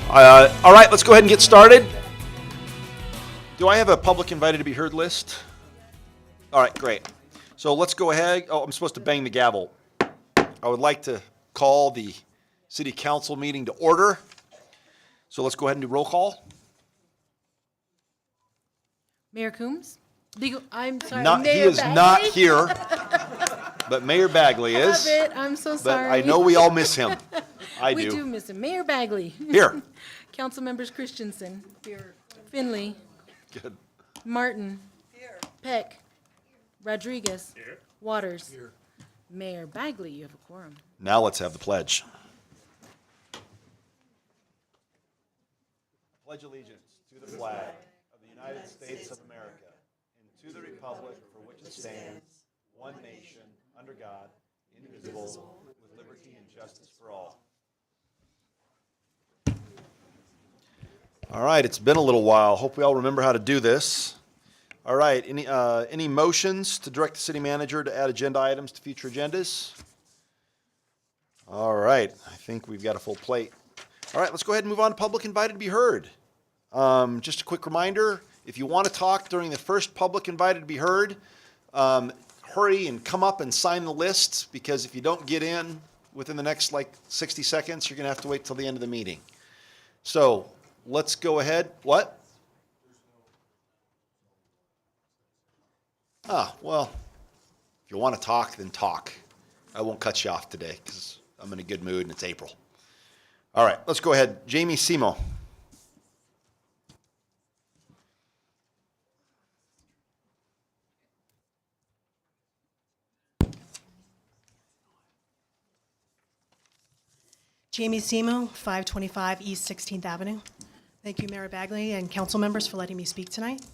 All right, let's go ahead and get started. Do I have a public invited to be heard list? All right, great. So let's go ahead. Oh, I'm supposed to bang the gavel. I would like to call the city council meeting to order. So let's go ahead and do roll call. Mayor Coombs? I'm sorry, He Mayor is Bagley? not here, but Mayor Bagley is. Love it. I'm so But sorry. I know we all miss him. We do miss him. Mayor Bagley. Here. Council members Christensen. Here. Finley. Good. Martin. Here. Peck. Rodriguez. Here. Waters. Here. Mayor Bagley, you have a quorum. Now let's have the pledge. Pledge allegiance to the flag of the United States of America and to the republic for which it stands, one nation, under God, indivisible, with liberty and justice for all. All right, it's been a little while. Hope we all remember how to do this. All right, any motions to direct the city manager to add agenda items to future agendas? All right, I think we've got a full plate. All right, let's go ahead and move on to public invited to be heard. Just a quick reminder, if you want to talk during the first public invited to be heard, hurry and come up and sign the list, because if you don't get in within the next 60 seconds, you're going to have to wait till the end of the meeting. So let's go ahead. What? Well, if you want to talk, then talk. I won't cut you off today because I'm in a good mood and it's April. All right, let's go ahead. Jamie Simo. Jamie Simo, 525 East 16th Avenue. Thank you, Mayor Bagley and council members, for letting me speak tonight.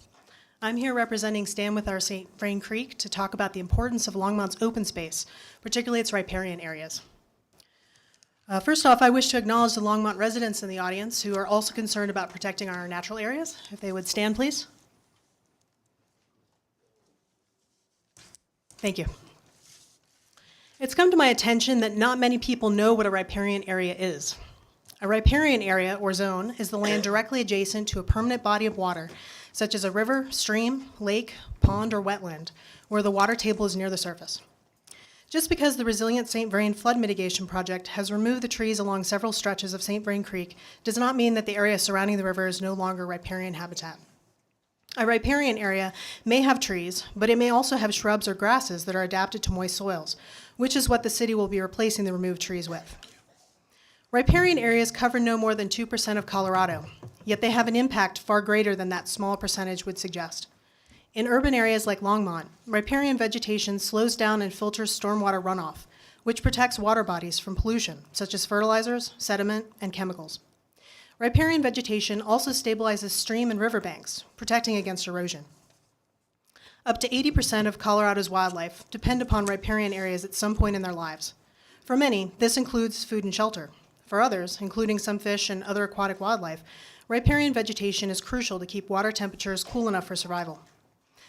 I'm here representing Stand With Our Vrain Creek to talk about the importance of Longmont's open space, particularly its riparian areas. First off, I wish to acknowledge the Longmont residents in the audience who are also concerned about protecting our natural areas. If they would stand, please. Thank you. It's come to my attention that not many people know what a riparian area is. A riparian area, or zone, is the land directly adjacent to a permanent body of water, such as a river, stream, lake, pond, or wetland, where the water table is near the surface. Just because the resilient St. Vrain Flood Mitigation Project has removed the trees along several stretches of St. Vrain Creek does not mean that the area surrounding the river is no longer riparian habitat. A riparian area may have trees, but it may also have shrubs or grasses that are adapted to moist soils, which is what the city will be replacing the removed trees with. Riparian areas cover no more than 2% of Colorado, yet they have an impact far greater than that small percentage would suggest. In urban areas like Longmont, riparian vegetation slows down and filters stormwater runoff, which protects water bodies from pollution, such as fertilizers, sediment, and chemicals. Riparian vegetation also stabilizes stream and riverbanks, protecting against erosion. Up to 80% of Colorado's wildlife depend upon riparian areas at some point in their lives. For many, this includes food and shelter. For others, including some fish and other aquatic wildlife, riparian vegetation is crucial to keep water temperatures cool enough for survival.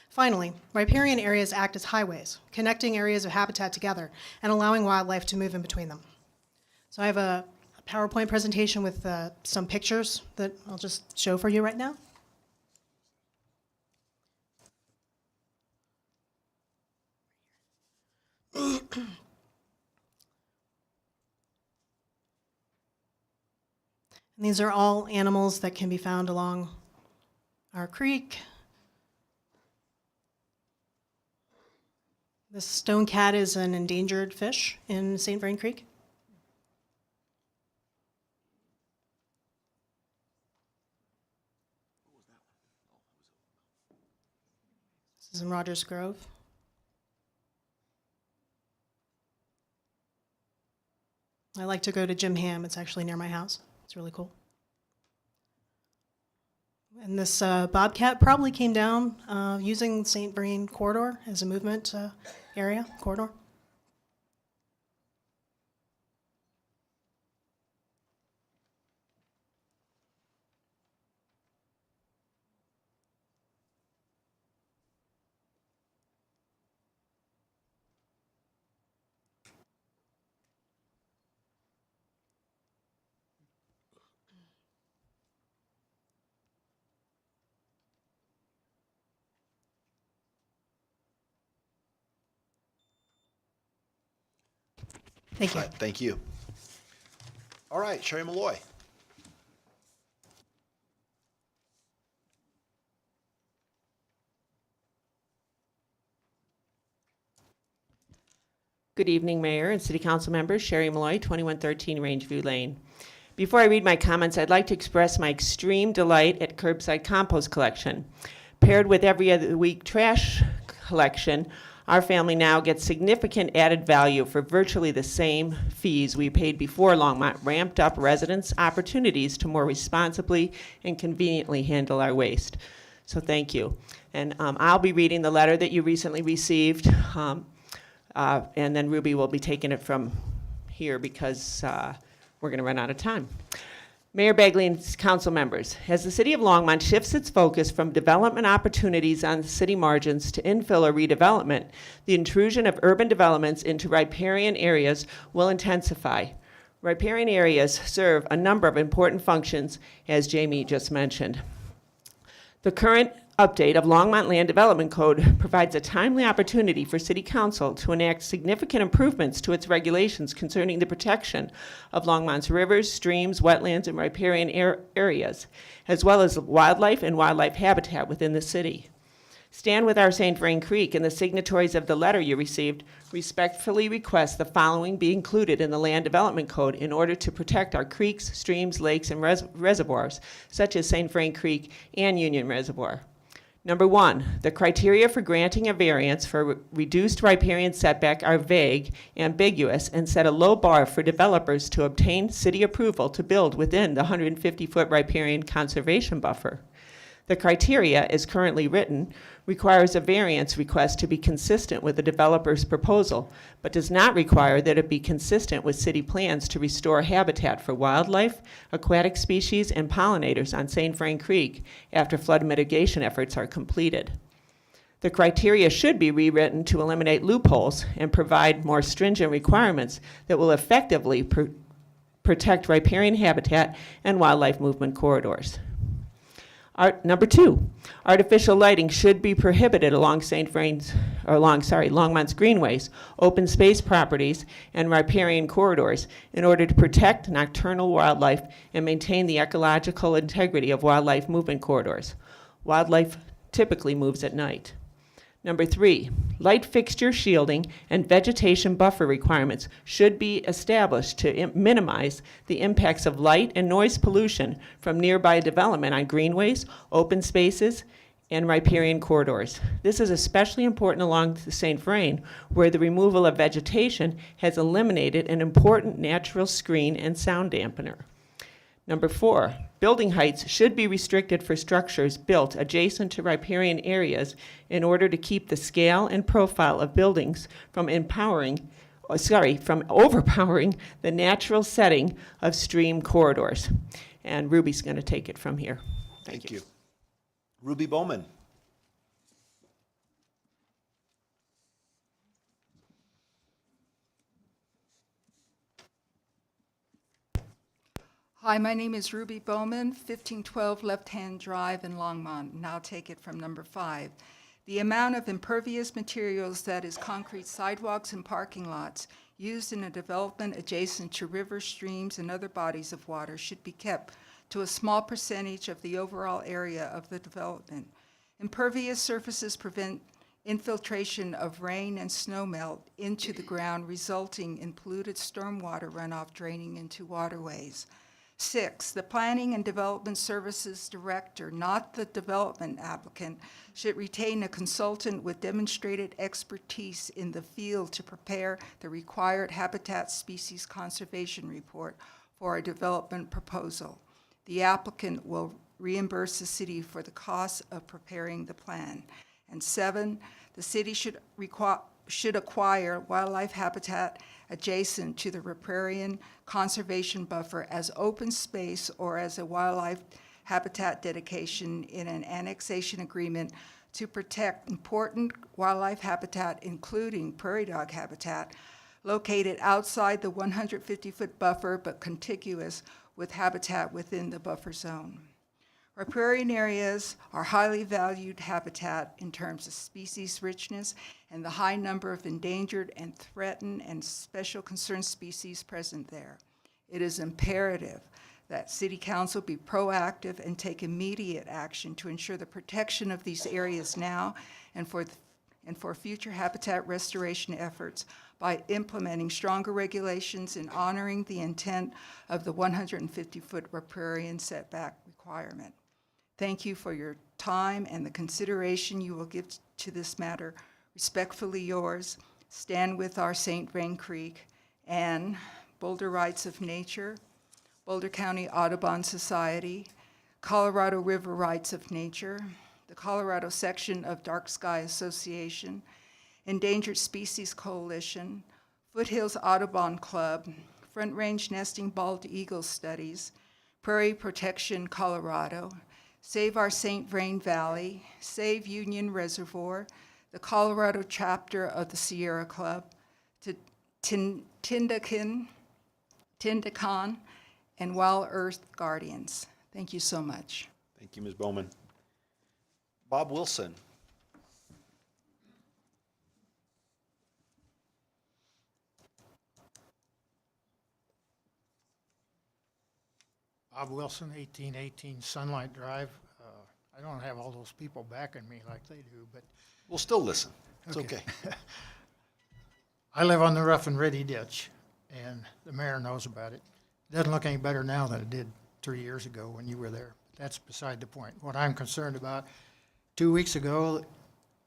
Finally, riparian areas act as highways, connecting areas of habitat together and allowing wildlife to move in between them. So I have a PowerPoint presentation with some pictures that I'll just show for you right now. And these are all animals that can be found along our creek. The stone cat is an endangered fish in St. Vrain Creek. This is in Rogers Grove. I like to go to Jim Ham. It's actually near my house. It's really cool. And this bobcat probably came down using St. Vrain corridor as a movement corridor. Thank you. All right, thank you. All right, Sherry Malloy. Good evening, Mayor and City Council members. Sherry Malloy, 2113 Rangeview Lane. Before I read my comments, I'd like to express my extreme delight at curbside compost collection. Paired with every other week trash collection, our family now gets significant added value for virtually the same fees we paid before Longmont ramped up residents' opportunities to more responsibly and conveniently handle our waste. So thank you. And I'll be reading the letter that you recently received. And then Ruby will be taking it from here because we're going to run out of time. Mayor Bagley and council members, as the city of Longmont shifts its focus from development opportunities on the city margins to infill or redevelopment, the intrusion of urban developments into riparian areas will intensify. Riparian areas serve a number of important functions, as Jamie just mentioned. The current update of Longmont Land Development Code provides a timely opportunity for City Council to enact significant improvements to its regulations concerning the protection of Longmont's rivers, streams, wetlands, and riparian areas, as well as wildlife and wildlife habitat within the city. Stand with our St. Vrain Creek and the signatories of the letter you received respectfully request the following be included in the Land Development Code in order to protect our creeks, streams, lakes, and reservoirs, such as St. Vrain Creek and Union Reservoir. Number 1, the criteria for granting a variance for reduced riparian setback are vague, ambiguous, and set a low bar for developers to obtain city approval to build within the 150-foot riparian conservation buffer. The criteria, as currently written, requires a variance request to be consistent with the developer's proposal, but does not require that it be consistent with city plans to restore habitat for wildlife, aquatic species, and pollinators on St. Vrain Creek after flood mitigation efforts are completed. The criteria should be rewritten to eliminate loopholes and provide more stringent requirements that will effectively protect riparian habitat and wildlife movement corridors. Number 2, artificial lighting should be prohibited along Longmont's greenways, open space properties, and riparian corridors in order to protect nocturnal wildlife and maintain the ecological integrity of wildlife movement corridors. Wildlife typically moves at night. Number 3, light fixture shielding and vegetation buffer requirements should be established to minimize the impacts of light and noise pollution from nearby development on greenways, open spaces, and riparian corridors. This is especially important along the St. Vrain, where the removal of vegetation has eliminated an important natural screen and sound dampener. Number 4, building heights should be restricted for structures built adjacent to riparian areas in order to keep the scale and profile of buildings from overpowering the natural setting of stream corridors. And Ruby's going to take it from here. Thank you. Ruby Bowman. Hi, my name is Ruby Bowman, 1512 Left Hand Drive in Longmont, and I'll take it from number 5. The amount of impervious materials, that is concrete sidewalks and parking lots, used in a development adjacent to rivers, streams, and other bodies of water should be kept to a small percentage of the overall area of the development. Impervious surfaces prevent infiltration of rain and snow melt into the ground, resulting in polluted stormwater runoff draining into waterways. 6, the Planning and Development Services Director, not the development applicant, should retain a consultant with demonstrated expertise in the field to prepare the required habitat species conservation report for a development proposal. The applicant will reimburse the city for the cost of preparing the plan. And 7, the city should acquire wildlife habitat adjacent to the riparian conservation buffer as open space or as a wildlife habitat dedication in an annexation agreement to protect important wildlife habitat, including prairie dog habitat, located outside the 150-foot buffer but contiguous with habitat within the buffer zone. Riparian areas are highly valued habitat in terms of species richness and the high number of endangered and threatened and special concern species present there. It is imperative that City Council be proactive and take immediate action to ensure the protection of these areas now and for future habitat restoration efforts by implementing stronger regulations and honoring the intent of the 150-foot riparian setback requirement. Thank you for your time and the consideration you will give to this matter. Respectfully yours, Stand With Our St. Vrain Creek, and Boulder Rights of Nature, Boulder County Audubon Society, Colorado River Rights of Nature, the Colorado section of Dark Sky Association, Endangered Species Coalition, Foothills Audubon Club, Front Range Nesting Bald Eagle Studies, Prairie Protection Colorado, Save Our St. Vrain Valley, Save Union Reservoir, the Colorado chapter of the Sierra Club, Tindakan, and Wild Earth Guardians. Thank you so much. Thank you, Ms. Bowman. Bob Wilson. Bob Wilson, 1818 Sunlight Drive. I don't have all those people backing me like they do, but We'll still listen. It's Okay. okay. I live on the Rough and Ready ditch, and the mayor knows about it. It doesn't look any better now than it did 3 years ago when you were there. That's beside the point. What I'm concerned about, 2 weeks ago,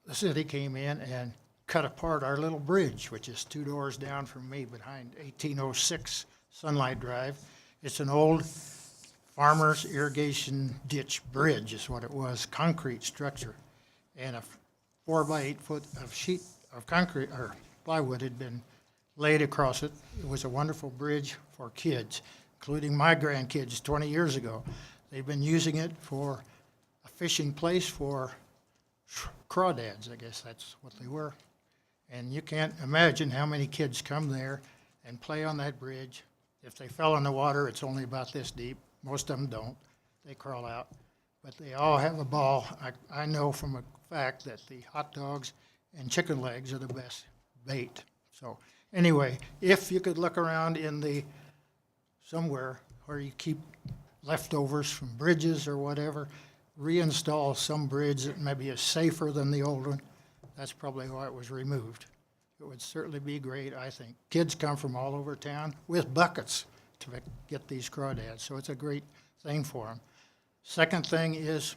the city came in and cut apart our little bridge, which is 2 doors down from me behind 1806 Sunlight Drive. It's an old farmer's irrigation ditch bridge is what it was, concrete structure. And a 4 by 8 foot of sheet of concrete or plywood had been laid across it. It was a wonderful bridge for kids, including my grandkids 20 years ago. They've been using it for a fishing place for crawdads, I guess that's what they were. And you can't imagine how many kids come there and play on that bridge. If they fell in the water, it's only about this deep. Most of them don't. They crawl out. But they all have a ball. I know from a fact that the hot dogs and chicken legs are the best bait. So anyway, if you could look around in the somewhere where you keep leftovers from bridges or whatever, reinstall some bridge that maybe is safer than the old one. That's probably why it was removed. It would certainly be great, I think. Kids come from all over town with buckets to get these crawdads, so it's a great thing for them. Second thing is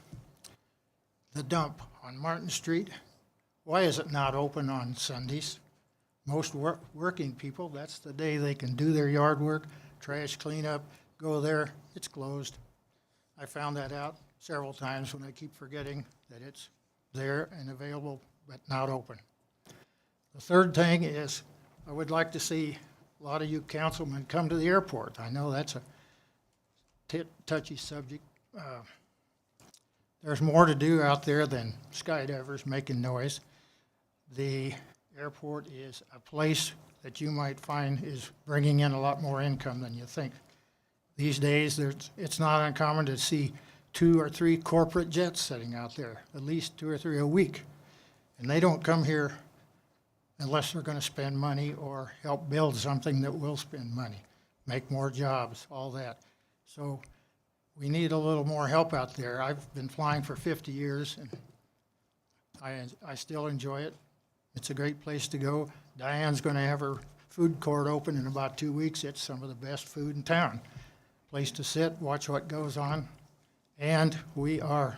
the dump on Martin Street. Why is it not open on Sundays? Most working people, that's the day they can do their yard work, trash cleanup, go there. It's closed. I found that out several times when I keep forgetting that it's there and available, but not open. The third thing is I would like to see a lot of you councilmen come to the airport. I know that's a touchy subject. There's more to do out there than skydivers making noise. The airport is a place that you might find is bringing in a lot more income than you think. These days, it's not uncommon to see 2 or 3 corporate jets sitting out there, at least 2 or 3 a week. And they don't come here unless they're going to spend money or help build something that will spend money, make more jobs, all that. So we need a little more help out there. I've been flying for 50 years, and I still enjoy it. It's a great place to go. Diane's going to have her food court open in about 2 weeks. It's some of the best food in town. Place to sit, watch what goes on. And we are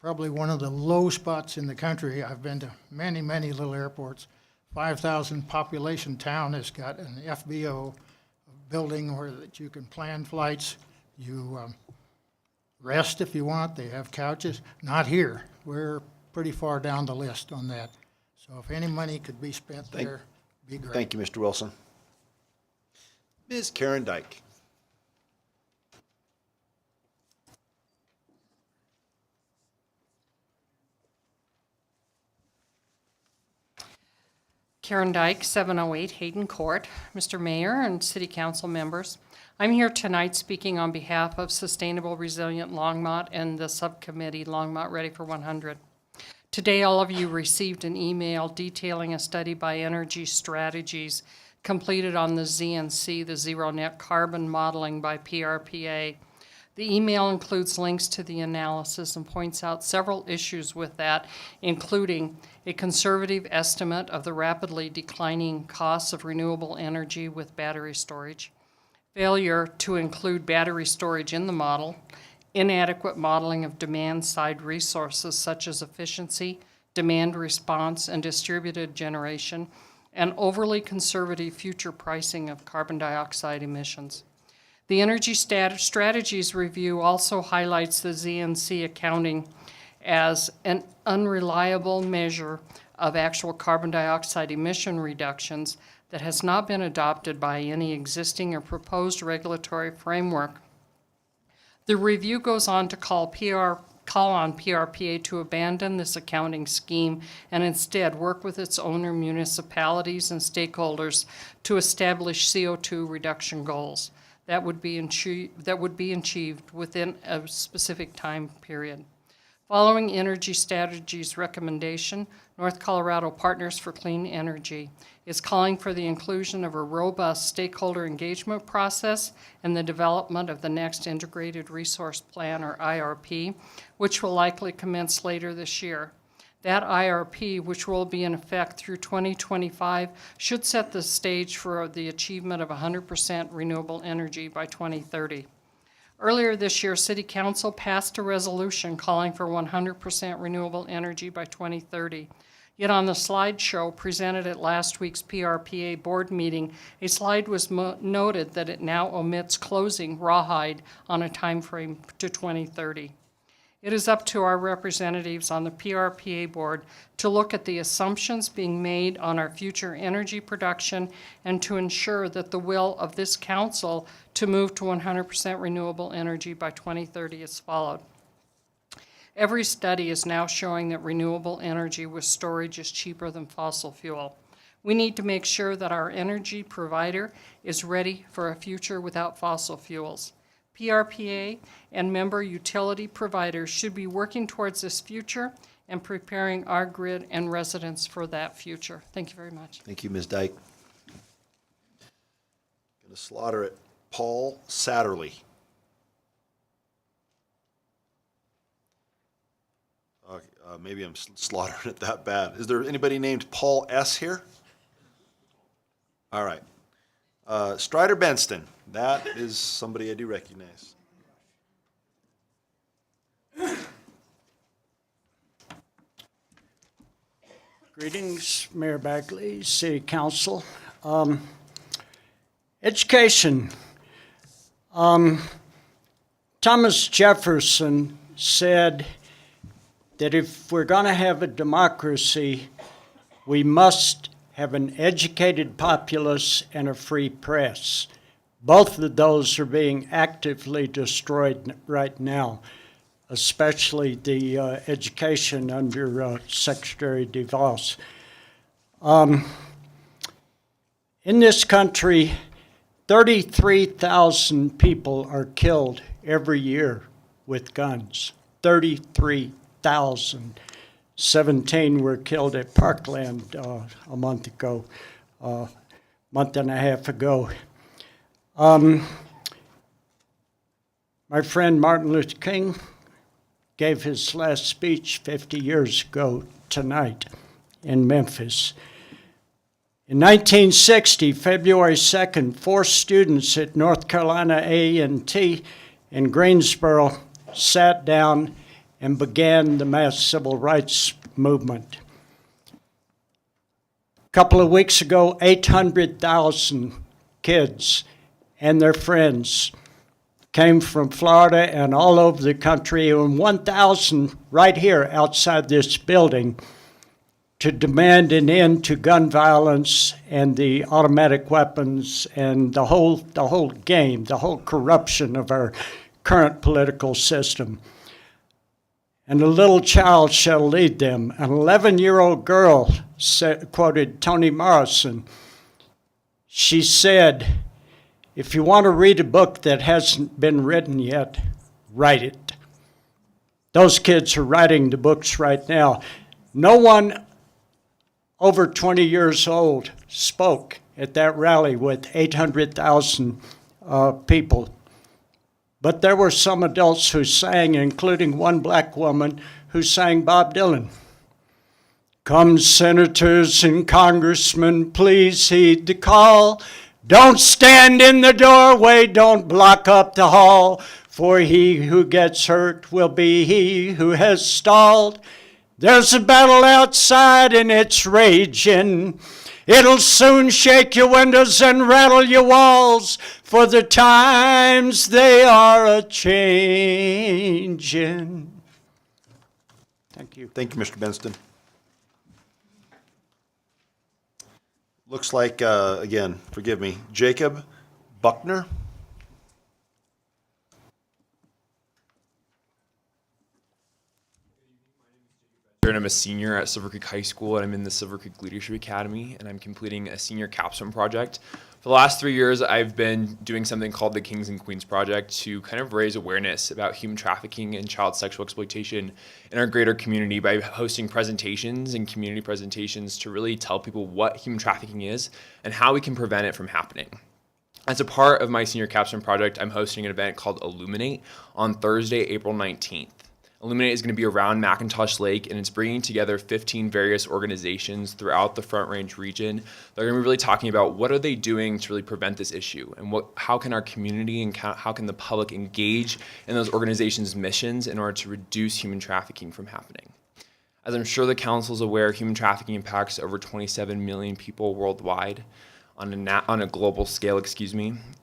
probably one of the low spots in the country. I've been to many, many little airports. 5,000 population town has got an FBO building where that you can plan flights. You rest if you want. They have couches. Not here. We're pretty far down the list on that. So if any money could be spent there, be great. Thank you, Mr. Wilson. Ms. Karen Dyke. Karen Dyke, 708 Hayden Court. Mr. Mayor and City Council members, I'm here tonight speaking on behalf of Sustainable Resilient Longmont and the subcommittee Longmont Ready for 100. Today, all of you received an email detailing a study by Energy Strategies completed on the ZNC, the Zero Net Carbon Modeling by PRPA. The email includes links to the analysis and points out several issues with that, including a conservative estimate of the rapidly declining costs of renewable energy with battery storage, failure to include battery storage in the model, inadequate modeling of demand-side resources such as efficiency, demand response, and distributed generation, and overly conservative future pricing of carbon dioxide emissions. The Energy Strategies Review also highlights the ZNC accounting as an unreliable measure of actual carbon dioxide emission reductions that has not been adopted by any existing or proposed regulatory framework. The review goes on to call on PRPA to abandon this accounting scheme and instead work with its owner municipalities and stakeholders to establish CO2 reduction goals that would be achieved within a specific time period. Following Energy Strategies' recommendation, North Colorado Partners for Clean Energy is calling for the inclusion of a robust stakeholder engagement process and the development of the next Integrated Resource Plan, or IRP, which will likely commence later this year. That IRP, which will be in effect through 2025, should set the stage for the achievement of 100% renewable energy by 2030. Earlier this year, City Council passed a resolution calling for 100% renewable energy by 2030. Yet on the slideshow presented at last week's PRPA board meeting, a slide was noted that it now omits closing Rawhide on a time frame to 2030. It is up to our representatives on the PRPA board to look at the assumptions being made on our future energy production and to ensure that the will of this council to move to 100% renewable energy by 2030 is followed. Every study is now showing that renewable energy with storage is cheaper than fossil fuel. We need to make sure that our energy provider is ready for a future without fossil fuels. PRPA and member utility providers should be working towards this future and preparing our grid and residents for that future. Thank you very much. Thank you, Ms. Dyke. Going to slaughter it. Paul Satterley. Maybe I'm slaughtering it that bad. Is there anybody named Paul S. here? All right. Strider Benston. That is somebody I do recognize. Greetings, Mayor Bagley, City Council. Education. Thomas Jefferson said that if we're going to have a democracy, we must have an educated populace and a free press. Both of those are being actively destroyed right now, especially the education under Secretary DeVos. In this country, 33,000 people are killed every year with guns. 33,000. 17 were killed at Parkland a month and a half ago. My friend Martin Luther King gave his last speech 50 years ago tonight in Memphis. In 1960, February 2nd, 4 students at North Carolina A&T in Greensboro sat down and began the mass civil rights movement. A couple of weeks ago, 800,000 kids and their friends came from Florida and all over the country, and 1,000 right here outside this building to demand an end to gun violence and the automatic weapons and the whole game, the whole corruption of our current political system. And a little child shall lead them. An 11-year-old girl quoted Toni Morrison. She said, if you want to read a book that hasn't been written yet, write it. Those kids are writing the books right now. No one over 20 years old spoke at that rally with 800,000 people. But there were some adults who sang, including one black woman who sang Bob Dylan. Come, senators and congressmen, please heed the call. Don't stand in the doorway, don't block up the hall, for he who gets hurt will be he who has stalled. There's a battle outside and it's raging. It'll soon shake your windows and rattle your walls, for the times they are a-changing. Thank you. Thank you, Mr. Benston. Looks like, again, forgive me, Jacob Buckner. And I'm a senior at Silver Creek High School, and I'm in the Silver Creek Leadership Academy, and I'm completing a senior capstone project. For the last 3 years, I've been doing something called the Kings and Queens Project to kind of raise awareness about human trafficking and child sexual exploitation in our greater community by hosting presentations and community presentations to really tell people what human trafficking is and how we can prevent it from happening. As a part of my senior capstone project, I'm hosting an event called Illuminate on Thursday, April 19th. Illuminate is going to be around McIntosh Lake, and it's bringing together 15 various organizations throughout the Front Range region. They're going to be really talking about what are they doing to really prevent this issue, and how can our community and how can the public engage in those organizations' missions in order to reduce human trafficking from happening. As I'm sure the council is aware, human trafficking impacts over 27 million people worldwide. On a global scale,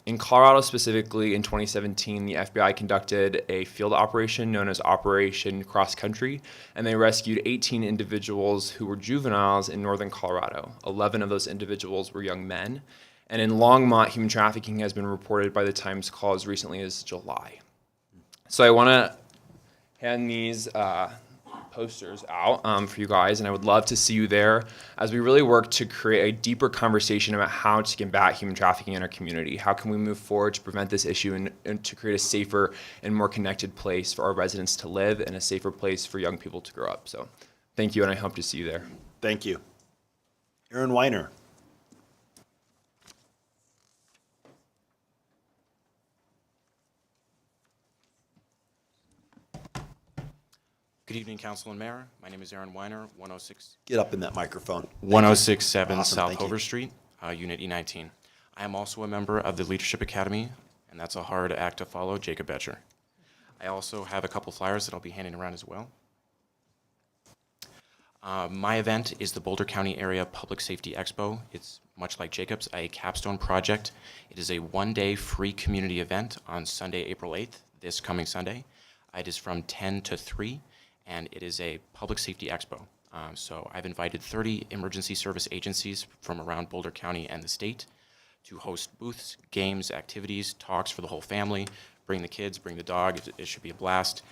In Colorado specifically, in 2017, the FBI conducted a field operation known as Operation Cross Country, and they rescued 18 individuals who were juveniles in northern Colorado. 11 of those individuals were young men. And in Longmont, human trafficking has been reported by the Times Call as recently as July. So I want to hand these posters out for you guys, and I would love to see you there as we really work to create a deeper conversation about how to combat human trafficking in our community. How can we move forward to prevent this issue and to create a safer and more connected place for our residents to live and a safer place for young people to grow up. So thank you, and I hope to see you there. Thank you. Aaron Weiner. Good evening, Council and Mayor. My name is Aaron Weiner, 106. Get up in that microphone. 1067 Awesome, South thank you. Hover Street, Unit E19. I am also a member of the Leadership Academy, and that's a hard act to follow, Jacob Betcher. I also have a couple flyers that I'll be handing around as well. My event is the Boulder County Area Public Safety Expo. It's much like Jacob's, a capstone project. It is a one-day free community event on Sunday, April 8th, this coming Sunday. It is from 10 to 3. And it is a public safety expo. So I've invited 30 emergency service agencies from around Boulder County and the state to host booths, games, activities, talks for the whole family. Bring the kids, bring the dog. It should be a blast.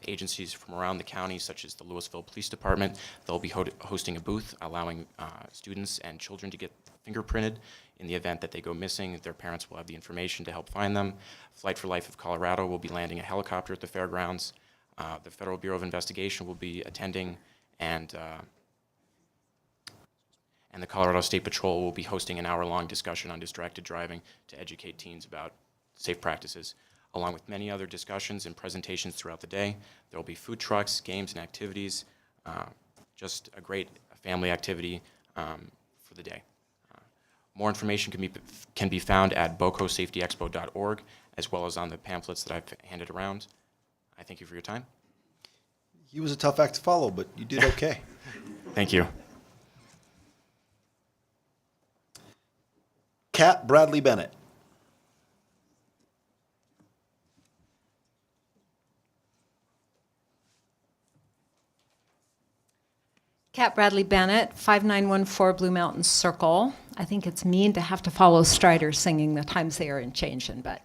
Agencies from around the county, such as the Louisville Police Department, they'll be hosting a booth, allowing students and children to get fingerprinted in the event that they go missing. Their parents will have the information to help find them. Flight for Life of Colorado will be landing a helicopter at the fairgrounds. The Federal Bureau of Investigation will be attending, and the Colorado State Patrol will be hosting an hour-long discussion on distracted driving to educate teens about safe practices, along with many other discussions and presentations throughout the day. There will be food trucks, games, and activities, just a great family activity for the day. More information can be found at bocosafetyexpo.org, as well as on the pamphlets that I've handed around. I thank you for your time. He was a tough act to follow, but you did okay. Thank you. Kat Bradley Bennett. Kat Bradley Bennett, 5914 Blue Mountain Circle. I think it's mean to have to follow Strider singing The Times They Are in Changing, but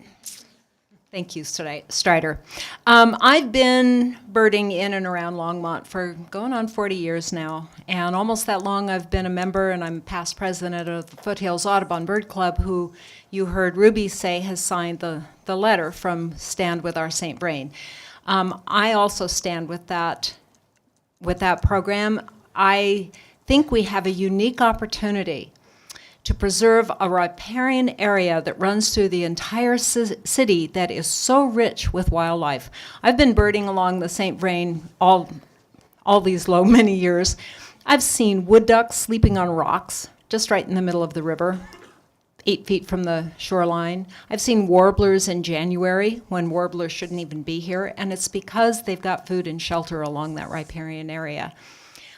Thank you, Strider. I've been birding in and around Longmont for going on 40 years now, and almost that long I've been a member, and I'm past president of the Foothills Audubon Bird Club, who you heard Ruby say has signed the letter from Stand With Our St. Vrain. I also stand with that program. I think we have a unique opportunity to preserve a riparian area that runs through the entire city that is so rich with wildlife. I've been birding along the St. Vrain all these many years. I've seen wood ducks sleeping on rocks just right in the middle of the river, 8 feet from the shoreline. I've seen warblers in January when warblers shouldn't even be here, and it's because they've got food and shelter along that riparian area.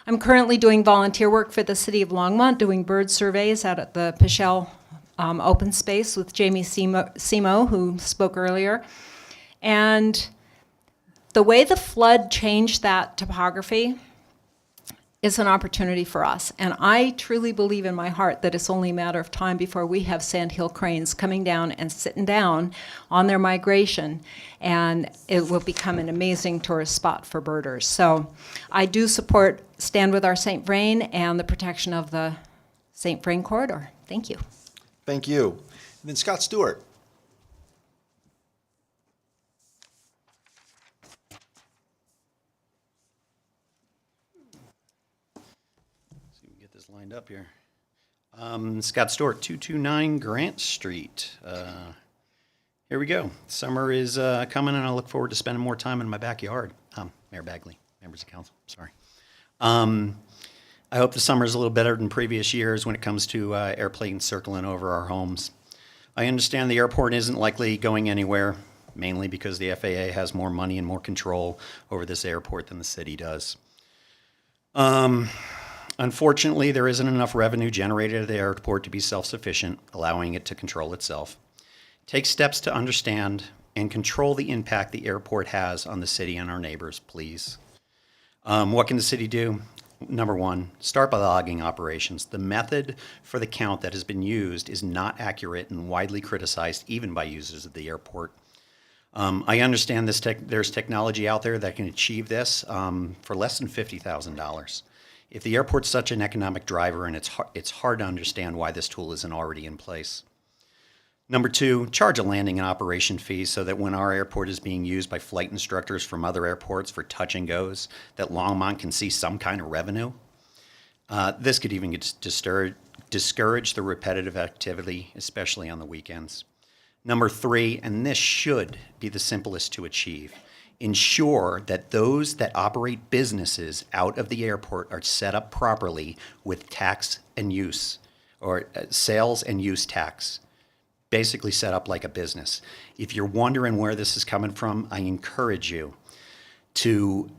I'm currently doing volunteer work for the city of Longmont, doing bird surveys out at the Pichelle open space with Jamie Simo, who spoke earlier. And the way the flood changed that topography is an opportunity for us. And I truly believe in my heart that it's only a matter of time before we have sandhill cranes coming down and sitting down on their migration, and it will become an amazing tourist spot for birders. So I do support Stand With Our St. Vrain and the protection of the St. Vrain corridor. Thank you. Thank you. And then Scott Stewart. See if we can get this lined up here. Scott Stewart, 229 Grant Street. Here we go. Summer is coming, and I look forward to spending more time in my backyard. Mayor Bagley, members of council, sorry. I hope the summer is a little better than previous years when it comes to airplanes circling over our homes. I understand the airport isn't likely going anywhere, mainly because the FAA has more money and more control over this airport than the city does. Unfortunately, there isn't enough revenue generated at the airport to be self-sufficient, allowing it to control itself. Take steps to understand and control the impact the airport has on the city and our neighbors, please. What can the city do? Number one, start by logging operations. The method for the count that has been used is not accurate and widely criticized even by users of the airport. I understand there's technology out there that can achieve this for less than $50,000. If the airport's such an economic driver, and it's hard to understand why this tool isn't already in place. Number two, charge a landing and operation fee so that when our airport is being used by flight instructors from other airports for touch and goes, that Longmont can see some kind of revenue. This could even discourage the repetitive activity, especially on the weekends. Number three, and this should be the simplest to achieve, ensure that those that operate businesses out of the airport are set up properly with tax and use, or sales and use tax. Basically set up like a business. If you're wondering where this is coming from, I encourage you to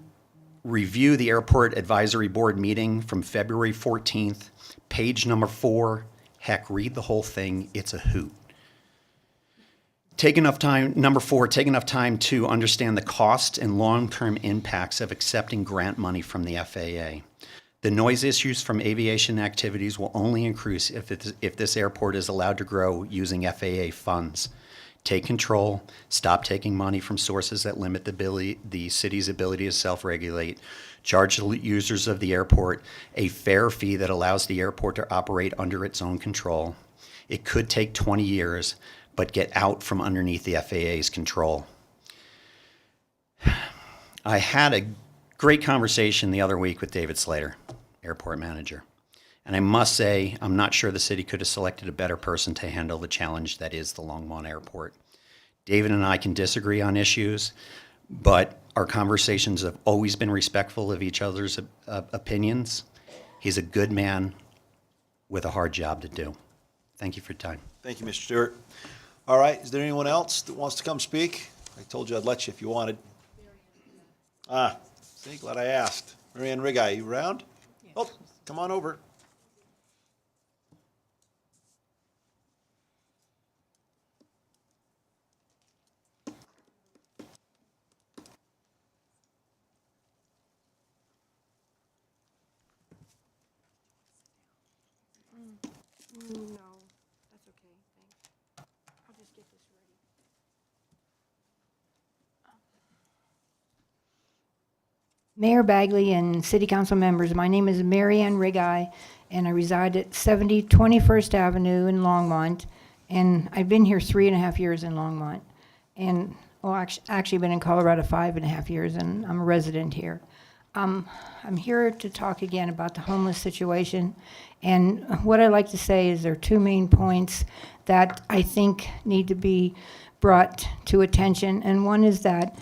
review the Airport Advisory Board meeting from February 14th, page number 4. Heck, read the whole thing. It's a hoot. Number 4, take enough time to understand the cost and long-term impacts of accepting grant money from the FAA. The noise issues from aviation activities will only increase if this airport is allowed to grow using FAA funds. Take control, stop taking money from sources that limit the city's ability to self-regulate, charge the users of the airport a fair fee that allows the airport to operate under its own control. It could take 20 years, but get out from underneath the FAA's control. I had a great conversation the other week with David Slater, airport manager. And I must say, I'm not sure the city could have selected a better person to handle the challenge that is the Longmont Airport. David and I can disagree on issues, but our conversations have always been respectful of each other's opinions. He's a good man with a hard job to do. Thank you for your time. Thank you, Mr. Stewart. All right, is there anyone else that wants to come speak? I told you I'd let you if you wanted. See, glad I asked. Marianne Rigi, you around? Yeah. Oh, come on over. No, that's okay, thanks. I'll just get this ready. Mayor Bagley and City Council members, my name is Marianne Rigi, and I reside at 70 21st Avenue in Longmont, and I've been here 3.5 years in Longmont, and actually been in Colorado 5.5 years, and I'm a resident here. I'm here to talk again about the homeless situation, and what I'd like to say is there are two main points that I think need to be brought to attention, and one is that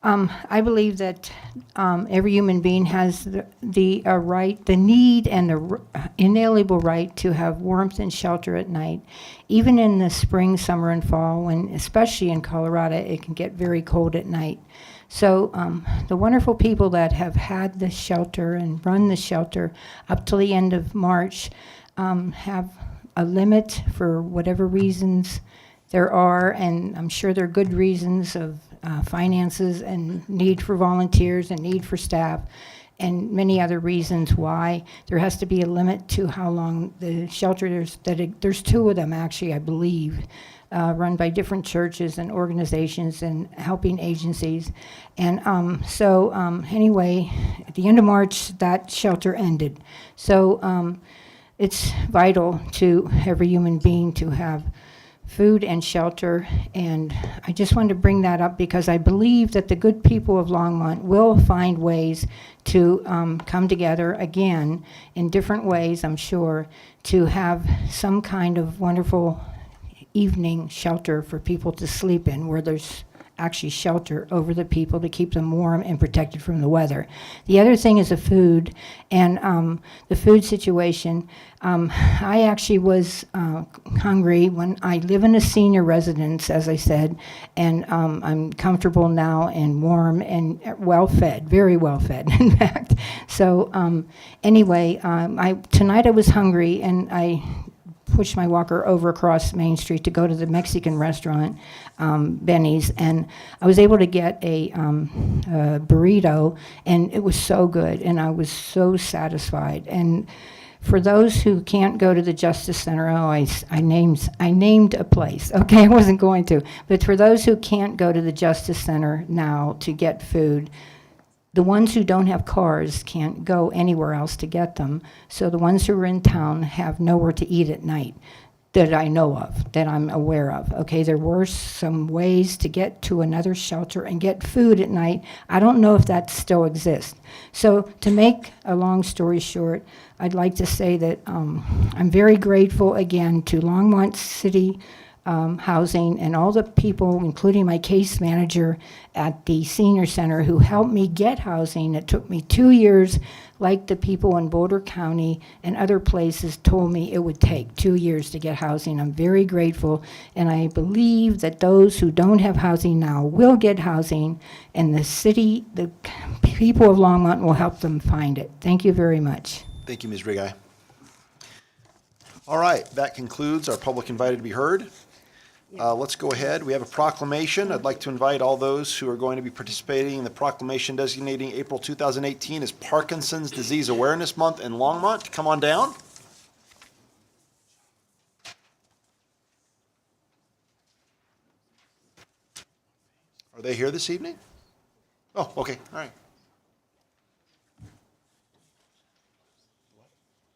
I believe that every human being has the right, the need, and the inalienable right to have warmth and shelter at night. Even in the spring, summer, and fall, when, especially in Colorado, it can get very cold at night. So the wonderful people that have had the shelter and run the shelter up till the end of March have a limit for whatever reasons there are, and I'm sure there are good reasons of finances and need for volunteers and need for staff and many other reasons why there has to be a limit to how long the shelter, there's two of them actually, I believe, run by different churches and organizations and helping agencies. And anyway, at the end of March, that shelter ended. So it's vital to every human being to have food and shelter, and I just wanted to bring that up because I believe that the good people of Longmont will find ways to come together again in different ways, I'm sure, to have some kind of wonderful evening shelter for people to sleep in, where there's actually shelter over the people to keep them warm and protected from the weather. The other thing is the food, and the food situation. I actually was hungry when I live in a senior residence, as I said, and I'm comfortable now and warm and well-fed, very well-fed, in fact. So anyway, tonight I was hungry, and I pushed my walker over across Main Street to go to the Mexican restaurant, Benny's, and I was able to get a burrito, and it was so good, and I was so satisfied. And for those who can't go to the Justice Center, I named a place. Okay, I wasn't going to, but for those who can't go to the Justice Center now to get food, the ones who don't have cars can't go anywhere else to get them. So the ones who are in town have nowhere to eat at night that I know of, that I'm aware of. Okay, there were some ways to get to another shelter and get food at night. I don't know if that still exists. So to make a long story short, I'd like to say that I'm very grateful again to Longmont City Housing and all the people, including my case manager at the senior center, who helped me get housing. It took me 2 years, like the people in Boulder County and other places told me it would take 2 years to get housing. I'm very grateful, and I believe that those who don't have housing now will get housing, and the city, the people of Longmont will help them find it. Thank you very much. Thank you, Ms. Rigi. All right, that concludes our public invited to be heard. Let's go ahead. We have a proclamation. I'd like to invite all those who are going to be participating in the proclamation designating April 2018 as Parkinson's Disease Awareness Month in Longmont to come on down. Are they here this evening? Oh, okay, all right.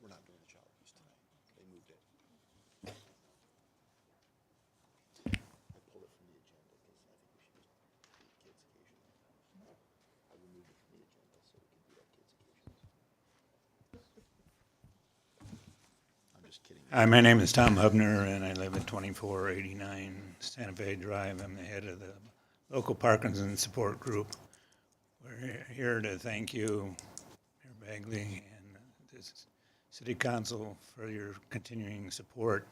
We're not doing the child abuse tonight. They moved it. I pulled it from the agenda because I think we should just do kids occasionally. I removed it from the agenda so we can do that kids occasionally. I'm just kidding. Hi, my name is Tom Hubner, and I live at 2489 Santa Fe Drive. I'm the head of the local Parkinson's support group. We're here to thank you, Mayor Bagley, and the City Council for your continuing support.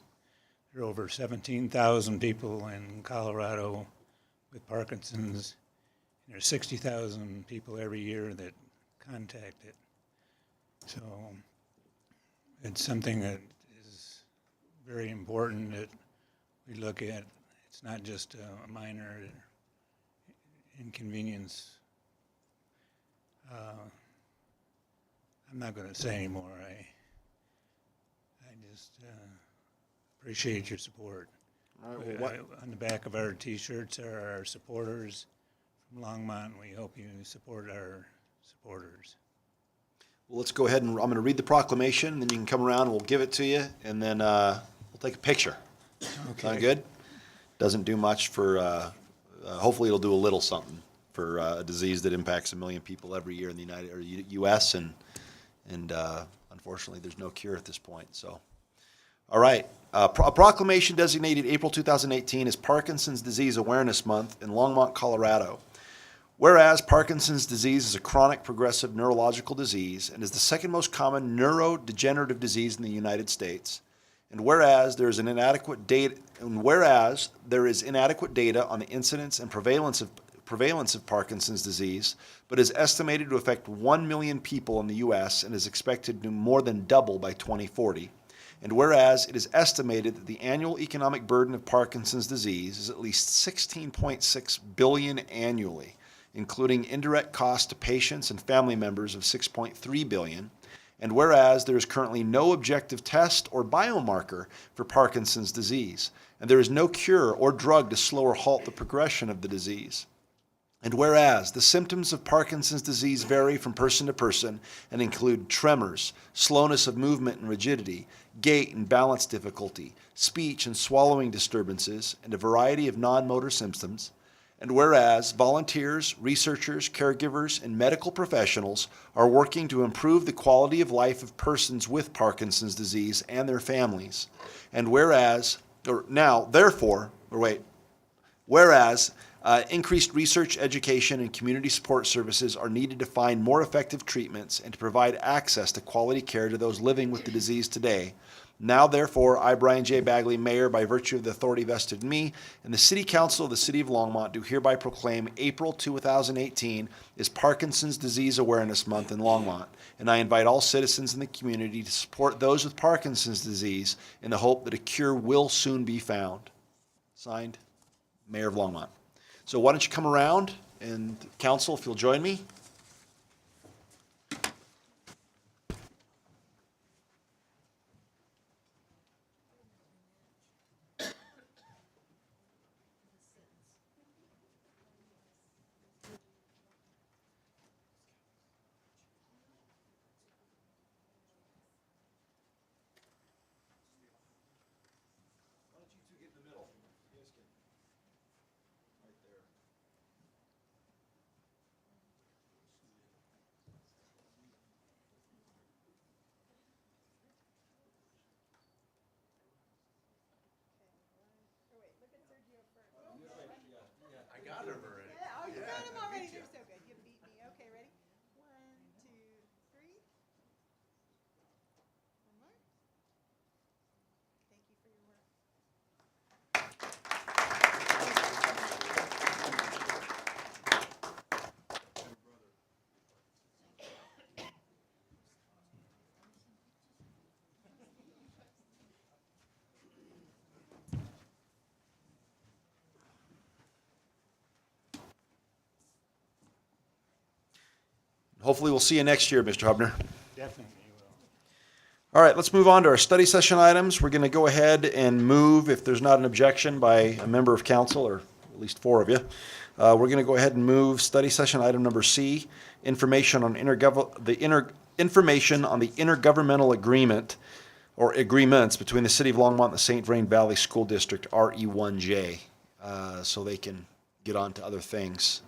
There are over 17,000 people in Colorado with Parkinson's, and there's 60,000 people every year that contact it. So it's something that is very important that we look at. It's not just a minor inconvenience. I'm not going to say anymore. I just appreciate your support. All right, well, On the back of our T-shirts are our supporters from Longmont. We hope you support our supporters. Well, let's go ahead and I'm going to read the proclamation, and then you can come around and we'll give it to you, and then we'll take a picture. Sound good? Doesn't do much for, hopefully it'll do a little something for a disease that impacts 1 million people every year in the U.S. and unfortunately there's no cure at this point. So, all right. A proclamation designated April 2018 as Parkinson's Disease Awareness Month in Longmont, Colorado. Whereas Parkinson's disease is a chronic progressive neurological disease and is the second most common neurodegenerative disease in the United States. And whereas there is inadequate data on the incidence and prevalence of Parkinson's disease, but is estimated to affect 1 million people in the U.S. and is expected to more than double by 2040. And whereas it is estimated that the annual economic burden of Parkinson's disease is at least $16.6 billion annually, including indirect costs to patients and family members of $6.3 billion. And whereas there is currently no objective test or biomarker for Parkinson's disease, and there is no cure or drug to slow or halt the progression of the disease. And whereas the symptoms of Parkinson's disease vary from person to person and include tremors, slowness of movement and rigidity, gait and balance difficulty, speech and swallowing disturbances, and a variety of non-motor symptoms. And whereas volunteers, researchers, caregivers, and medical professionals are working to improve the quality of life of persons with Parkinson's disease and their families. And whereas increased research, education, and community support services are needed to find more effective treatments and to provide access to quality care to those living with the disease today. Now, therefore, I, Brian J. Bagley, Mayor, by virtue of the authority vested in me, and the City Council of the City of Longmont, do hereby proclaim April 2018 as Parkinson's Disease Awareness Month in Longmont. And I invite all citizens in the community to support those with Parkinson's disease in the hope that a cure will soon be found. Signed, Mayor of Longmont. So why don't you come around, and council, if you'll join me. Hopefully we'll see you next year, Mr. Hubner. Definitely will. All right, let's move on to our study session items. We're going to go ahead and move, if there's not an objection by a member of council, or at least 4 of you, we're going to go ahead and move study session item number C, information on information on the intergovernmental agreement or agreements between the City of Longmont and the St. Vrain Valley School District, RE1J, so they can get on to other things.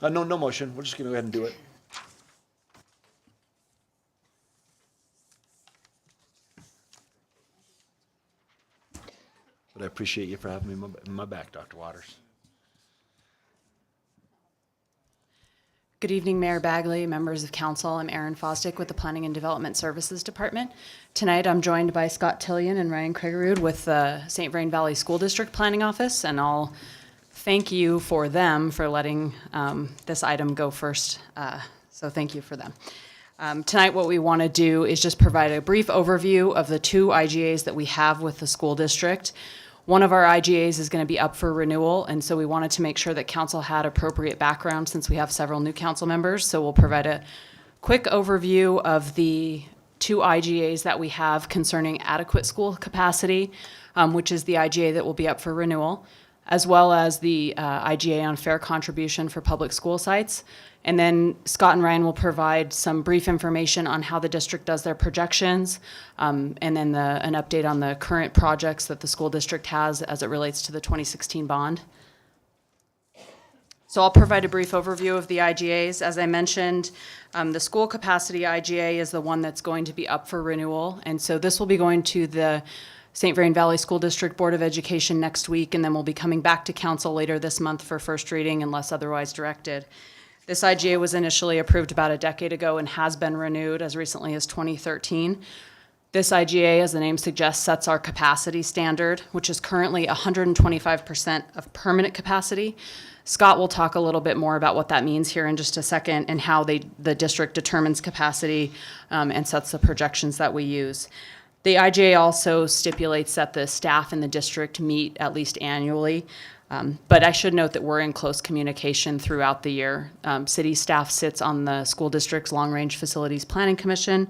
No motion. We're just going to go ahead and do it. But I appreciate you for having me in my back, Dr. Waters. Good evening, Mayor Bagley, members of council. I'm Erin Fosdick with the Planning and Development Services Department. Tonight, I'm joined by Scott Tillian and Ryan Kriegerud with the St. Vrain Valley School District Planning Office, and I'll thank you for them for letting this item go first. So thank you for them. Tonight, what we want to do is just provide a brief overview of the 2 IGAs that we have with the school district. One of our IGAs is going to be up for renewal, and so we wanted to make sure that council had appropriate background since we have several new council members. So we'll provide a quick overview of the 2 IGAs that we have concerning adequate school capacity, which is the IGA that will be up for renewal. as well as the IGA on fair contribution for public school sites. And then Scott and Ryan will provide some brief information on how the district does their projections, and then an update on the current projects that the school district has as it relates to the 2016 bond. So I'll provide a brief overview of the IGAs. As I mentioned, the school capacity IGA is the one that's going to be up for renewal. And so this will be going to the St. Vrain Valley School District Board of Education next week, and then we'll be coming back to council later this month for first reading unless otherwise directed. This IGA was initially approved about a decade ago and has been renewed as recently as 2013. This IGA, as the name suggests, sets our capacity standard, which is currently 125% of permanent capacity. Scott will talk a little bit more about what that means here in just a second and how the district determines capacity and sets the projections that we use. The IGA also stipulates that the staff in the district meet at least annually. But I should note that we're in close communication throughout the year. City staff sits on the school district's Long-Range Facilities Planning Commission,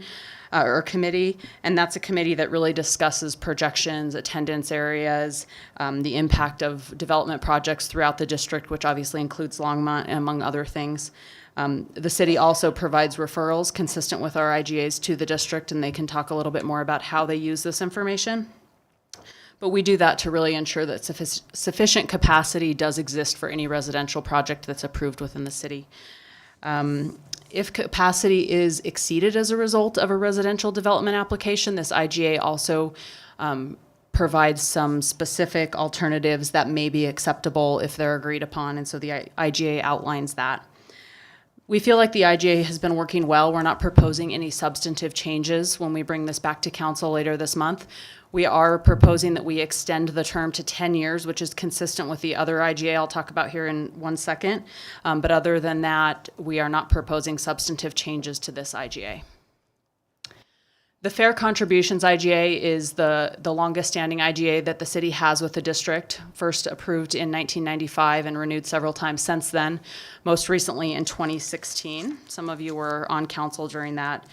or committee, and that's a committee that really discusses projections, attendance areas, the impact of development projects throughout the district, which obviously includes Longmont, among other things. The city also provides referrals consistent with our IGAs to the district, and they can talk a little bit more about how they use this information. But we do that to really ensure that sufficient capacity does exist for any residential project that's approved within the city. If capacity is exceeded as a result of a residential development application, this IGA also provides some specific alternatives that may be acceptable if they're agreed upon, and so the IGA outlines that. We feel like the IGA has been working well. We're not proposing any substantive changes when we bring this back to council later this month. We are proposing that we extend the term to 10 years, which is consistent with the other IGA I'll talk about here in 1 second. But other than that, we are not proposing substantive changes to this IGA. The Fair Contributions IGA is the longest standing IGA that the city has with the district, first approved in 1995 and renewed several times since then, most recently in 2016. Some of you were on council during that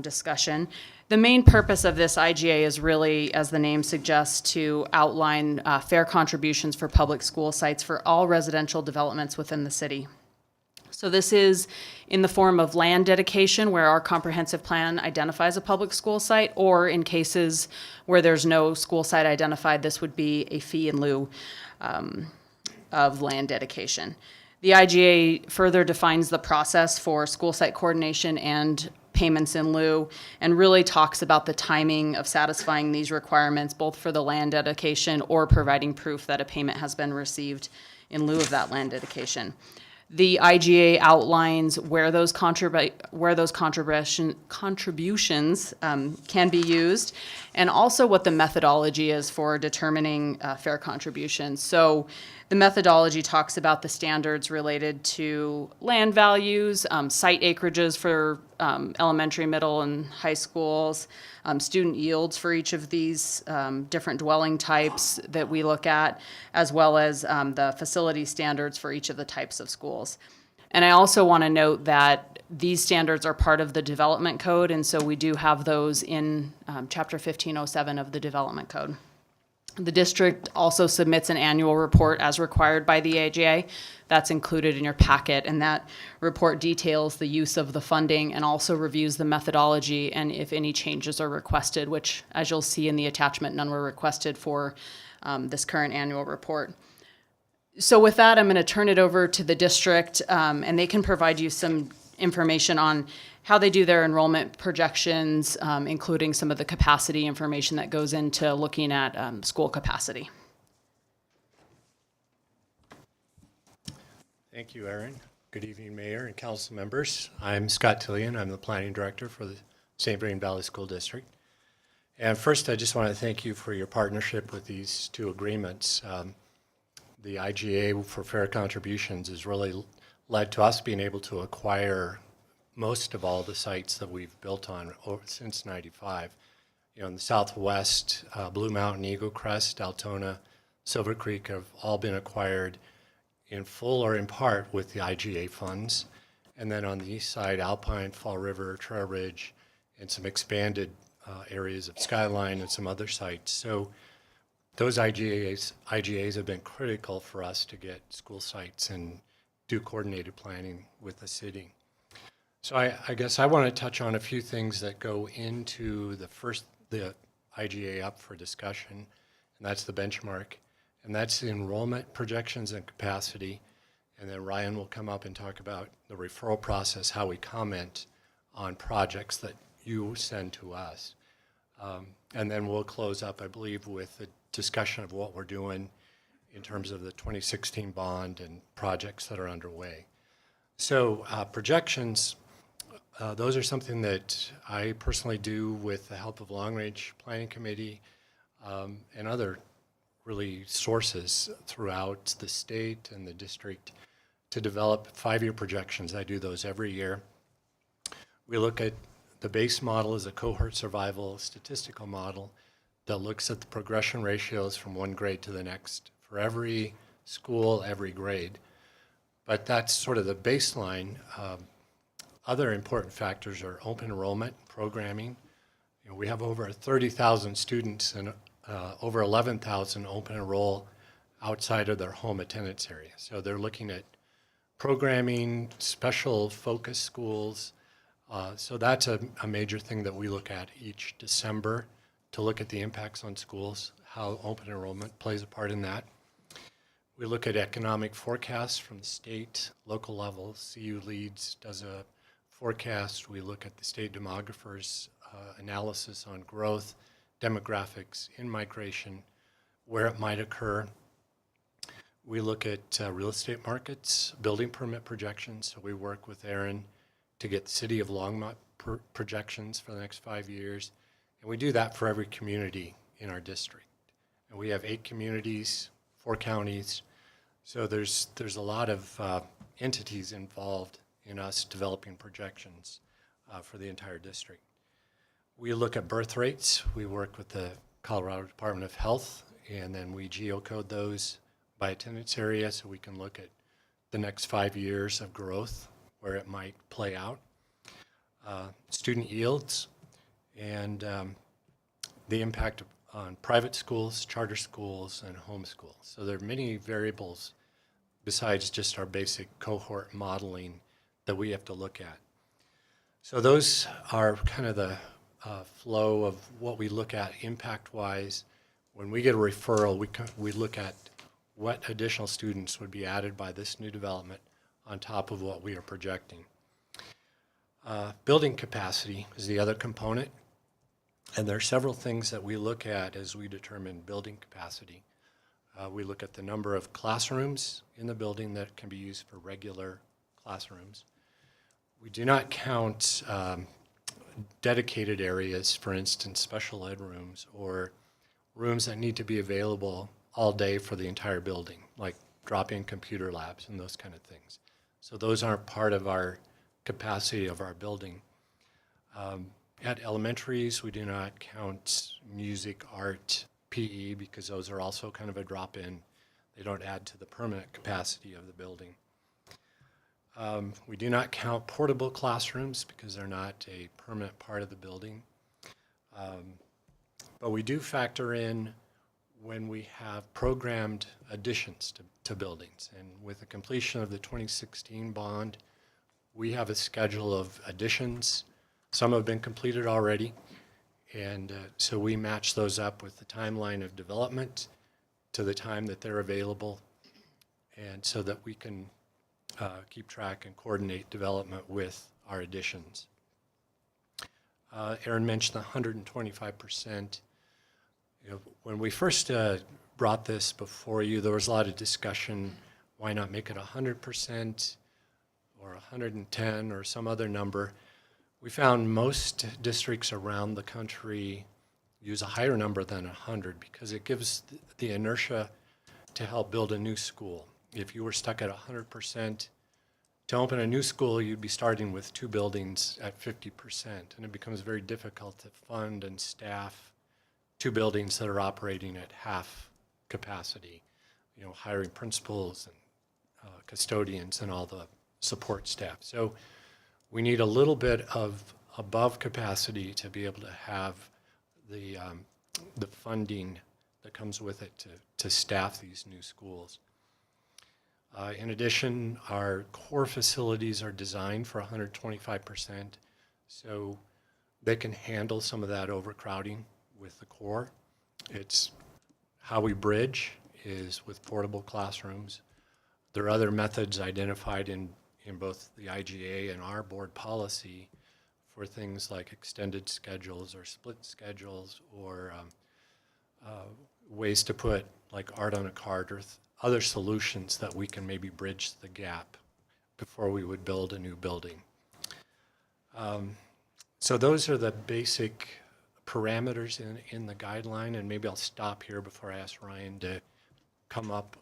discussion. The main purpose of this IGA is really, as the name suggests, to outline fair contributions for public school sites for all residential developments within the city. So this is in the form of land dedication, where our comprehensive plan identifies a public school site, or in cases where there's no school site identified, this would be a fee in lieu of land dedication. The IGA further defines the process for school site coordination and payments in lieu, and really talks about the timing of satisfying these requirements, both for the land dedication or providing proof that a payment has been received in lieu of that land dedication. The IGA outlines where those contributions can be used, and also what the methodology is for determining fair contributions. So the methodology talks about the standards related to land values, site acreages for elementary, middle, and high schools, student yields for each of these different dwelling types that we look at, as well as the facility standards for each of the types of schools. And I also want to note that these standards are part of the development code, and so we do have those in Chapter 1507 of the development code. The district also submits an annual report as required by the IGA. That's included in your packet, and that report details the use of the funding and also reviews the methodology and if any changes are requested, which, as you'll see in the attachment, none were requested for this current annual report. So with that, I'm going to turn it over to the district, and they can provide you some information on how they do their enrollment projections, including some of the capacity information that goes into looking at school capacity. Thank you, Erin. Good evening, Mayor and council members. I'm Scott Tillian. I'm the planning director for the St. Vrain Valley School District. And first, I just want to thank you for your partnership with these two agreements. The IGA for fair contributions has really led to us being able to acquire most of all the sites that we've built on since '95. You know, in the Southwest, Blue Mountain, Eagle Crest, Altona, Silver Creek have all been acquired in full or in part with the IGA funds. And then on the east side, Alpine, Fall River, Trail Ridge, and some expanded areas of Skyline and some other sites. So those IGAs have been critical for us to get school sites and do coordinated planning with the city. So I guess I want to touch on a few things that go into the IGA up for discussion, and that's the benchmark, and that's the enrollment projections and capacity. And then Ryan will come up and talk about the referral process, how we comment on projects that you send to us. And then we'll close up, I believe, with a discussion of what we're doing in terms of the 2016 bond and projects that are underway. So projections, those are something that I personally do with the help of Long Range Planning Committee and other really sources throughout the state and the district to develop 5-year projections. I do those every year. We look at the base model as a cohort survival statistical model that looks at the progression ratios from one grade to the next for every school, every grade. But that's sort of the baseline. Other important factors are open enrollment, programming. You know, we have over 30,000 students and over 11,000 open enroll outside of their home attendance area. So they're looking at programming, special focus schools. So that's a major thing that we look at each December to look at the impacts on schools, how open enrollment plays a part in that. We look at economic forecasts from the state, local levels. CU Leads does a forecast. We look at the state demographers' analysis on growth, demographics, in-migration, where it might occur. We look at real estate markets, building permit projections. So we work with Aaron to get the city of Longmont projections for the next 5 years. And we do that for every community in our district. And we have 8 communities, 4 counties. So there's a lot of entities involved in us developing projections for the entire district. We look at birth rates. We work with the Colorado Department of Health, and then we geocode those by attendance area so we can look at the next 5 years of growth, where it might play out. Student yields and the impact on private schools, charter schools, and homeschools. So there are many variables besides just our basic cohort modeling that we have to look at. So those are kind of the flow of what we look at impact-wise. When we get a referral, we look at what additional students would be added by this new development on top of what we are projecting. Building capacity is the other component, and there are several things that we look at as we determine building capacity. We look at the number of classrooms in the building that can be used for regular classrooms. We do not count dedicated areas, for instance, special ed rooms or rooms that need to be available all day for the entire building, like drop-in computer labs and those kind of things. So those aren't part of our capacity of our building. At elementaries, we do not count music, art, PE, because those are also kind of a drop-in. They don't add to the permanent capacity of the building. We do not count portable classrooms because they're not a permanent part of the building. But we do factor in when we have programmed additions to buildings. And with the completion of the 2016 bond, we have a schedule of additions. Some have been completed already. And so we match those up with the timeline of development to the time that they're available, and so that we can keep track and coordinate development with our additions. Aaron mentioned the 125%. You know, when we first brought this before you, there was a lot of discussion, why not make it 100% or 110 or some other number? We found most districts around the country use a higher number than 100 because it gives the inertia to help build a new school. If you were stuck at 100%, to open a new school, you'd be starting with 2 buildings at 50%, and it becomes very difficult to fund and staff 2 buildings that are operating at half capacity, you know, hiring principals and custodians and all the support staff. So we need a little bit of above capacity to be able to have the funding that comes with it to staff these new schools. In addition, our core facilities are designed for 125%, so they can handle some of that overcrowding with the core. It's how we bridge is with portable classrooms. There are other methods identified in both the IGA and our board policy for things like extended schedules or split schedules or ways to put like art on a card or other solutions that we can maybe bridge the gap before we would build a new building. So those are the basic parameters in the guideline, and maybe I'll stop here before I ask Ryan to come up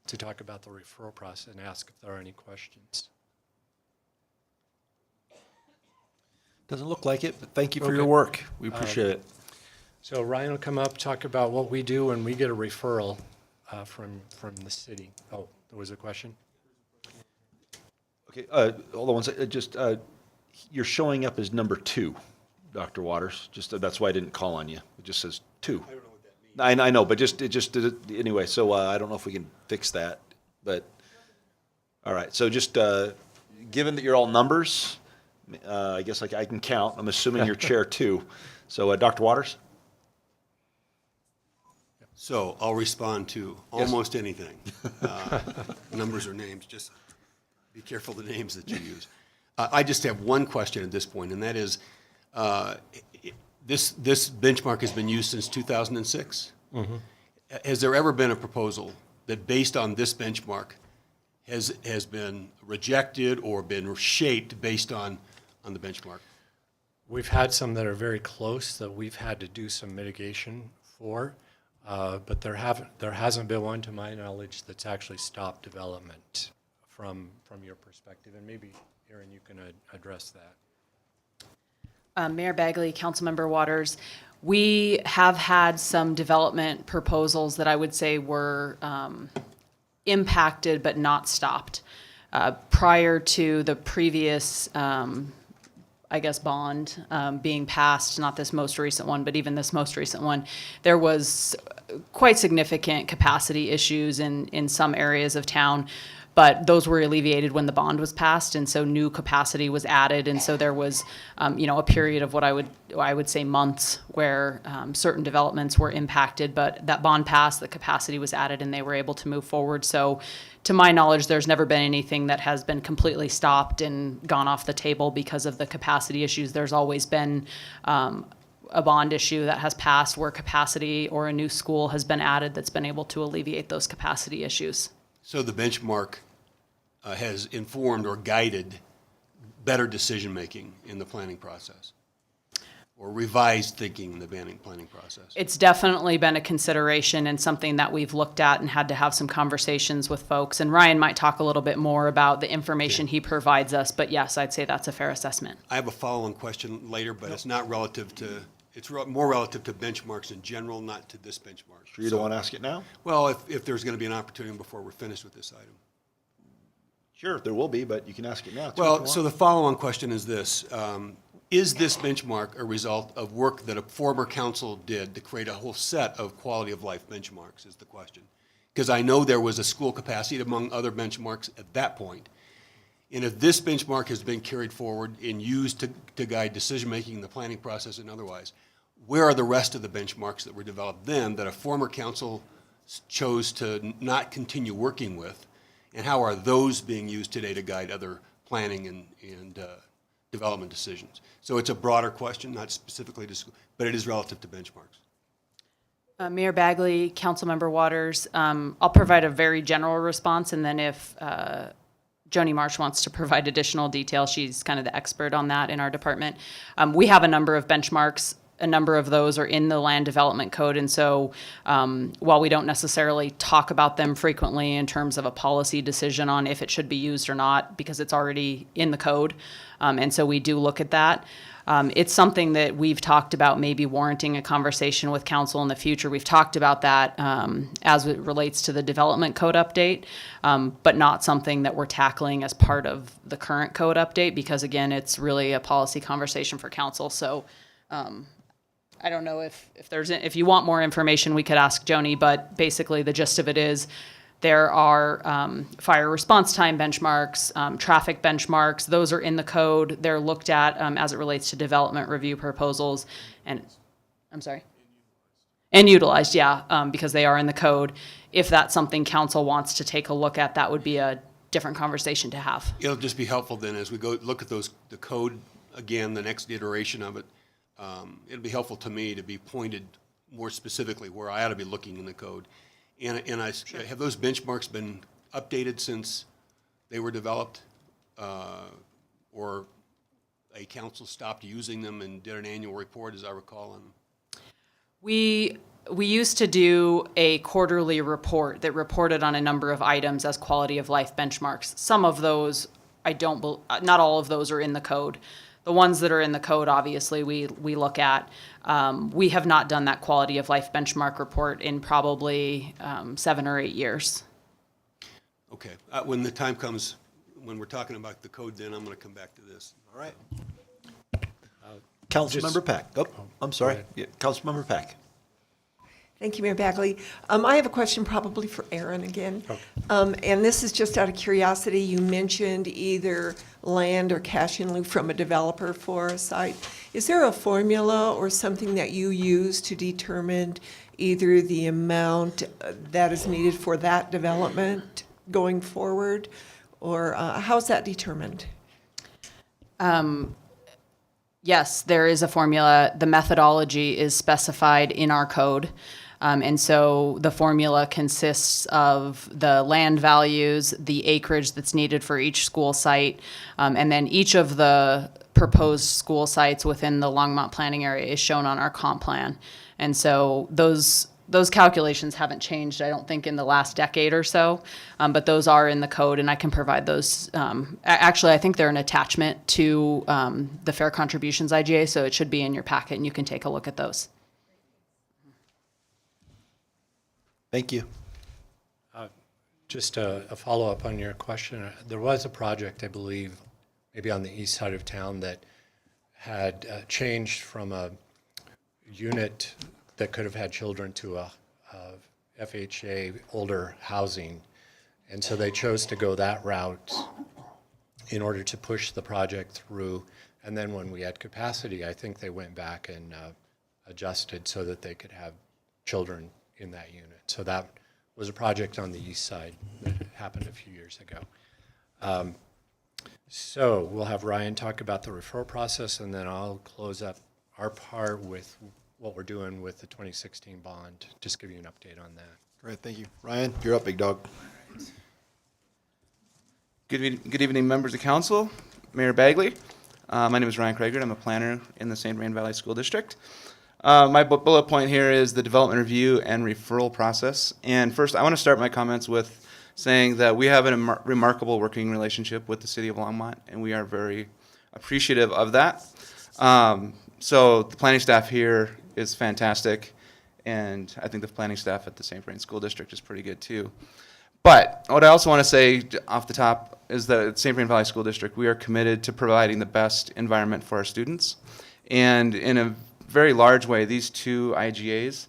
to talk about the referral process and ask if there are any questions. Doesn't look like it, but thank you for Okay. your work. We appreciate it. So Ryan will come up, talk about what we do when we get a referral from the city. Oh, there was a question? Okay, hold on one second. You're showing up as number 2, Dr. Waters. That's why I didn't call on you. It just says 2. I don't know what that means. I know, but it just did it anyway. So I don't know if we can fix that. But all right. So just given that you're all numbers, I guess I can count. I'm assuming you're chair 2. So Dr. Waters. So I'll respond to almost anything. Numbers or names, just be careful of the names that you use. I just have one question at this point, and that is, this benchmark has been used since 2006. Mm-hmm. Has there ever been a proposal that based on this benchmark has been rejected or been shaped based on the benchmark? We've had some that are very close that we've had to do some mitigation for. But there hasn't been one, to my knowledge, that's actually stopped development from your perspective. And maybe, Erin, you can address that. Mayor Bagley, Councilmember Waters, we have had some development proposals that I would say were impacted but not stopped. Prior to the previous bond being passed, not this most recent one, but even this most recent one, there was quite significant capacity issues in some areas of town, but those were alleviated when the bond was passed, and so new capacity was added, and so there was, a period of what I would say months where certain developments were impacted, but that bond passed, the capacity was added, and they were able to move forward. So to my knowledge, there's never been anything that has been completely stopped and gone off the table because of the capacity issues. There's always been a bond issue that has passed where capacity or a new school has been added that's been able to alleviate those capacity issues. So the benchmark has informed or guided better decision-making in the planning process, or revised thinking in the planning process? It's definitely been a consideration and something that we've looked at and had to have some conversations with folks. And Ryan might talk a little bit more about the information he provides us, but yes, I'd say that's a fair assessment. I have a follow-on question later, but it's not relative to, it's more relative to benchmarks in general, not to this benchmark. Sure you don't want to ask it now? Well, if there's going to be an opportunity before we're finished with this item. Sure, there will be, but you can ask it now. Well, so the follow-on question is this. Is this benchmark a result of work that a former council did to create a whole set of quality of life benchmarks is the question? Because I know there was a school capacity among other benchmarks at that point. And if this benchmark has been carried forward and used to guide decision-making in the planning process and otherwise, where are the rest of the benchmarks that were developed then that a former council chose to not continue working with? And how are those being used today to guide other planning and development decisions? So it's a broader question, not specifically to school, but it is relative to benchmarks. Mayor Bagley, Councilmember Waters, I'll provide a very general response, and then if Joni Marsh wants to provide additional detail, she's kind of the expert on that in our department. We have a number of benchmarks. A number of those are in the land development code, and so while we don't necessarily talk about them frequently in terms of a policy decision on if it should be used or not, because it's already in the code, and so we do look at that. It's something that we've talked about maybe warranting a conversation with council in the future. We've talked about that as it relates to the development code update, but not something that we're tackling as part of the current code update, because again, it's really a policy conversation for council. So I don't know if you want more information, we could ask Joni, but basically the gist of it is there are fire response time benchmarks, traffic benchmarks. Those are in the code. They're looked at as it relates to development review proposals. And I'm sorry? And utilized, yeah, because they are in the code. If that's something council wants to take a look at, that would be a different conversation to have. It'll just be helpful then as we go look at the code again, the next iteration of it. It'll be helpful to me to be pointed more specifically where I ought to be looking in the code. And have those benchmarks been updated since they were developed? Or a council stopped using them and did an annual report, as I recall? We used to do a quarterly report that reported on a number of items as quality of life benchmarks. Some of those, not all of those are in the code. The ones that are in the code, obviously, we look at. We have not done that quality of life benchmark report in probably 7 or 8 years. Okay. When the time comes, when we're talking about the code, then I'm going to come back to this. All right. Councilmember Pack. Oh, I'm sorry. Yeah, Councilmember Pack. Thank you, Mayor Bagley. I have a question probably for Aaron again. And this is just out of curiosity. You mentioned either land or cash in lieu from a developer for a site. Is there a formula or something that you use to determine either the amount that is needed for that development going forward? Or how's that determined? Yes, there is a formula. The methodology is specified in our code. And so the formula consists of the land values, the acreage that's needed for each school site, and then each of the proposed school sites within the Longmont planning area is shown on our comp plan. And so those calculations haven't changed, I don't think, in the last decade or so, but those are in the code, and I can provide those. Actually, I think they're an attachment to the Fair Contributions IGA, so it should be in your packet, and you can take a look at those. Thank you. Just a follow-up on your question. There was a project, I believe, maybe on the east side of town that had changed from a unit that could have had children to a FHA older housing. And so they chose to go that route in order to push the project through. And then when we had capacity, I think they went back and adjusted so that they could have children in that unit. So that was a project on the east side that happened a few years ago. So we'll have Ryan talk about the referral process, and then I'll close up our part with what we're doing with the 2016 bond. Just give you an update on that. Great, thank you. Ryan, you're up, big dog. Good evening, members of council, Mayor Bagley. My name is Ryan Creek. I'm a planner in the St. Vrain Valley School District. My bullet point here is the development review and referral process. And first, I want to start my comments with saying that we have a remarkable working relationship with the City of Longmont, and we are very appreciative of that. So the planning staff here is fantastic, and I think the planning staff at the St. Vrain School District is pretty good too. But what I also want to say off the top is that at St. Vrain Valley School District, we are committed to providing the best environment for our students. And in a very large way, these two IGAs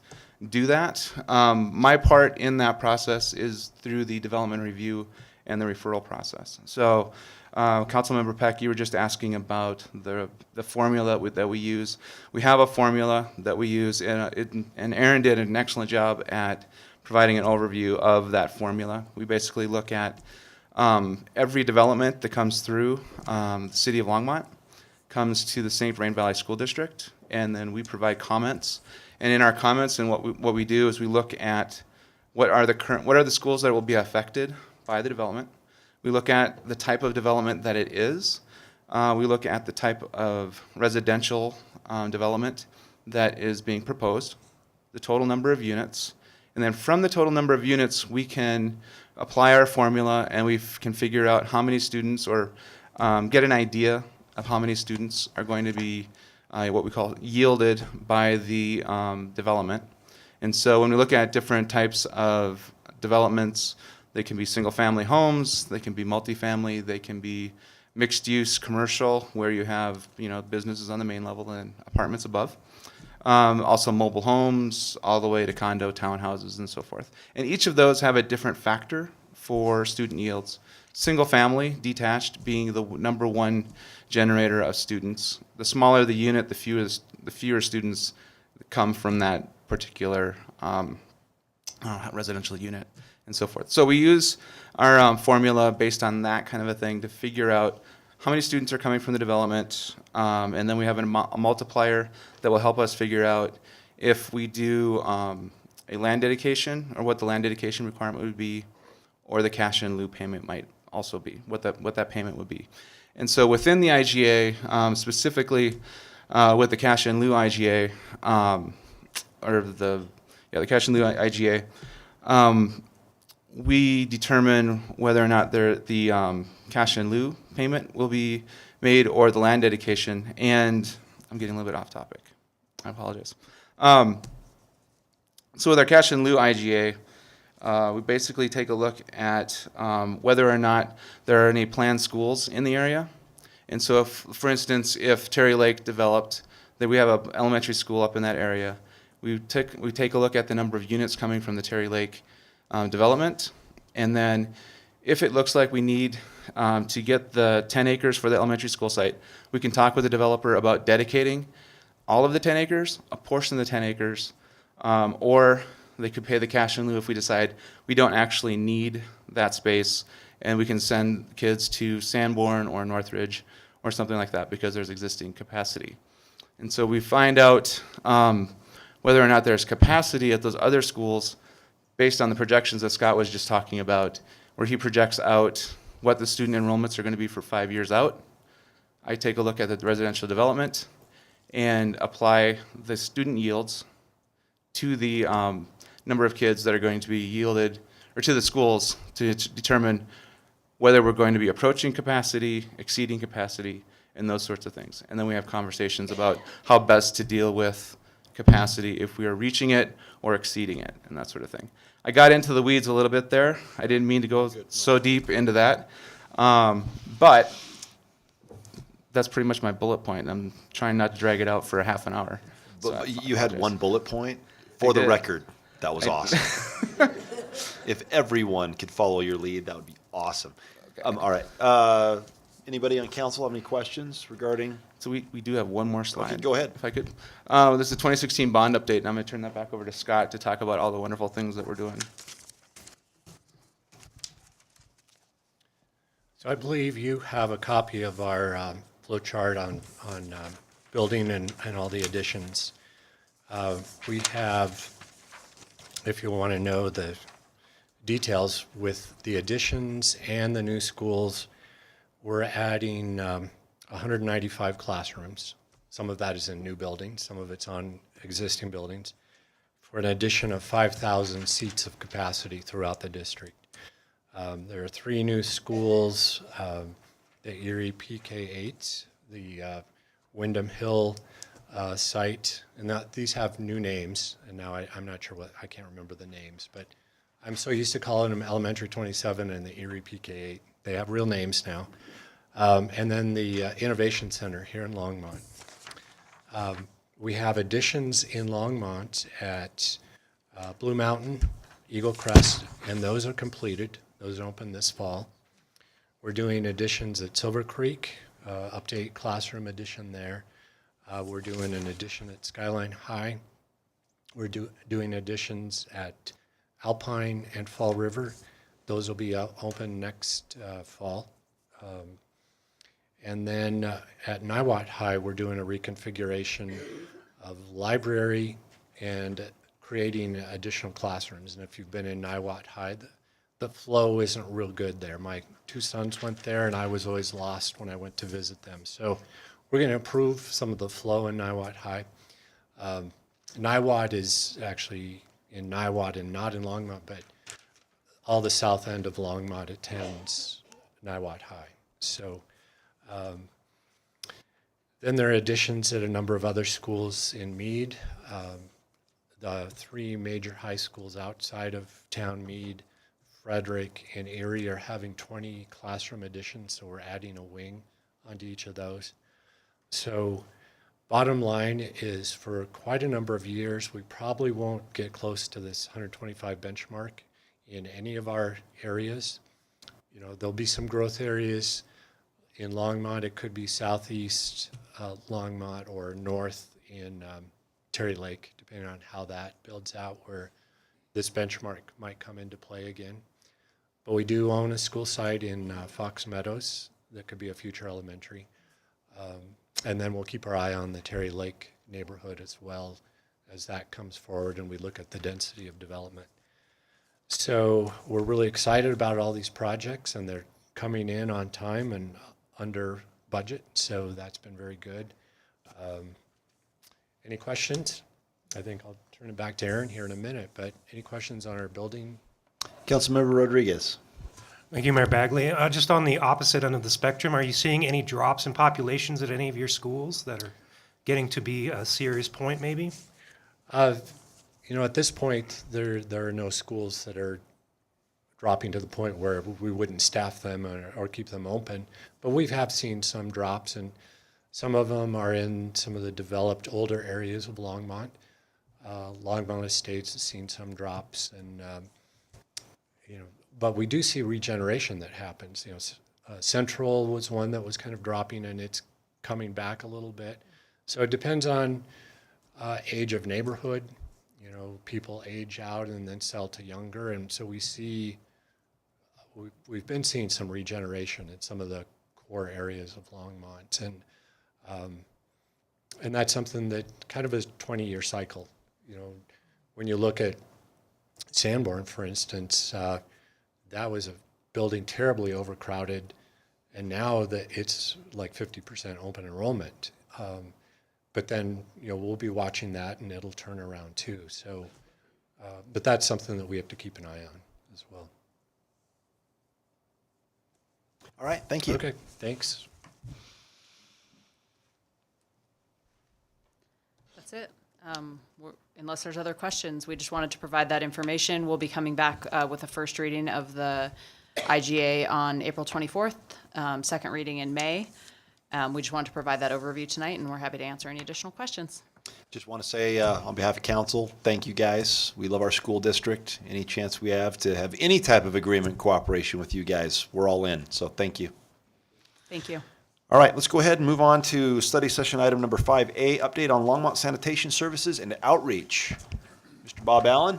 do that. My part in that process is through the development review and the referral process. So, Councilmember Peck, you were just asking about the formula that we use. We have a formula that we use, and Aaron did an excellent job at providing an overview of that formula. We basically look at every development that comes through the City of Longmont, comes to the St. Vrain Valley School District, and then we provide comments. And in our comments, and what we do is we look at what are the schools that will be affected by the development. We look at the type of development that it is. We look at the type of residential development that is being proposed, the total number of units, and then from the total number of units, we can apply our formula, and we can figure out how many students, or get an idea of how many students are going to be what we call yielded by the development. And so when we look at different types of developments, they can be single-family homes, they can be multifamily, they can be mixed-use commercial, where you have businesses on the main level and apartments above. Also mobile homes, all the way to condo townhouses and so forth. And each of those have a different factor for student yields. Single family, detached, being the number one generator of students. The smaller the unit, the fewer students come from that particular residential unit and so forth. So we use our formula based on that kind of a thing to figure out how many students are coming from the development, and then we have a multiplier that will help us figure out if we do a land dedication, or what the land dedication requirement would be, or the cash in lieu payment might also be, what that payment would be. And so within the IGA, specifically with the cash in lieu IGA, or the cash in lieu IGA, we determine whether or not the cash in lieu payment will be made or the land dedication. And I'm getting a little bit off topic. I apologize. So with our cash in lieu IGA, we basically take a look at whether or not there are any planned schools in the area. And so if, for instance, if Terry Lake developed, that we have an elementary school up in that area, we take a look at the number of units coming from the Terry Lake development, and then if it looks like we need to get the 10 acres for the elementary school site, we can talk with the developer about dedicating all of the 10 acres, a portion of the 10 acres, or they could pay the cash in lieu if we decide we don't actually need that space, and we can send kids to Sanborn or Northridge or something like that because there's existing capacity. And so we find out whether or not there's capacity at those other schools based on the projections that Scott was just talking about, where he projects out what the student enrollments are going to be for 5 years out. I take a look at the residential development and apply the student yields to the number of kids that are going to be yielded, or to the schools, to determine whether we're going to be approaching capacity, exceeding capacity, and those sorts of things. And then we have conversations about how best to deal with capacity if we are reaching it or exceeding it, and that sort of thing. I got into the weeds a little bit there. I didn't mean to go so deep into that. But that's pretty much my bullet point. I'm trying not to drag it out for a half an hour. But you had one bullet point. For the record, that was awesome. If everyone could follow your lead, that would be awesome. Okay. All right. Anybody on council have any questions regarding? So we do have one more slide. Okay, go ahead. If I could. This is the 2016 bond update, and I'm going to turn that back over to Scott to talk about all the wonderful things that we're doing. So I believe you have a copy of our flow chart on building and all the additions. We have, if you want to know the details, with the additions and the new schools, we're adding 195 classrooms. Some of that is in new buildings, some of it's on existing buildings, for an addition of 5,000 seats of capacity throughout the district. There are 3 new schools, the Erie PK8, the Wyndham Hill site, and these have new names, and now I'm not sure I can't remember the names, but I'm so used to calling them Elementary 27 and the Erie PK8. They have real names now. And then the Innovation Center here in Longmont. We have additions in Longmont at Blue Mountain, Eagle Crest, and those are completed. Those open this fall. We're doing additions at Silver Creek, update classroom addition there. We're doing an addition at Skyline High. We're doing additions at Alpine and Fall River. Those will be open next fall. And then at Niwot High, we're doing a reconfiguration of library and creating additional classrooms. And if you've been in Niwot High, the flow isn't real good there. My 2 sons went there, and I was always lost when I went to visit them. So we're going to improve some of the flow in Niwot High. Niwot is actually in Niwot and not in Longmont, but all the south end of Longmont attends Niwot High. So then there are additions at a number of other schools in Meade. The 3 major high schools outside of town, Meade, Frederick, and Erie, are having 20 classroom additions, so we're adding a wing onto each of those. So Bottom line is, for quite a number of years, we probably won't get close to this 125 benchmark in any of our areas. You know, there'll be some growth areas in Longmont. It could be southeast Longmont or north in Terry Lake, depending on how that builds out, where this benchmark might come into play again. But we do own a school site in Fox Meadows that could be a future elementary. And then we'll keep our eye on the Terry Lake neighborhood as well as that comes forward and we look at the density of development. So we're really excited about all these projects, and they're coming in on time and under budget, so that's been very good. Any questions? I think I'll turn it back to Aaron here in a minute, but any questions on our building? Councilmember Rodriguez. Thank you, Mayor Bagley. Just on the opposite end of the spectrum, are you seeing any drops in populations at any of your schools that are getting to be a serious point, maybe? You know, at this point, there are no schools that are dropping to the point where we wouldn't staff them or keep them open. But we have seen some drops, and some of them are in some of the developed older areas of Longmont. Longmont Estates has seen some drops, and you know, but we do see regeneration that happens. You know, Central was one that was kind of dropping, and it's coming back a little bit. So it depends on age of neighborhood. You know, people age out and then sell to younger, and so we see, we've been seeing some regeneration in some of the core areas of Longmont, and that's something that kind of is a 20-year cycle. You know, when you look at Sanborn, for instance, that was a building terribly overcrowded, and now that it's like 50% open enrollment. But then, you know, we'll be watching that, and it'll turn around too. So, but that's something that we have to keep an eye on as well. All right, thank you. Okay, thanks. That's it. Unless there's other questions, we just wanted to provide that information. We'll be coming back with a first reading of the IGA on April 24th, second reading in May. We just wanted to provide that overview tonight, and we're happy to answer any additional questions. Just want to say, on behalf of council, thank you guys. We love our school district. Any chance we have to have any type of agreement, cooperation with you guys, we're all in. So thank you. Thank you. All right, let's go ahead and move on to study session item number 5A, update on Longmont sanitation services and outreach. Mr. Bob Allen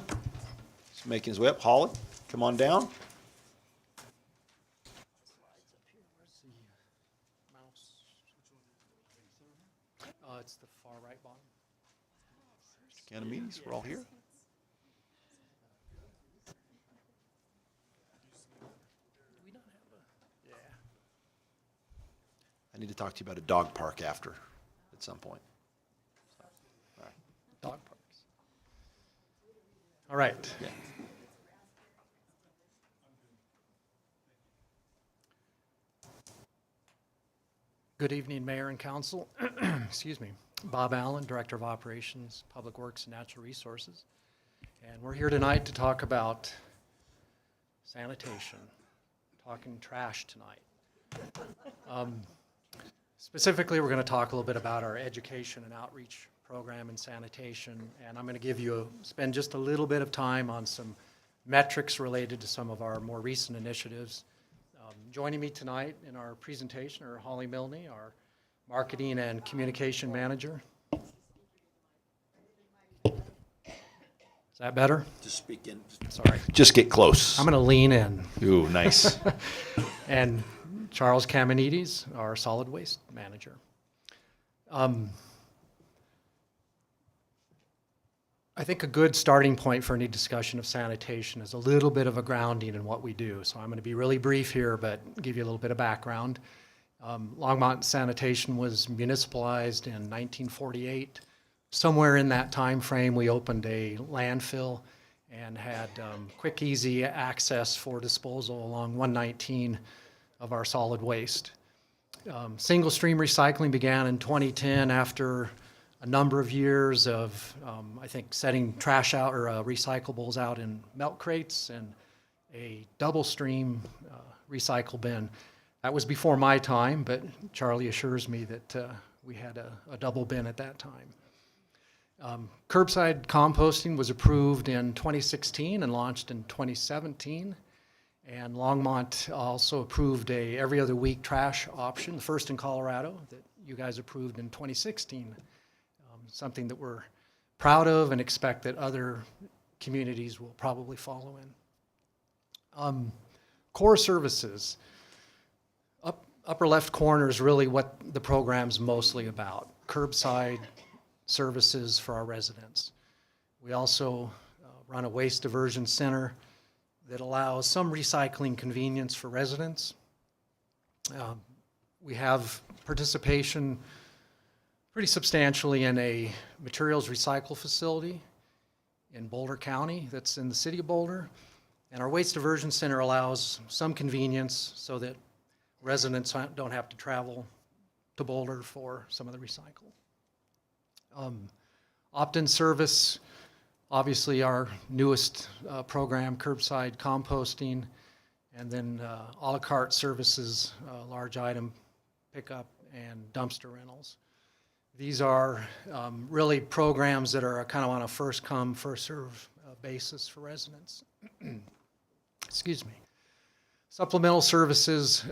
is making his way up. Holly, come on down. It's the far right bottom. Mr. Canamedes, we're all here. I need to talk to you about a dog park after, at some point. So, all right. Dog parks. All right. Yeah. Good evening, Mayor and Council. Excuse me. Bob Allen, Director of Operations, Public Works and Natural Resources. And we're here tonight to talk about sanitation, talking trash tonight. Specifically, we're going to talk a little bit about our education and outreach program in sanitation, and I'm going to spend just a little bit of time on some metrics related to some of our more recent initiatives. Joining me tonight in our presentation are Holly Milne, our Marketing and Communication Manager. Is that better? Just speak in. Sorry. Just get close. I'm going to lean in. Ooh, nice. And Charles Kamenides, our Solid Waste Manager. I think a good starting point for any discussion of sanitation is a little bit of a grounding in what we do. So I'm going to be really brief here, but give you a little bit of background. Longmont Sanitation was municipalized in 1948. Somewhere in that time frame, we opened a landfill and had quick, easy access for disposal along 119 of our solid waste. Single stream recycling began in 2010 after a number of years of, I think, setting trash out or recyclables out in milk crates and a double stream recycle bin. That was before my time, but Charlie assures me that We had a double bin at that time. Curbside composting was approved in 2016 and launched in 2017. And Longmont also approved a every other week trash option, the first in Colorado, that you guys approved in 2016. Something that we're proud of and expect that other communities will probably follow in. Core services. Upper left corner is really what the program's mostly about, curbside services for our residents. We also run a waste diversion center that allows some recycling convenience for residents. We have participation pretty substantially in a materials recycle facility in Boulder County that's in the city of Boulder. And our waste diversion center allows some convenience so that residents don't have to travel to Boulder for some of the recycle. Opt-in service, obviously our newest program, curbside composting, and then a la carte services, large item pickup and dumpster rentals. These are really programs that are kind of on a first come, first serve basis for residents. Excuse me. Supplemental services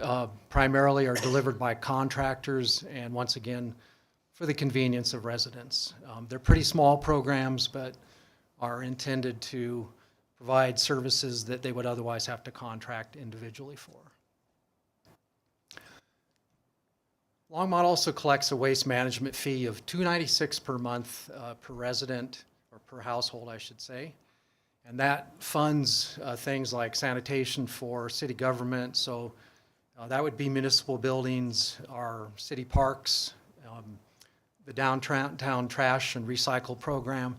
primarily are delivered by contractors and once again for the convenience of residents. They're pretty small programs but are intended to provide services that they would otherwise have to contract individually for. Longmont also collects a waste management fee of $296 per month per resident, or per household, I should say. And that funds things like sanitation for city government. So that would be municipal buildings, our city parks, the downtown trash and recycle program.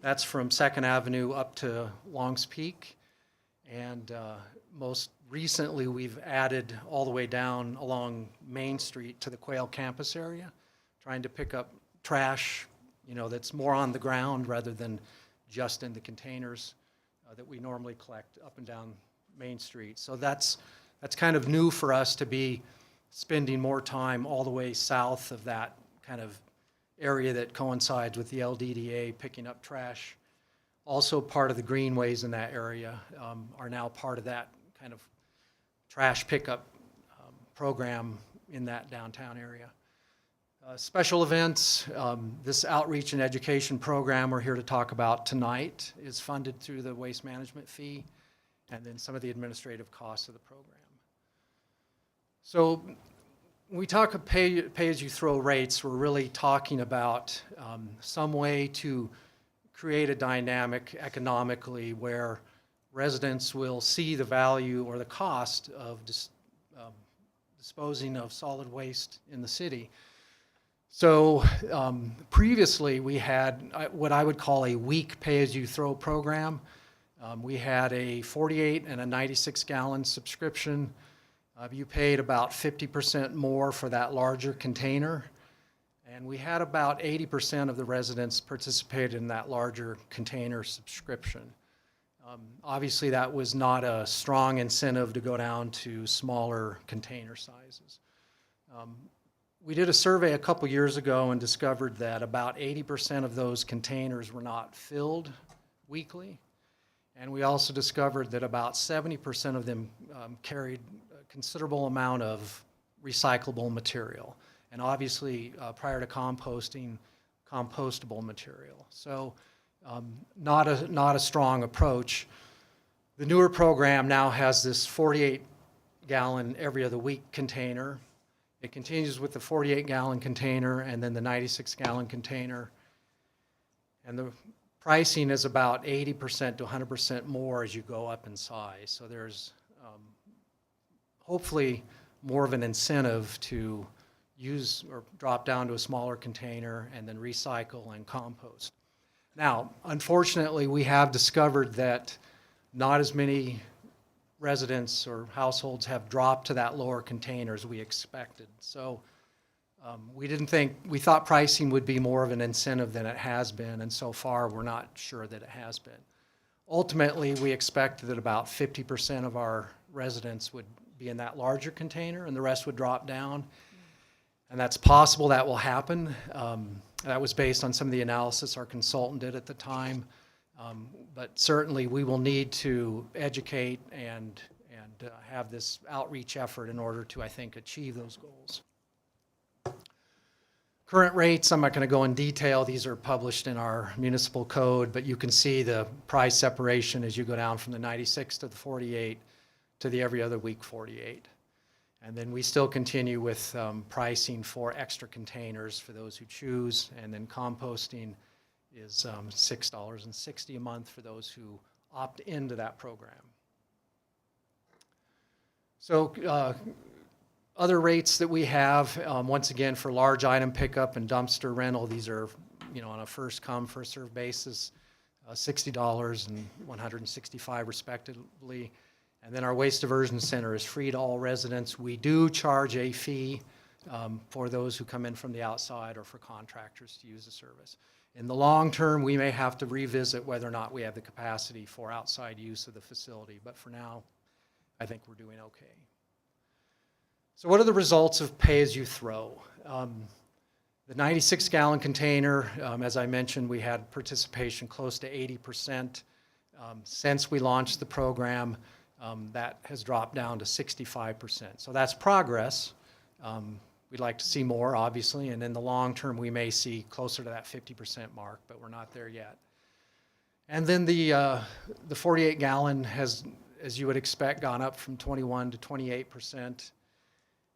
That's from 2nd Avenue up to Longs Peak. And most recently, we've added all the way down along Main Street to the Quail campus area, trying to pick up trash, you know, that's more on the ground rather than just in the containers that we normally collect up and down Main Street. So that's kind of new for us to be spending more time all the way south of that kind of area that coincides with the LDDA picking up trash. Also part of the greenways in that area are now part of that kind of trash pickup program in that downtown area. Special events, this outreach and education program we're here to talk about tonight is funded through the waste management fee and then some of the administrative costs of the program. So when we talk of pay-as-you-throw rates, we're really talking about some way to create a dynamic economically where residents will see the value or the cost of disposing of solid waste in the city. So previously we had what I would call a weak pay-as-you-throw program. We had a 48 and a 96 gallon subscription. You paid about 50% more for that larger container. And we had about 80% of the residents participate in that larger container subscription. Obviously that was not a strong incentive to go down to smaller container sizes. We did a survey a couple years ago and discovered that about 80% of those containers were not filled weekly. And we also discovered that about 70% of them carried a considerable amount of recyclable material. And obviously, prior to composting, compostable material. So not a strong approach. The newer program now has this 48 gallon every other week container. It continues with the 48 gallon container and then the 96 gallon container. And the pricing is about 80% to 100% more as you go up in size. So there's hopefully more of an incentive to use or drop down to a smaller container and then recycle and compost. Now, unfortunately, we have discovered that not as many residents or households have dropped to that lower container as we expected. So we thought pricing would be more of an incentive than it has been, and so far we're not sure that it has been. Ultimately, we expect that about 50% of our residents would be in that larger container and the rest would drop down. And that's possible that will happen. That was based on some of the analysis our consultant did at the time. But certainly we will need to educate and have this outreach effort in order to, I think, achieve those goals. Current rates, I'm not going to go in detail. These are published in our municipal code, but you can see the price separation as you go down from the 96 to the 48 to the every other week 48. And then we still continue with pricing for extra containers for those who choose, and then composting is $6.60 a month for those who opt into that program. So other rates that we have, once again, for large item pickup and dumpster rental, these are, on a first come, first served basis, $60 and $165 respectively. And then our waste diversion center is free to all residents. We do charge a fee for those who come in from the outside or for contractors to use the service. In the long term, we may have to revisit whether or not we have the capacity for outside use of the facility. But for now, I think we're doing okay. So what are the results of pay-as-you-throw? The 96-gallon container, as I mentioned, we had participation close to 80%. Since we launched the program, that has dropped down to 65%. So that's progress. We'd like to see more, obviously, and in the long term, we may see closer to that 50% mark, but we're not there yet. And then the 48-gallon has, as you would expect, gone up from 21 to 28%.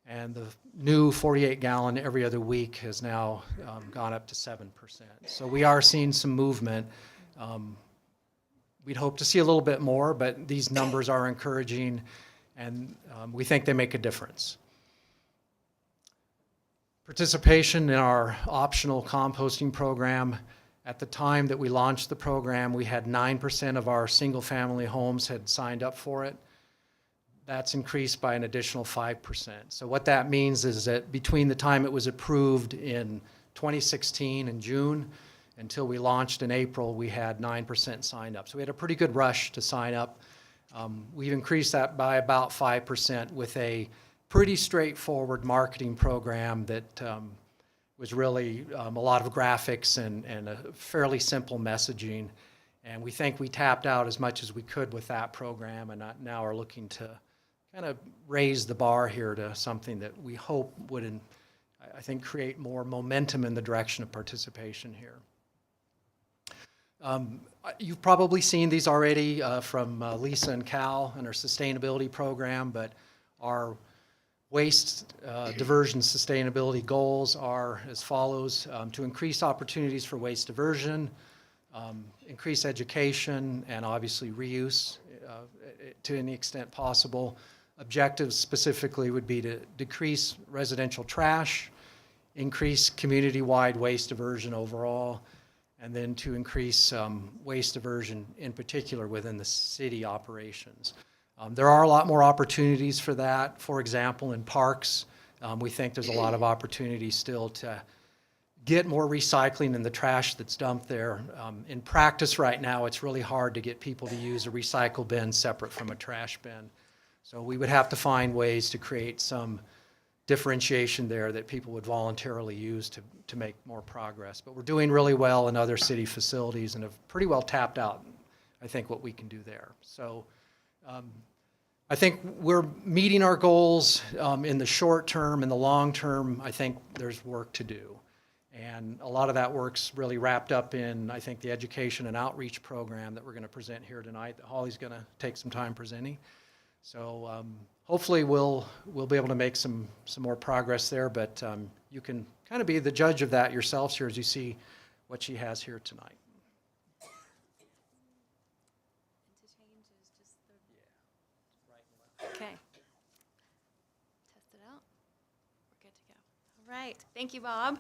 And the new 48-gallon every other week has now gone up to 7%. So we are seeing some movement. We'd hope to see a little bit more, but these numbers are encouraging, and we think they make a difference. Participation in our optional composting program. At the time that we launched the program, we had 9% of our single-family homes had signed up for it. That's increased by an additional 5%. So what that means is that between the time it was approved in 2016 in June until we launched in April, we had 9% signed up. So we had a pretty good rush to sign up. We've increased that by about 5% with a pretty straightforward marketing program that was really a lot of graphics and a fairly simple messaging. And we think we tapped out as much as we could with that program, and now are looking to kind of raise the bar here to something that we hope would, I think, create more momentum in the direction of participation here. You've probably seen these already from Lisa and Cal and our sustainability program, but our waste diversion sustainability goals are as follows: to increase opportunities for waste diversion, increase education, and obviously reuse to any extent possible. Objectives specifically would be to decrease residential trash, increase community-wide waste diversion overall, and then to increase waste diversion in particular within the city operations. There are a lot more opportunities for that. For example, in parks, we think there's a lot of opportunities still to get more recycling in the trash that's dumped there. In practice right now, it's really hard to get people to use a recycle bin separate from a trash bin. So we would have to find ways to create some differentiation there that people would voluntarily use to make more progress. But we're doing really well in other city facilities and have pretty well tapped out, I think, what we can do there. So I think we're meeting our goals in the short term. In the long term, I think there's work to do. And a lot of that work's really wrapped up in, I think, the education and outreach program that we're going to present here tonight, that Holly's going to take some time presenting. So hopefully we'll be able to make some more progress there, but you can kind of be the judge of that yourselves here as you see what she has here tonight. Okay. Test it out. We're good to go. All right. Thank you, Bob.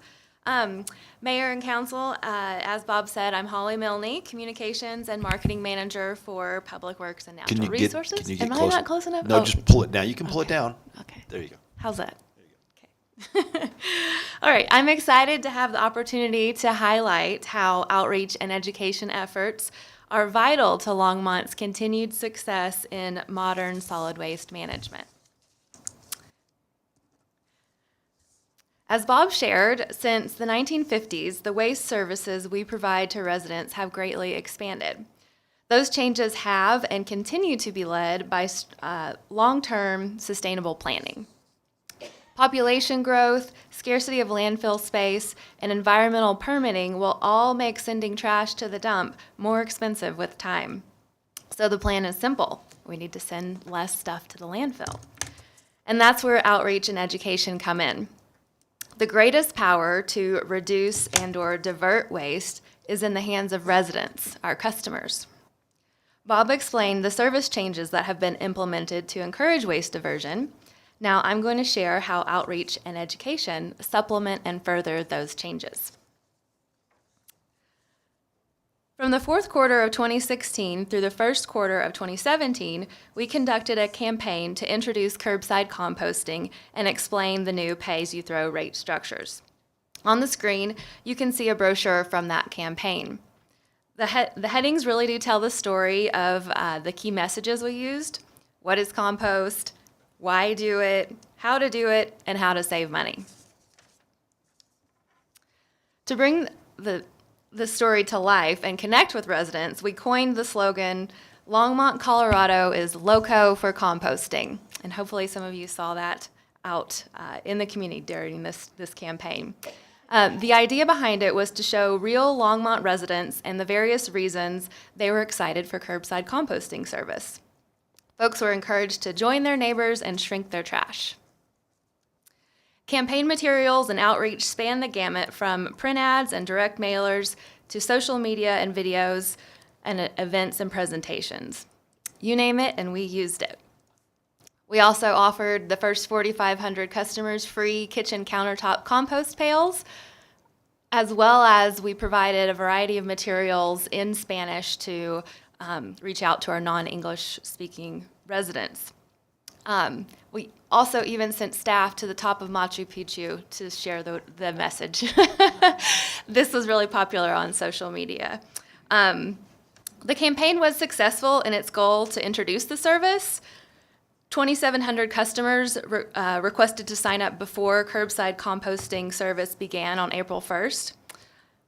Mayor and Council, as Bob said, I'm Holly Milne, Communications and Marketing Manager for Public Works and Natural Resources. Can you get Am close? I not close enough? No, Oh. just pull it down. You can pull it down. Okay. There you go. How's that? Okay. All right. I'm excited to have the opportunity to highlight how outreach and education efforts are vital to Longmont's continued success in modern solid waste management. As Bob shared, since the 1950s, the waste services we provide to residents have greatly expanded. Those changes have and continue to be led by long-term sustainable planning. Population growth, scarcity of landfill space, and environmental permitting will all make sending trash to the dump more expensive with time. So the plan is simple. We need to send less stuff to the landfill. And that's where outreach and education come in. The greatest power to reduce and/or divert waste is in the hands of residents, our customers. Bob explained the service changes that have been implemented to encourage waste diversion. Now I'm going to share how outreach and education supplement and further those changes. From the fourth quarter of 2016 through the first quarter of 2017, we conducted a campaign to introduce curbside composting and explain the new pay-as-you-throw rate structures. On the screen, you can see a brochure from that campaign. The headings really do tell the story of the key messages we used: what is compost, why do it, how to do it, and how to save money. To bring the story to life and connect with residents, we coined the slogan, Longmont, Colorado is loco for composting. And hopefully some of you saw that out in the community during this campaign. The idea behind it was to show real Longmont residents and the various reasons they were excited for curbside composting service. Folks were encouraged to join their neighbors and shrink their trash. Campaign materials and outreach span the gamut from print ads and direct mailers to social media and videos and events and presentations. You name it, and we used it. We also offered the first 4,500 customers free kitchen countertop compost pails, as well as we provided a variety of materials in Spanish to reach out to our non-English speaking residents. We also even sent staff to the top of Machu Picchu to share the message. This was really popular on social media. The campaign was successful in its goal to introduce the service. 2,700 customers requested to sign up before curbside composting service began on April 1st.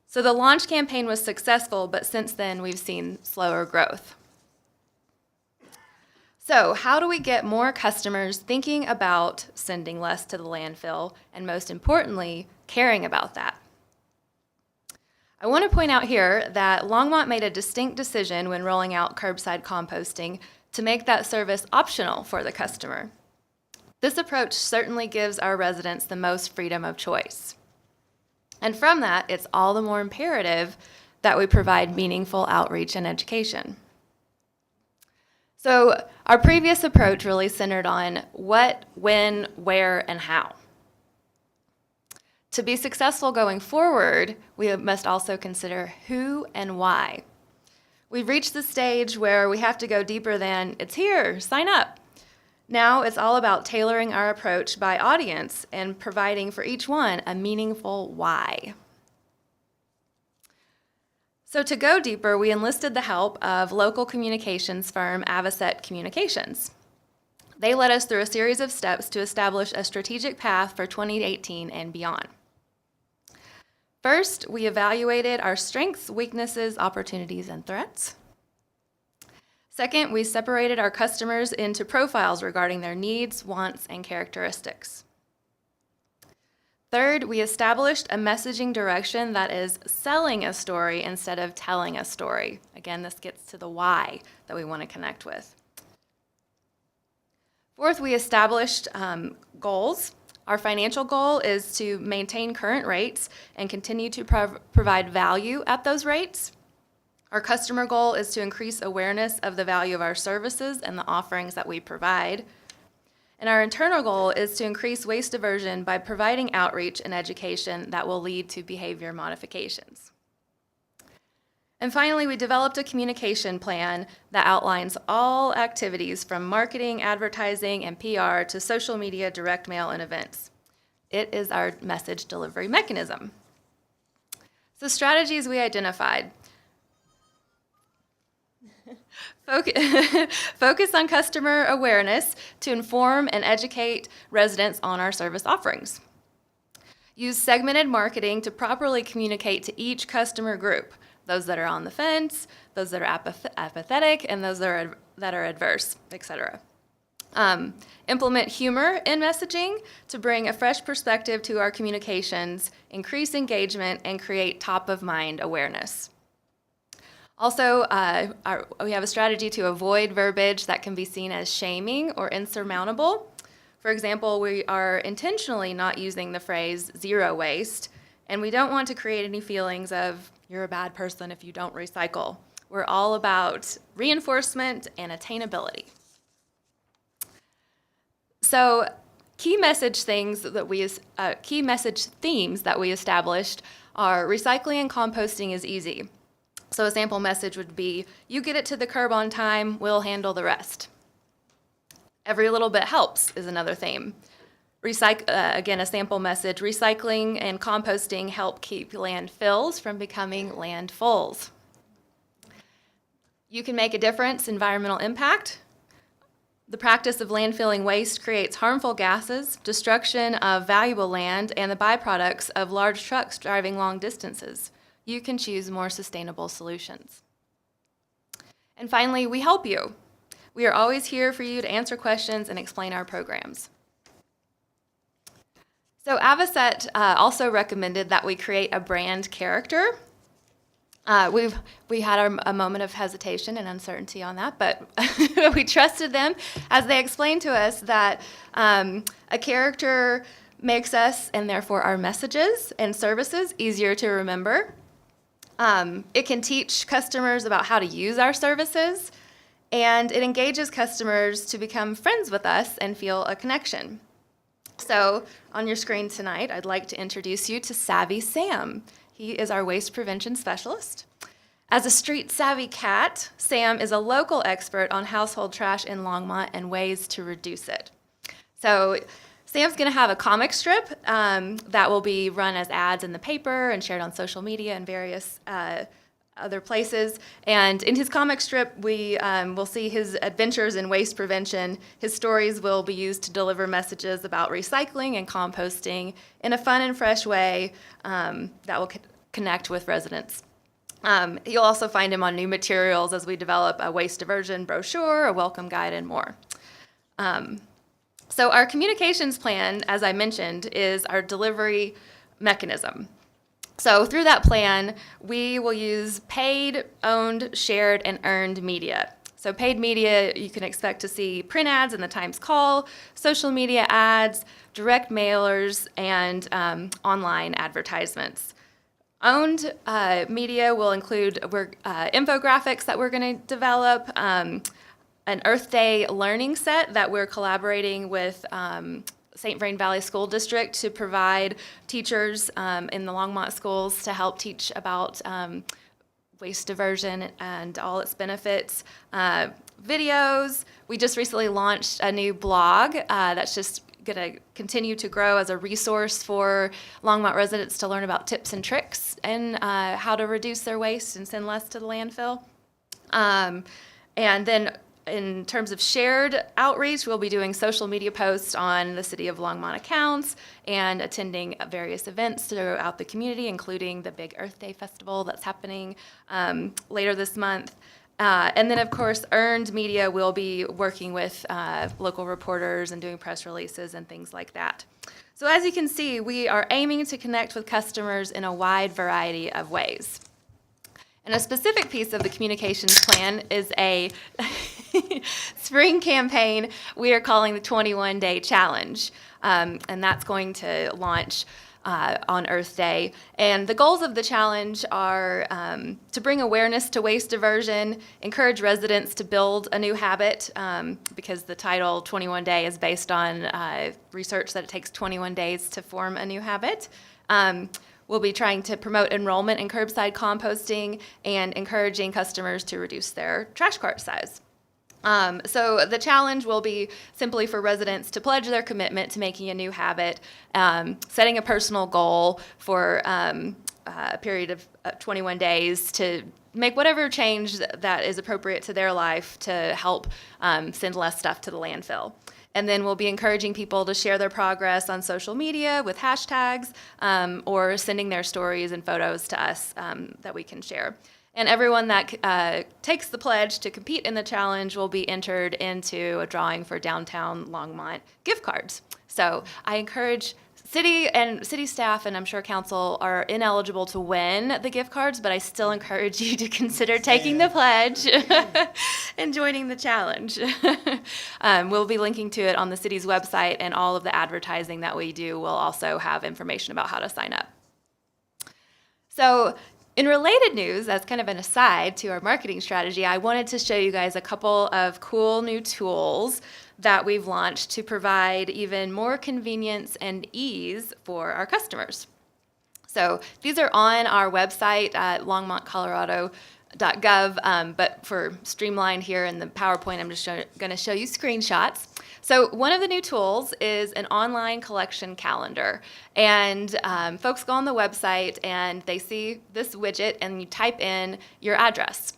So the launch campaign was successful, but since then we've seen slower growth. So how do we get more customers thinking about sending less to the landfill, and most importantly, caring about that? I want to point out here that Longmont made a distinct decision when rolling out curbside composting to make that service optional for the customer. This approach certainly gives our residents the most freedom of choice. And from that, it's all the more imperative that we provide meaningful outreach and education. So our previous approach really centered on what, when, where, and how. To be successful going forward, we must also consider who and why. We've reached the stage where we have to go deeper than, it's here, sign up. Now it's all about tailoring our approach by audience and providing for each one a meaningful why. So to go deeper, we enlisted the help of local communications firm Avocet Communications. They led us through a series of steps to establish a strategic path for 2018 and beyond. First, we evaluated our strengths, weaknesses, opportunities, and threats. Second, we separated our customers into profiles regarding their needs, wants, and characteristics. Third, we established a messaging direction that is selling a story instead of telling a story. Again, this gets to the why that we want to connect with. Fourth, we established goals. Our financial goal is to maintain current rates and continue to provide value at those rates. Our customer goal is to increase awareness of the value of our services and the offerings that we provide. And our internal goal is to increase waste diversion by providing outreach and education that will lead to behavior modifications. And finally, we developed a communication plan that outlines all activities from marketing, advertising, and PR to social media, direct mail, and events. It is our message delivery mechanism. So strategies we identified. Focus on customer awareness to inform and educate residents on our service offerings. Use segmented marketing to properly communicate to each customer group, those that are on the fence, those that are apathetic, and those that are adverse, etc. Implement humor in messaging to bring a fresh perspective to our communications, increase engagement, and create top-of-mind awareness. Also, we have a strategy to avoid verbiage that can be seen as shaming or insurmountable. For example, we are intentionally not using the phrase zero waste, and we don't want to create any feelings of you're a bad person if you don't recycle. We're all about reinforcement and attainability. So key message themes that we established are recycling and composting is easy. So a sample message would be, you get it to the curb on time, we'll handle the rest. Every little bit helps is another theme. Again, a sample message, recycling and composting help keep landfills from becoming landfulls. You can make a difference, environmental impact. The practice of landfilling waste creates harmful gases, destruction of valuable land, and the byproducts of large trucks driving long distances. You can choose more sustainable solutions. And finally, we help you. We are always here for you to answer questions and explain our programs. So Avocet also recommended that we create a brand character. We had a moment of hesitation and uncertainty on that, but we trusted them as they explained to us that a character makes us, and therefore our messages and services, easier to remember. It can teach customers about how to use our services, and it engages customers to become friends with us and feel a connection. So on your screen tonight, I'd like to introduce you to Savvy Sam. He is our waste prevention specialist. As a street-savvy cat, Sam is a local expert on household trash in Longmont and ways to reduce it. So Sam's going to have a comic strip that will be run as ads in the paper and shared on social media and various other places. And in his comic strip, we will see his adventures in waste prevention. His stories will be used to deliver messages about recycling and composting in a fun and fresh way that will connect with residents. You'll also find him on new materials as we develop a waste diversion brochure, a welcome guide, and more. So our communications plan, as I mentioned, is our delivery mechanism. So through that plan, we will use paid, owned, shared, and earned media. So paid media, you can expect to see print ads in the Times Call, social media ads, direct mailers, and online advertisements. Owned media will include infographics that we're going to develop, an Earth Day learning set that we're collaborating with St. Vrain Valley School District to provide teachers in the Longmont schools to help teach about waste diversion and all its benefits. Videos. We just recently launched a new blog that's just going to continue to grow as a resource for Longmont residents to learn about tips and tricks and how to reduce their waste and send less to the landfill. And then in terms of shared outreach, we'll be doing social media posts on the City of Longmont accounts and attending various events throughout the community, including the big Earth Day Festival that's happening later this month. And then, of course, earned media will be working with local reporters and doing press releases and things like that. So as you can see, we are aiming to connect with customers in a wide variety of ways. And a specific piece of the communications plan is a spring campaign we are calling the 21-Day Challenge. And that's going to launch on Earth Day. And the goals of the challenge are to bring awareness to waste diversion, encourage residents to build a new habit, because the title 21 Day is based on research that it takes 21 days to form a new habit. We'll be trying to promote enrollment in curbside composting and encouraging customers to reduce their trash cart size. So the challenge will be simply for residents to pledge their commitment to making a new habit, setting a personal goal for a period of 21 days to make whatever change that is appropriate to their life to help send less stuff to the landfill. And then we'll be encouraging people to share their progress on social media with hashtags or sending their stories and photos to us that we can share. And everyone that takes the pledge to compete in the challenge will be entered into a drawing for downtown Longmont gift cards. So I encourage city staff, and I'm sure council, are ineligible to win the gift cards, but I still encourage you to consider taking the pledge and joining the challenge. We'll be linking to it on the city's website, and all of the advertising that we do will also have information about how to sign up. So in related news, as kind of an aside to our marketing strategy, I wanted to show you guys a couple of cool new tools that we've launched to provide even more convenience and ease for our customers. So these are on our website at longmontcolorado.gov, but for streamlined here in the PowerPoint, I'm just going to show you screenshots. So one of the new tools is an online collection calendar. And folks go on the website and they see this widget and you type in your address.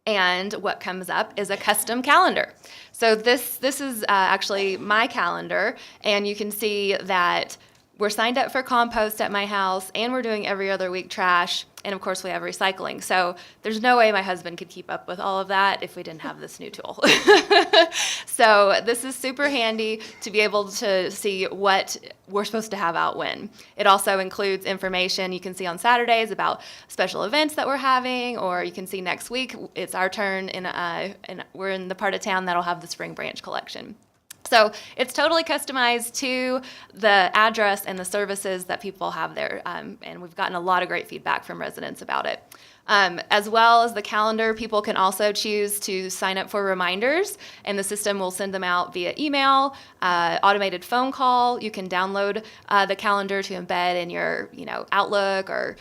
And what comes up is a custom calendar. So this is actually my calendar, and you can see that we're signed up for compost at my house, and we're doing every other week trash, and of course we have recycling. So there's no way my husband could keep up with all of that if we didn't have this new tool. So this is super handy to be able to see what we're supposed to have out when. It also includes information you can see on Saturdays about special events that we're having, or you can see next week it's our turn, and we're in the part of town that'll have the spring branch collection. So it's totally customized to the address and the services that people have there, and we've gotten a lot of great feedback from residents about it. As well as the calendar, people can also choose to sign up for reminders, and the system will send them out via email, automated phone call. You can download the calendar to embed in your Outlook or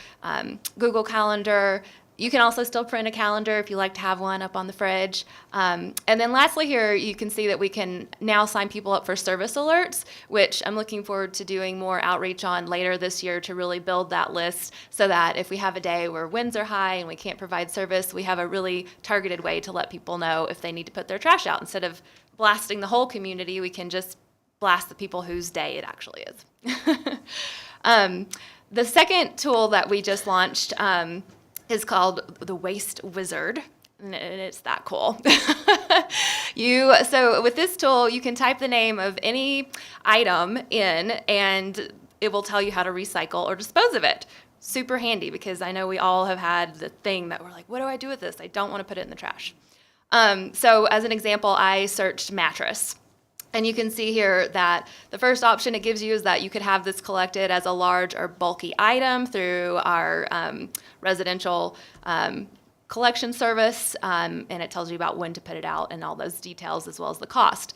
Google Calendar. You can also still print a calendar if you like to have one up on the fridge. And then lastly here, you can see that we can now sign people up for service alerts, which I'm looking forward to doing more outreach on later this year to really build that list so that if we have a day where winds are high and we can't provide service, we have a really targeted way to let people know if they need to put their trash out. Instead of blasting the whole community, we can just blast the people whose day it actually is. The second tool that we just launched is called the Waste Wizard, and it's that cool. So with this tool, you can type the name of any item in, and it will tell you how to recycle or dispose of it. Super handy, because I know we all have had the thing that we're like, what do I do with this? I don't want to put it in the trash. So as an example, I searched mattress. And you can see here that the first option it gives you is that you could have this collected as a large or bulky item through our residential collection service, and it tells you about when to put it out and all those details as well as the cost.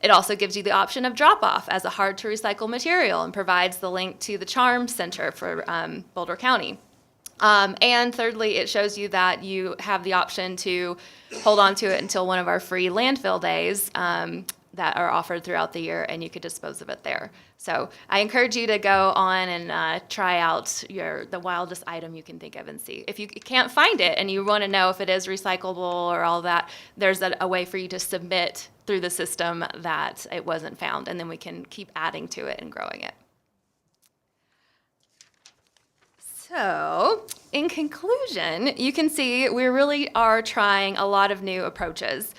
It also gives you the option of drop-off as a hard-to-recycle material and provides the link to the Charm Center for Boulder County. And thirdly, it shows you that you have the option to hold on to it until one of our free landfill days that are offered throughout the year, and you could dispose of it there. So I encourage you to go on and try out the wildest item you can think of and see. If you can't find it and you want to know if it is recyclable or all that, there's a way for you to submit through the system that it wasn't found, and then we can keep adding to it and growing it. So, in conclusion, you can see we really are trying a lot of new approaches.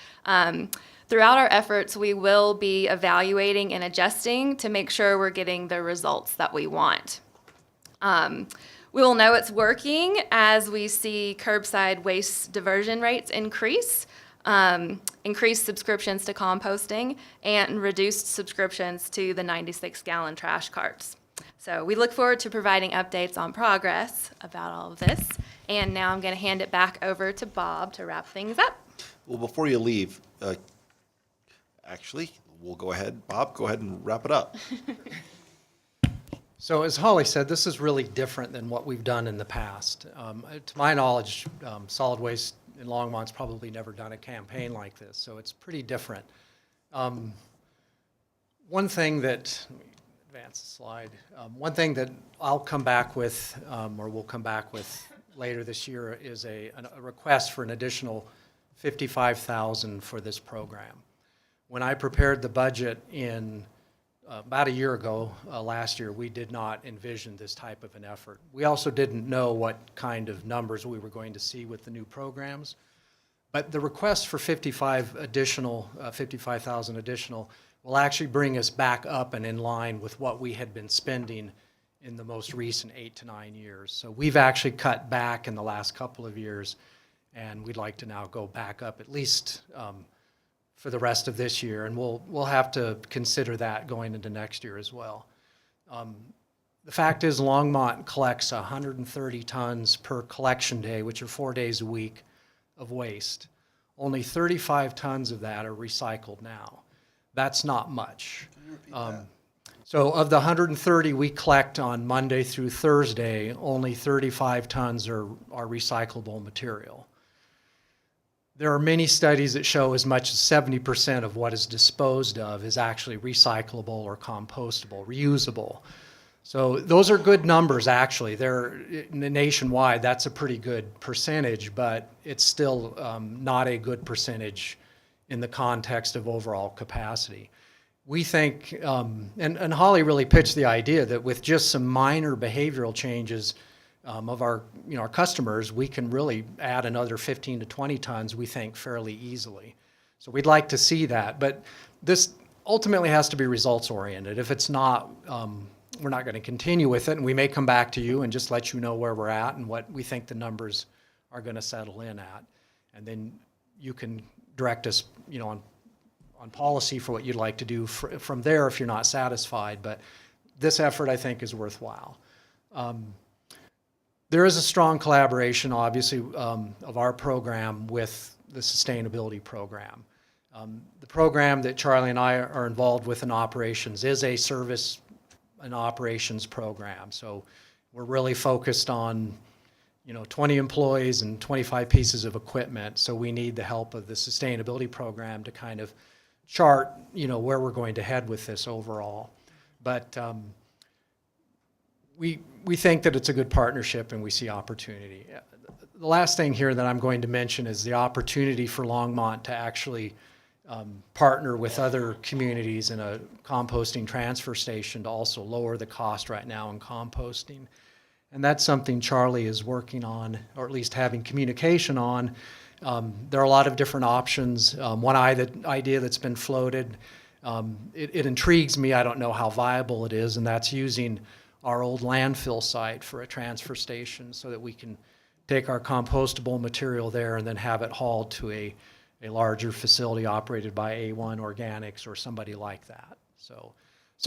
Throughout our efforts, we will be evaluating and adjusting to make sure we're getting the results that we want. We will know it's working as we see curbside waste diversion rates increase, increased subscriptions to composting, and reduced subscriptions to the 96-gallon trash carts. So we look forward to providing updates on progress about all of this. And now I'm going to hand it back over to Bob to wrap things up. Well, before you leave, actually, we'll go ahead. Bob, go ahead and wrap it up. So as Holly said, this is really different than what we've done in the past. To my knowledge, Solid Waste in Longmont's probably never done a campaign like this, so it's pretty different. One thing that, let me advance the slide. One thing that I'll come back with, or we'll come back with later this year, is a request for an additional $55,000 for this program. When I prepared the budget in about a year ago, last year, we did not envision this type of an effort. We also didn't know what kind of numbers we were going to see with the new programs. But the request for 55,000 additional will actually bring us back up and in line with what we had been spending in the most recent 8 to 9 years. So we've actually cut back in the last couple of years, and we'd like to now go back up at least for the rest of this year, and we'll have to consider that going into next year as well. The fact is Longmont collects 130 tons per collection day, which are 4 days a week, of waste. Only 35 tons of that are recycled now. That's not much. So of the 130 we collect on Monday through Thursday, only 35 tons are recyclable material. There are many studies that show as much as 70% of what is disposed of is actually recyclable or compostable, reusable. So those are good numbers, actually. They're nationwide, that's a pretty good percentage, but it's still not a good percentage in the context of overall capacity. We think, and Holly really pitched the idea that with just some minor behavioral changes of our customers, we can really add another 15 to 20 tons, we think, fairly easily. So we'd like to see that, but this ultimately has to be results oriented. If it's not, we're not going to continue with it, and we may come back to you and just let you know where we're at and what we think the numbers are going to settle in at. And then you can direct us, on policy for what you'd like to do from there if you're not satisfied. But this effort, I think, is worthwhile. There is a strong collaboration, obviously, of our program with the sustainability program. The program that Charlie and I are involved with in operations is a service and operations program. So we're really focused on 20 employees and 25 pieces of equipment. So we need the help of the sustainability program to kind of chart, where we're going to head with this overall. But we think that it's a good partnership and we see opportunity. The last thing here that I'm going to mention is the opportunity for Longmont to actually partner with other communities in a composting transfer station to also lower the cost right now in composting. And that's something Charlie is working on, or at least having communication on. There are a lot of different options. One idea that's been floated, it intrigues me. I don't know how viable it is, and that's using our old landfill site for a transfer station so that we can take our compostable material there and then have it hauled to a larger facility operated by A1 Organics or somebody like that. So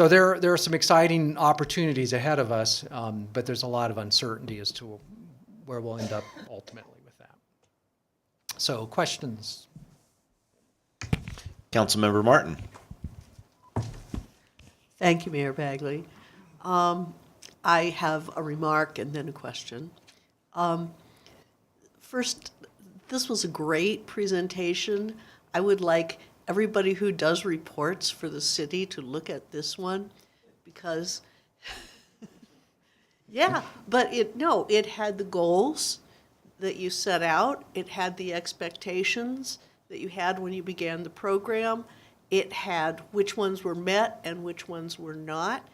there are some exciting opportunities ahead of us, but there's a lot of uncertainty as to where we'll end up ultimately with that. So questions? Councilmember Martin. Thank you, Mayor Bagley. I have a remark and then a question. First, this was a great presentation. I would like everybody who does reports for the city to look at this one because, yeah, but it had the goals that you set out. It had the expectations that you had when you began the program. It had which ones were met and which ones were not,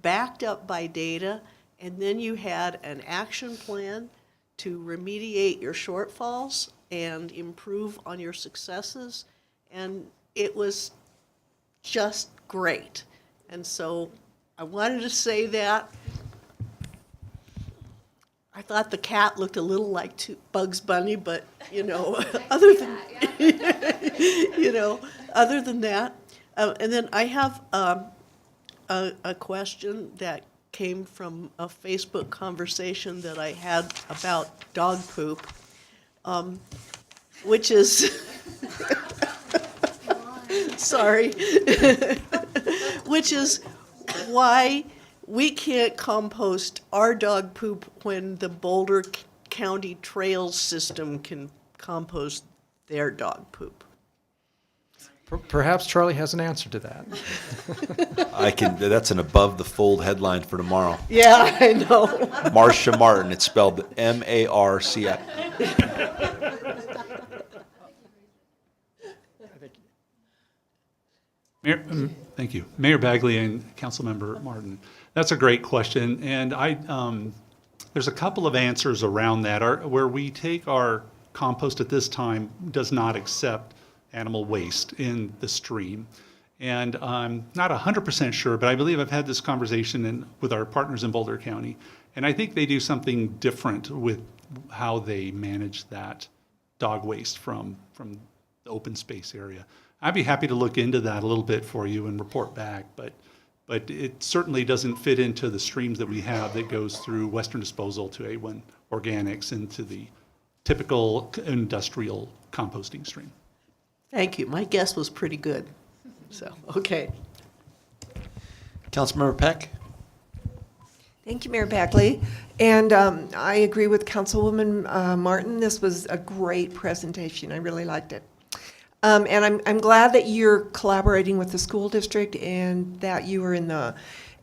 backed up by data, and then you had an action plan to remediate your shortfalls and improve on your successes, and it was just great. And so I wanted to say that. I thought the cat looked a little like Bugs Bunny, but other than other than that, and then I have a question that came from a Facebook conversation that I had about dog poop, which is sorry, which is why we can't compost our dog poop when the Boulder County Trails system can compost their dog poop. Perhaps Charlie has an answer to that. That's an above the fold headline for tomorrow. Yeah, I know. Marcia Martin, it's spelled M-A-R-C-I. Thank you. Mayor Bagley and Councilmember Martin. That's a great question, and there's a couple of answers around that. Where we take our compost at this time does not accept animal waste in the stream. And I'm not 100% sure, but I believe I've had this conversation with our partners in Boulder County, and I think they do something different with how they manage that dog waste from the open space area. I'd be happy to look into that a little bit for you and report back, but it certainly doesn't fit into the streams that we have that goes through Western Disposal to A1 Organics into the typical industrial composting stream. Thank you. My guess was pretty good. So, okay. Councilmember Peck? Thank you, Mayor Bagley. And I agree with Councilwoman Martin. This was a great presentation. I really liked it. And I'm glad that you're collaborating with the school district and that you were in the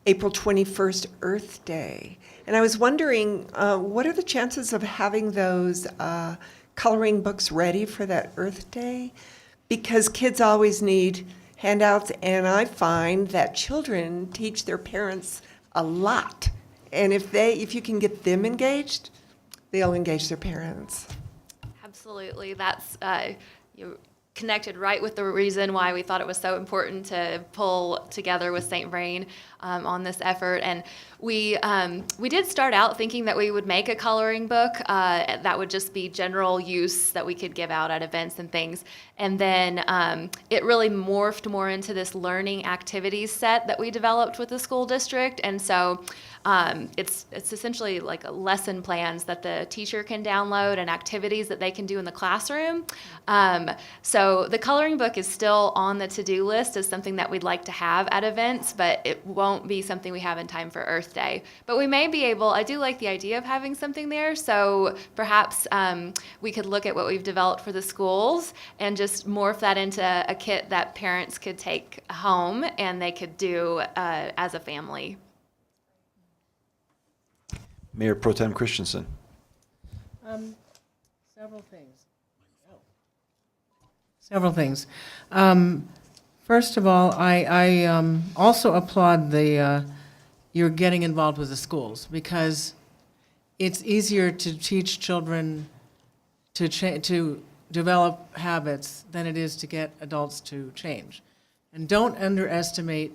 April 21st Earth Day. And I was wondering, what are the chances of having those coloring books ready for that Earth Day? Because kids always need handouts, and I find that children teach their parents a lot. And if you can get them engaged, they'll engage their parents. Absolutely. That's you connected right with the reason why we thought it was so important to pull together with St. Vrain on this effort. And we did start out thinking that we would make a coloring book that would just be general use that we could give out at events and things. And then it really morphed more into this learning activities set that we developed with the school district. And so it's essentially like lesson plans that the teacher can download and activities that they can do in the classroom. So the coloring book is still on the to-do list as something that we'd like to have at events, but it won't be something we have in time for Earth Day. But we may be able, I do like the idea of having something there, so perhaps we could look at what we've developed for the schools and just morph that into a kit that parents could take home and they could do as a family. Mayor Pro Tem Christensen. Several things. First of all, I also applaud you're getting involved with the schools, because it's easier to teach children to develop habits than it is to get adults to change. And don't underestimate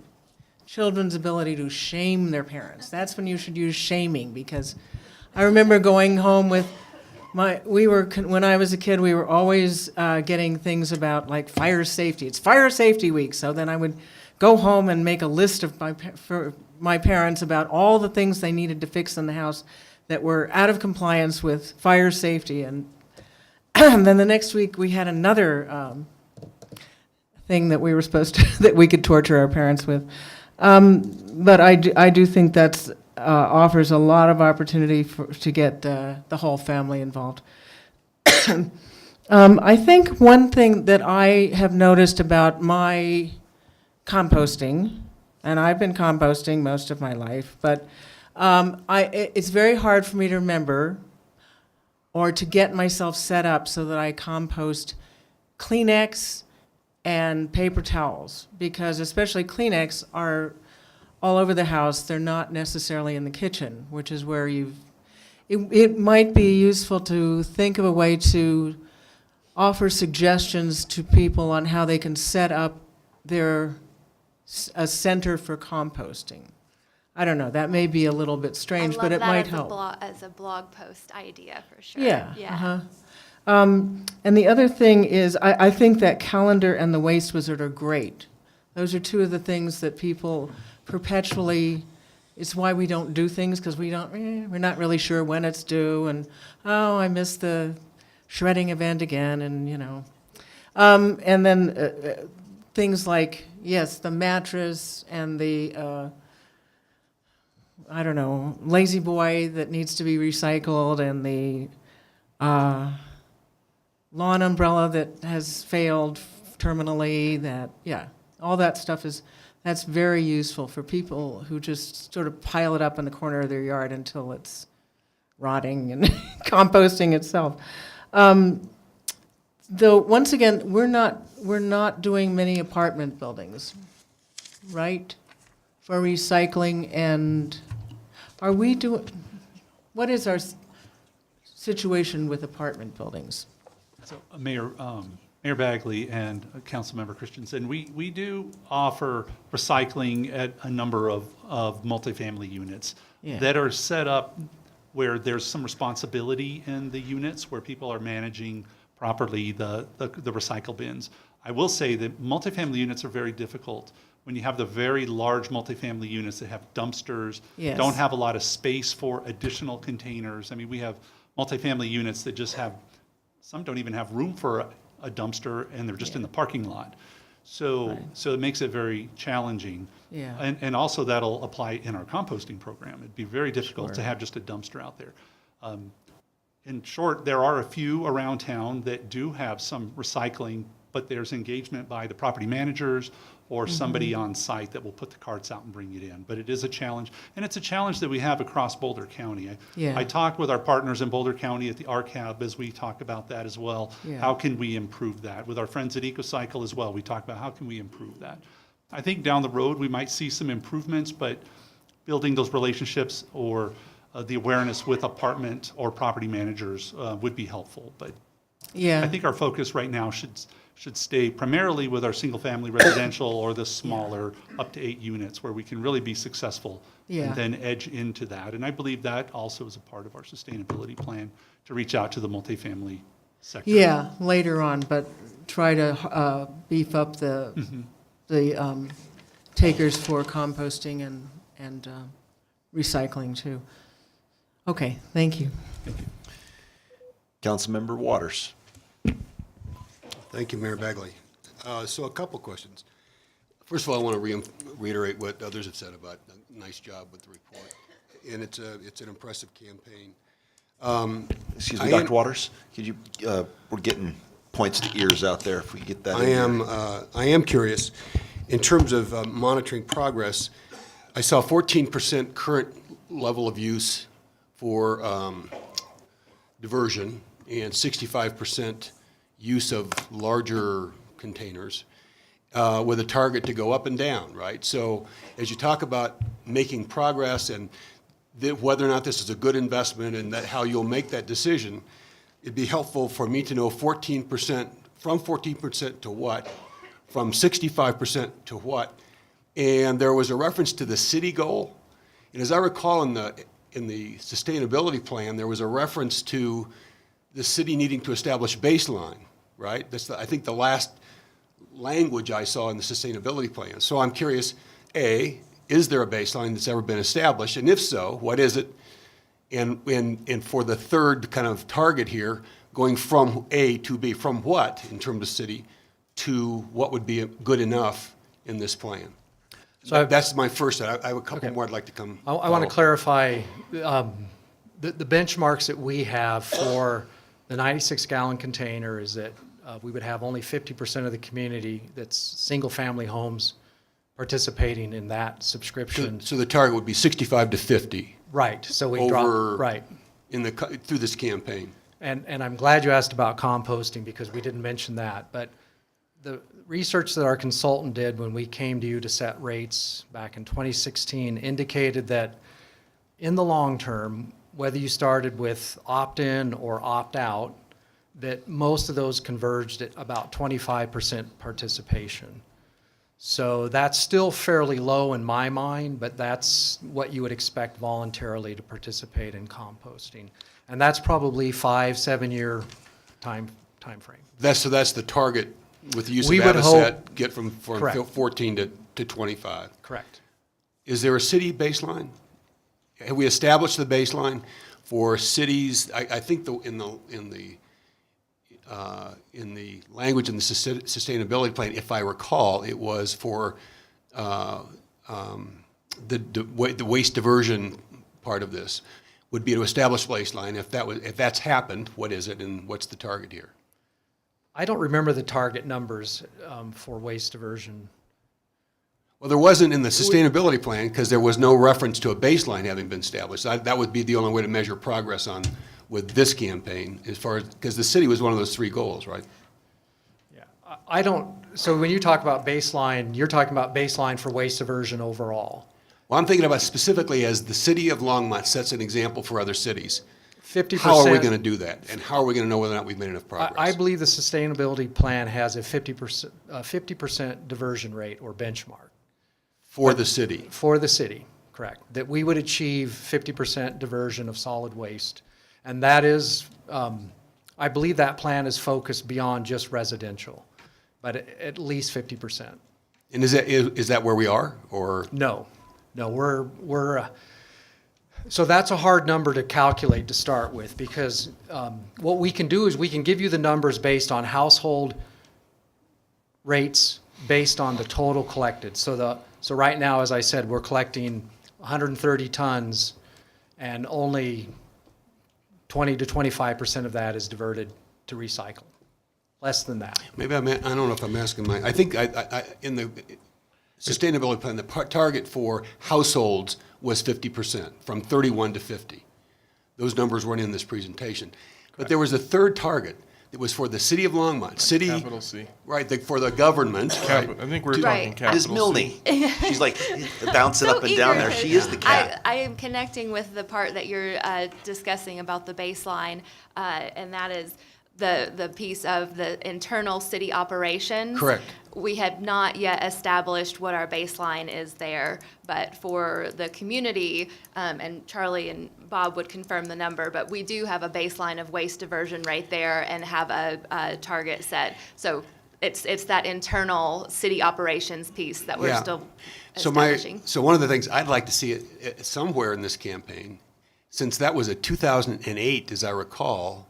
children's ability to shame their parents. That's when you should use shaming, because I remember going home with when I was a kid, we were always getting things about like fire safety. It's fire safety week. So then I would go home and make a list for my parents about all the things they needed to fix in the house that were out of compliance with fire safety. And then the next week we had another thing that we were supposed to, that we could torture our parents with. But I do think that's offers a lot of opportunity to get the whole family involved. I think one thing that I have noticed about my composting, and I've been composting most of my life, but it's very hard for me to remember or to get myself set up so that I compost Kleenex and paper towels, because especially Kleenex are all over the house. They're not necessarily in the kitchen, which is where it might be useful to think of a way to offer suggestions to people on how they can set up a center for composting. I don't know, that may be a little bit strange, but it might help. As a blog post idea, for sure. Yeah. And the other thing is, I think that calendar and the Waste Wizard are great. Those are two of the things that people perpetually, it's why we don't do things, because we're not really sure when it's due, and I missed the shredding event again, and and then things like, yes, the mattress and the lazy boy that needs to be recycled, and the lawn umbrella that has failed terminally, all that stuff that's very useful for people who just sort of pile it up in the corner of their yard until it's rotting and composting itself. Though once again, we're not doing many apartment buildings. right, for recycling, and are we doing, what is our situation with apartment buildings? So, Mayor Bagley and Councilmember Christensen, we do offer recycling at a number of multifamily units Yeah. that are set up where there's some responsibility in the units where people are managing properly the recycle bins. I will say that multifamily units are very difficult. When you have the very large multifamily units that have dumpsters, Yes. don't have a lot of space for additional containers. I mean, we have multifamily units that just have, some don't even have room for a dumpster, and they're just in the parking lot. So it makes it very challenging. Yeah. And also that'll apply in our composting program. It'd be very difficult to have just a dumpster out there. In short, there are a few around town that do have some recycling, but there's engagement by the property managers or somebody on site that will put the carts out and bring it in. But it is a challenge, and it's a challenge that we have across Boulder County. Yeah. I talked with our partners in Boulder County at the RCAB as we talk about that as well. Yeah. How can we improve that? With our friends at EcoCycle as well, we talk about how can we improve that. I think down the road, we might see some improvements, but building those relationships or the awareness with apartment or property managers would be helpful. But Yeah. I think our focus right now should stay primarily with our single-family residential or the smaller, up to 8 units, where we can really be successful Yeah. and then edge into that. And I believe that also is a part of our sustainability plan, to reach out to the multifamily sector. Yeah, later on, but try to beef up the takers for composting and recycling too. Okay, thank you. Councilmember Waters. Thank you, Mayor Bagley. So a couple questions. First of all, I want to reiterate what others have said about a nice job with the report. And it's an impressive campaign. Excuse me, Dr. Waters, could you, we're getting points to ears out there, if we could get that in there. I am curious, in terms of monitoring progress, I saw 14% current level of use for diversion and 65% use of larger containers with a target to go up and down, right? So as you talk about making progress and whether or not this is a good investment and how you'll make that decision, it'd be helpful for me to know 14%, from 14% to what, from 65% to what. And there was a reference to the city goal. And as I recall in the sustainability plan, there was a reference to the city needing to establish baseline, right? That's, I think, the last language I saw in the sustainability plan. So I'm curious, A, is there a baseline that's ever been established? And if so, what is it? And for the third kind of target here, going from A to B, from what in terms of city to what would be good enough in this plan? So that's my first. I have a couple more I'd like to come. I want to clarify the benchmarks that we have for the 96-gallon container is that we would have only 50% of the community that's single-family homes participating in that subscription. So the target would be 65 to 50. Right. So we drop right in through this campaign. And I'm glad you asked about composting because we didn't mention that. But the research that our consultant did when we came to you to set rates back in 2016 indicated that in the long term, whether you started with opt-in or opt-out, that most of those converged at about 25% participation. So that's still fairly low in my mind, but that's what you would expect voluntarily to participate in composting. And that's probably 5-7 year time frame. So that's the target with the use We of would Avocet, get from Correct. 14 to 25. Correct. Is there a city baseline? Have we established the baseline for cities? I think in the language in the sustainability plan, if I recall, it was for the waste diversion part of this would be to establish baseline. If that's happened, what is it and what's the target here? I don't remember the target numbers for waste diversion. Well, there wasn't in the sustainability plan because there was no reference to a baseline having been established. That would be the only way to measure progress on with this campaign, as far as because the city was one of those 3 goals, right? Yeah, I don't, so when you talk about baseline, you're talking about baseline for waste diversion overall. Well, I'm thinking about specifically as the city of Longmont sets an example for other cities. 50%. How are we going to do that? And how are we going to know whether or not we've made enough progress? I believe the sustainability plan has a 50% diversion rate or benchmark. For the city? For the city, correct. That we would achieve 50% diversion of solid waste. And that is, I believe that plan is focused beyond just residential, but at least 50%. And is that where we are, or? No, we're so that's a hard number to calculate to start with, because what we can do is we can give you the numbers based on household rates based on the total collected. So right now, as I said, we're collecting 130 tons, and only 20 to 25% of that is diverted to recycle. Less than that. Maybe I don't know if I'm asking I think in the sustainability plan, the target for households was 50%, from 31 to 50. Those numbers weren't in this presentation. Correct. But there was a third target that was for the city of Longmont. City, capital C. Right, for the government. Right? I think we're talking capital Ms. C. Milne, she's like bouncing up and down there. She is the cat. I am connecting with the part that you're discussing about the baseline, and that is the piece of the internal city operations. Correct. We had not yet established what our baseline is there, but for the community, and Charlie and Bob would confirm the number, but we do have a baseline of waste diversion right there and have a target set. So it's that internal city operations piece that we're still establishing. So one of the things I'd like to see it somewhere in this campaign, since that was a 2008, as I recall,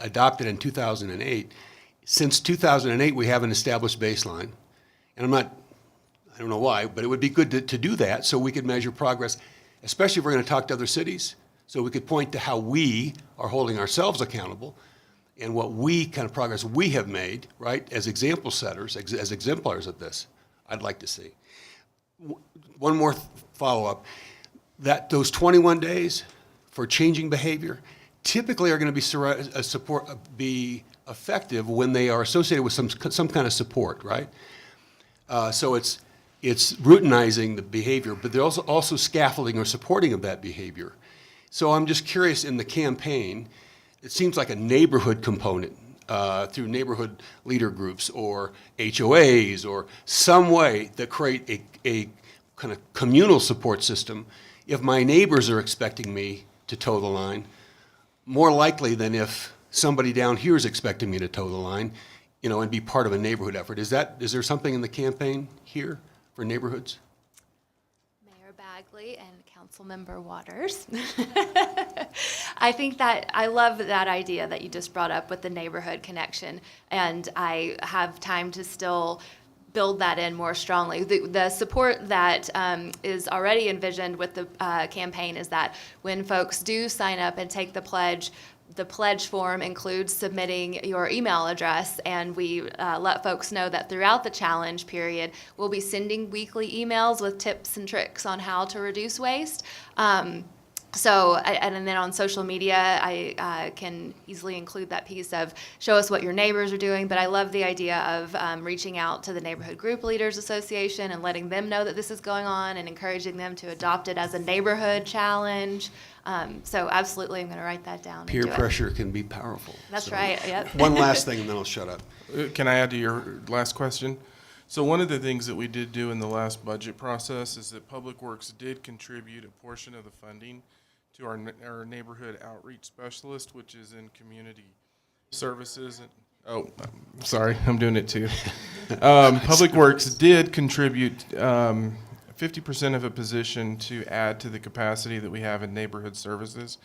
adopted in 2008. Since 2008, we have an established baseline, and I don't know why, but it would be good to do that so we could measure progress, especially if we're going to talk to other cities, so we could point to how we are holding ourselves accountable and what kind of progress we have made, right, as example setters, as exemplars of this. I'd like to see. One more follow-up, that those 21 days for changing behavior typically are going to be effective when they are associated with some kind of support, right? So it's routinizing the behavior, but they're also scaffolding or supporting of that behavior. So I'm just curious, in the campaign, it seems like a neighborhood component through neighborhood leader groups or HOAs or some way that create a kind of communal support system. If my neighbors are expecting me to toe the line, more likely than if somebody down here is expecting me to toe the line, and be part of a neighborhood effort. Is there something in the campaign here for neighborhoods? Mayor Bagley and Councilmember Waters. I think that I love that idea that you just brought up with the neighborhood connection, and I have time to still build that in more strongly. The support that is already envisioned with the campaign is that when folks do sign up and take the pledge form includes submitting your email address, and we let folks know that throughout the challenge period, we'll be sending weekly emails with tips and tricks on how to reduce waste. And then on social media, I can easily include that piece of show us what your neighbors are doing, but I love the idea of reaching out to the Neighborhood Group Leaders Association and letting them know that this is going on and encouraging them to adopt it as a neighborhood challenge. So absolutely, I'm going to write that down. Peer pressure can be powerful. That's right, yep. One last thing, and then I'll shut up. Can I add to your last question? So one of the things that we did do in the last budget process is that Public Works did contribute a portion of the funding to our neighborhood outreach specialist, which is in community services. Sorry, I'm doing it too. Public Works did contribute 50% of a position to add to the capacity that we have in neighborhood services.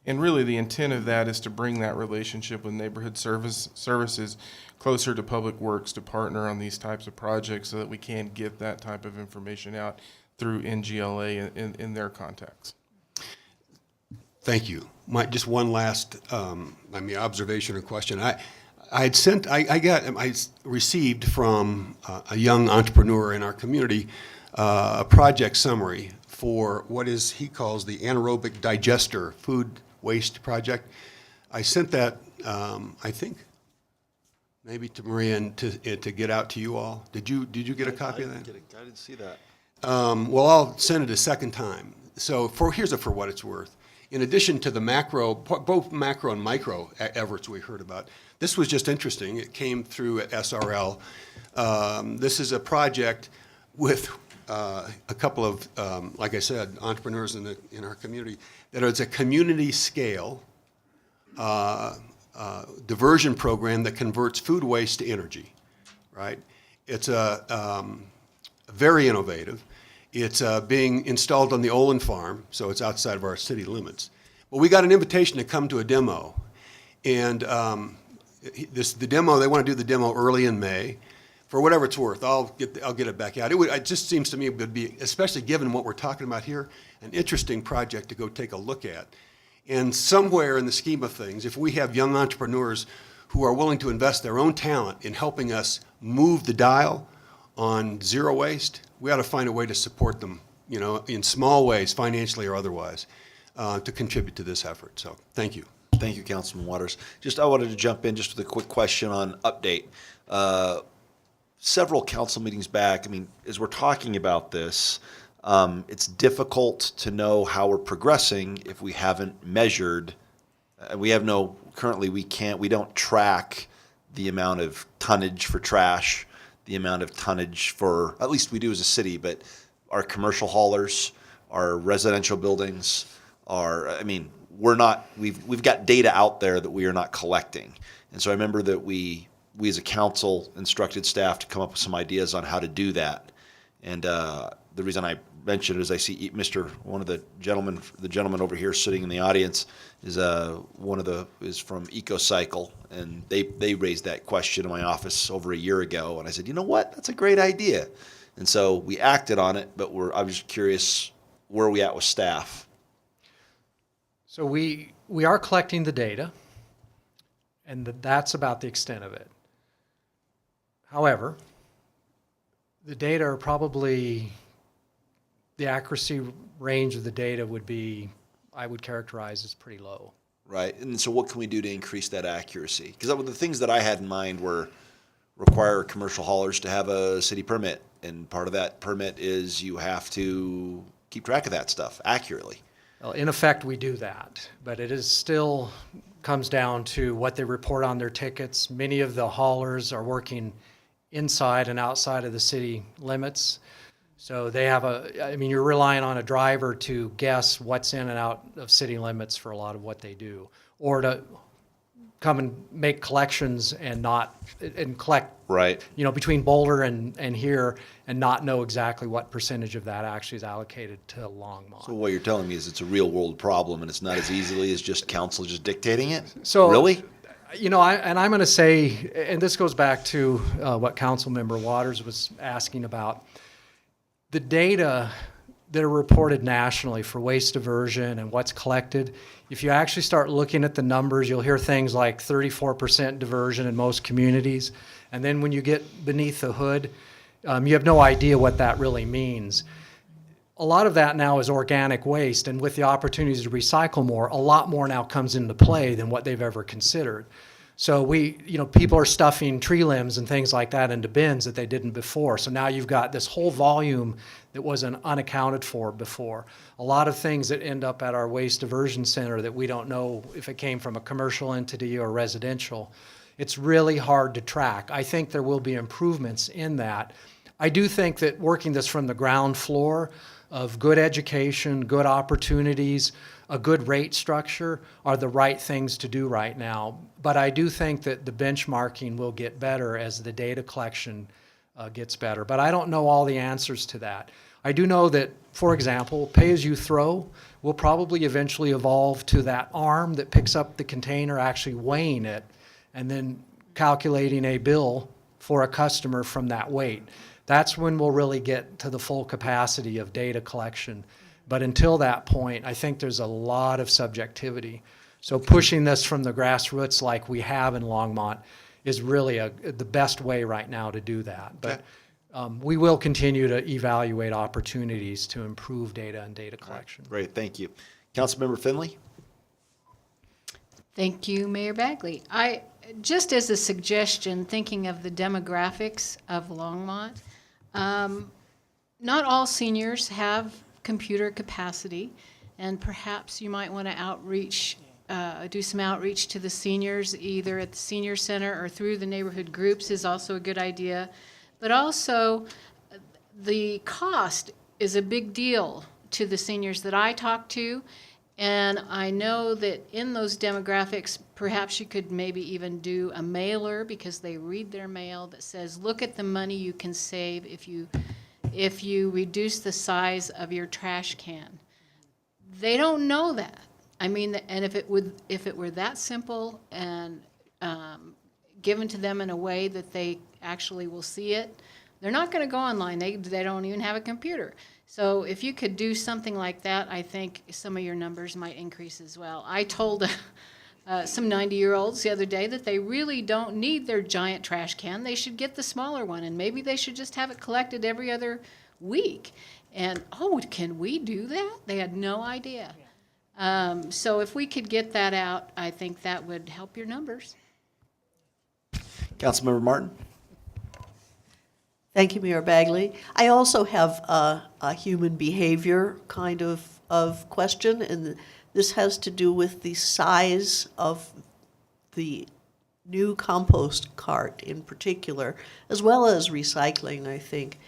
And really the intent of that is to bring that relationship with neighborhood services closer to Public Works to partner on these types of projects so that we can get that type of information out through NGLA in their context. Thank you. Just one last observation or question. I received from a young entrepreneur in our community a project summary for what he calls the anaerobic digester food waste project. I sent that, I think, maybe to Marianne, to get out to you all. Did you get a copy of that? I didn't see that. Well, I'll send it a second time. So here's for what it's worth. In addition to the both macro and micro efforts we heard about, this was just interesting. It came through at SRL. This is a project with a couple of, like I said, entrepreneurs in our community, that is a community scale diversion program that converts food waste to energy, right? It's very innovative. It's being installed on the Olin farm, so it's outside of our city limits. But we got an invitation to come to a demo, and the demo, they want to do the demo early in May. For whatever it's worth, I'll get it back out. It just seems to me it would be, especially given what we're talking about here, an interesting project to go take a look at. And somewhere in the scheme of things, if we have young entrepreneurs who are willing to invest their own talent in helping us move the dial on zero waste, we ought to find a way to support them, in small ways, financially or otherwise, to contribute to this effort. So thank you. Thank you, Councilman Waters. I wanted to jump in just with a quick question on update. Several council meetings back, as we're talking about this, it's difficult to know how we're progressing if we haven't measured. We don't track the amount of tonnage for trash, the amount of tonnage for, at least we do as a city, but our commercial haulers, our residential buildings, we've got data out there that we are not collecting. And so I remember that we as a council instructed staff to come up with some ideas on how to do that. And the reason I mention it is I see one of the gentlemen over here sitting in the audience is from EcoCycle, and they raised that question in my office over a year ago, and I said, you know what, that's a great idea. And so we acted on it, but I was just curious, where are we at with staff? So we are collecting the data, and that's about the extent of it. However, the data are probably, the accuracy range of the data I would characterize as pretty low. Right, and so what can we do to increase that accuracy? Because the things that I had in mind were require commercial haulers to have a city permit, and part of that permit is you have to keep track of that stuff accurately. Well, in effect, we do that, but it is still comes down to what they report on their tickets. Many of the haulers are working inside and outside of the city limits. So they have you're relying on a driver to guess what's in and out of city limits for a lot of what they do, or to come and make collections and collect, right, between Boulder and here, and not know exactly what percentage of that actually is allocated to Longmont. So what you're telling me is it's a real world problem, and it's not as easily as just council just dictating it? So really? I'm going to say, and this goes back to what Councilmember Waters was asking about, the data that are reported nationally for waste diversion and what's collected, if you actually start looking at the numbers, you'll hear things like 34% diversion in most communities. And then when you get beneath the hood, you have no idea what that really means. A lot of that now is organic waste, and with the opportunities to recycle more, a lot more now comes into play than what they've ever considered. So people are stuffing tree limbs and things like that into bins that they didn't before. So now you've got this whole volume that wasn't unaccounted for before. A lot of things that end up at our waste diversion center that we don't know if it came from a commercial entity or residential. It's really hard to track. I think there will be improvements in that. I do think that working this from the ground floor of good education, good opportunities, a good rate structure are the right things to do right now. But I do think that the benchmarking will get better as the data collection gets better. But I don't know all the answers to that. I do know that, for example, pay-as-you-throw will probably eventually evolve to that arm that picks up the container, actually weighing it, and then calculating a bill for a customer from that weight. That's when we'll really get to the full capacity of data collection. But until that point, I think there's a lot of subjectivity. So pushing this from the grassroots like we have in Longmont is really the best way right now to do that. But we will continue to evaluate opportunities to improve data and data collection. Great, thank you. Councilmember Finley? Thank you, Mayor Bagley. Just as a suggestion, thinking of the demographics of Longmont, not all seniors have computer capacity, and perhaps you might want to do some outreach to the seniors, either at the senior center or through the neighborhood groups is also a good idea. But also, the cost is a big deal to the seniors that I talk to. And I know that in those demographics, perhaps you could maybe even do a mailer, because they read their mail, that says, look at the money you can save if you reduce the size of your trash can. They don't know that. I mean, and if it were that simple and given to them in a way that they actually will see it, they're not going to go online. They don't even have a computer. So if you could do something like that, I think some of your numbers might increase as well. I told some 90-year-olds the other day that they really don't need their giant trash can. They should get the smaller one, and maybe they should just have it collected every other week. And, oh, can we do that? They had no idea. So if we could get that out, I think that would help your numbers. Councilmember Martin? Thank you, Mayor Bagley. I also have a human behavior kind of question, and this has to do with the size of the new compost cart in particular, as well as recycling, I think.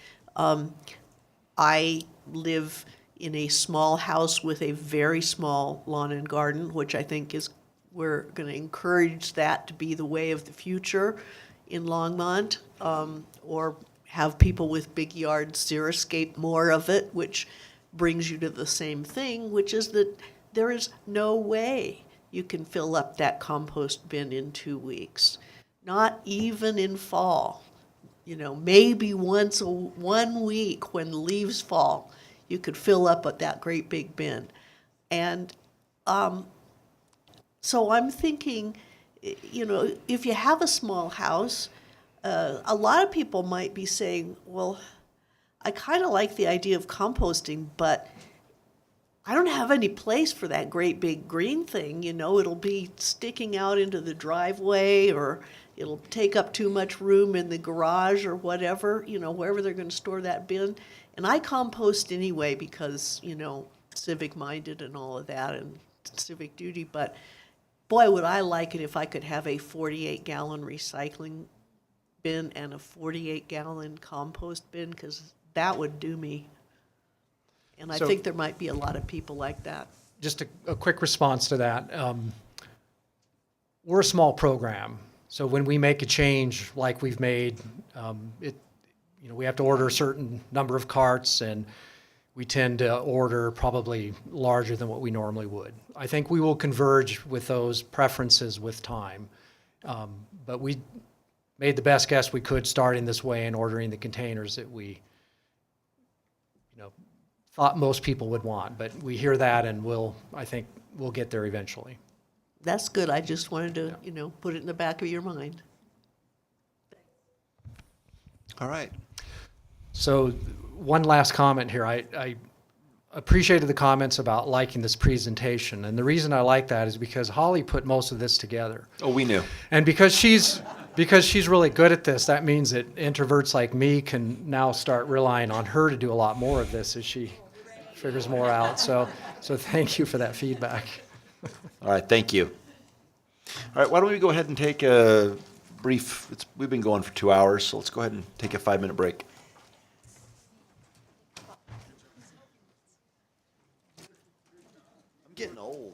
I live in a small house with a very small lawn and garden, which I think we're going to encourage that to be the way of the future in Longmont, or have people with big yards zero-scape more of it, which brings you to the same thing, which is that there is no way you can fill up that compost bin in 2 weeks, not even in fall. You know, maybe one week when leaves fall, you could fill up that great big bin. And so I'm thinking, you know, if you have a small house, a lot of people might be saying, well, I kind of like the idea of composting, but I don't have any place for that great big green thing. You know, it'll be sticking out into the driveway, or it'll take up too much room in the garage or whatever, you know, wherever they're going to store that bin. And I compost anyway because, you know, civic-minded and all of that and civic duty. But boy, would I like it if I could have a 48-gallon recycling bin and a 48-gallon compost bin, because that would do me. And I think there might be a lot of people like that. Just a quick response to that. We're a small program, so when we make a change like we've made, we have to order a certain number of carts, and we tend to order probably larger than what we normally would. I think we will converge with those preferences with time, but we made the best guess we could starting this way and ordering the containers that we, thought most people would want. But we hear that, and I think we'll get there eventually. That's good. I just wanted to, put it in the back of your mind. All right. So one last comment here. I appreciated the comments about liking this presentation. And the reason I like that is because Holly put most of this together. Oh, we knew. And because she's really good at this, that means that introverts like me can now start relying on her to do a lot more of this as she figures more out. So thank you for that feedback. All right, thank you. All right, why don't we go ahead and take a brief, we've been going for 2 hours, so let's go ahead and take a 5-minute break. I'm getting old.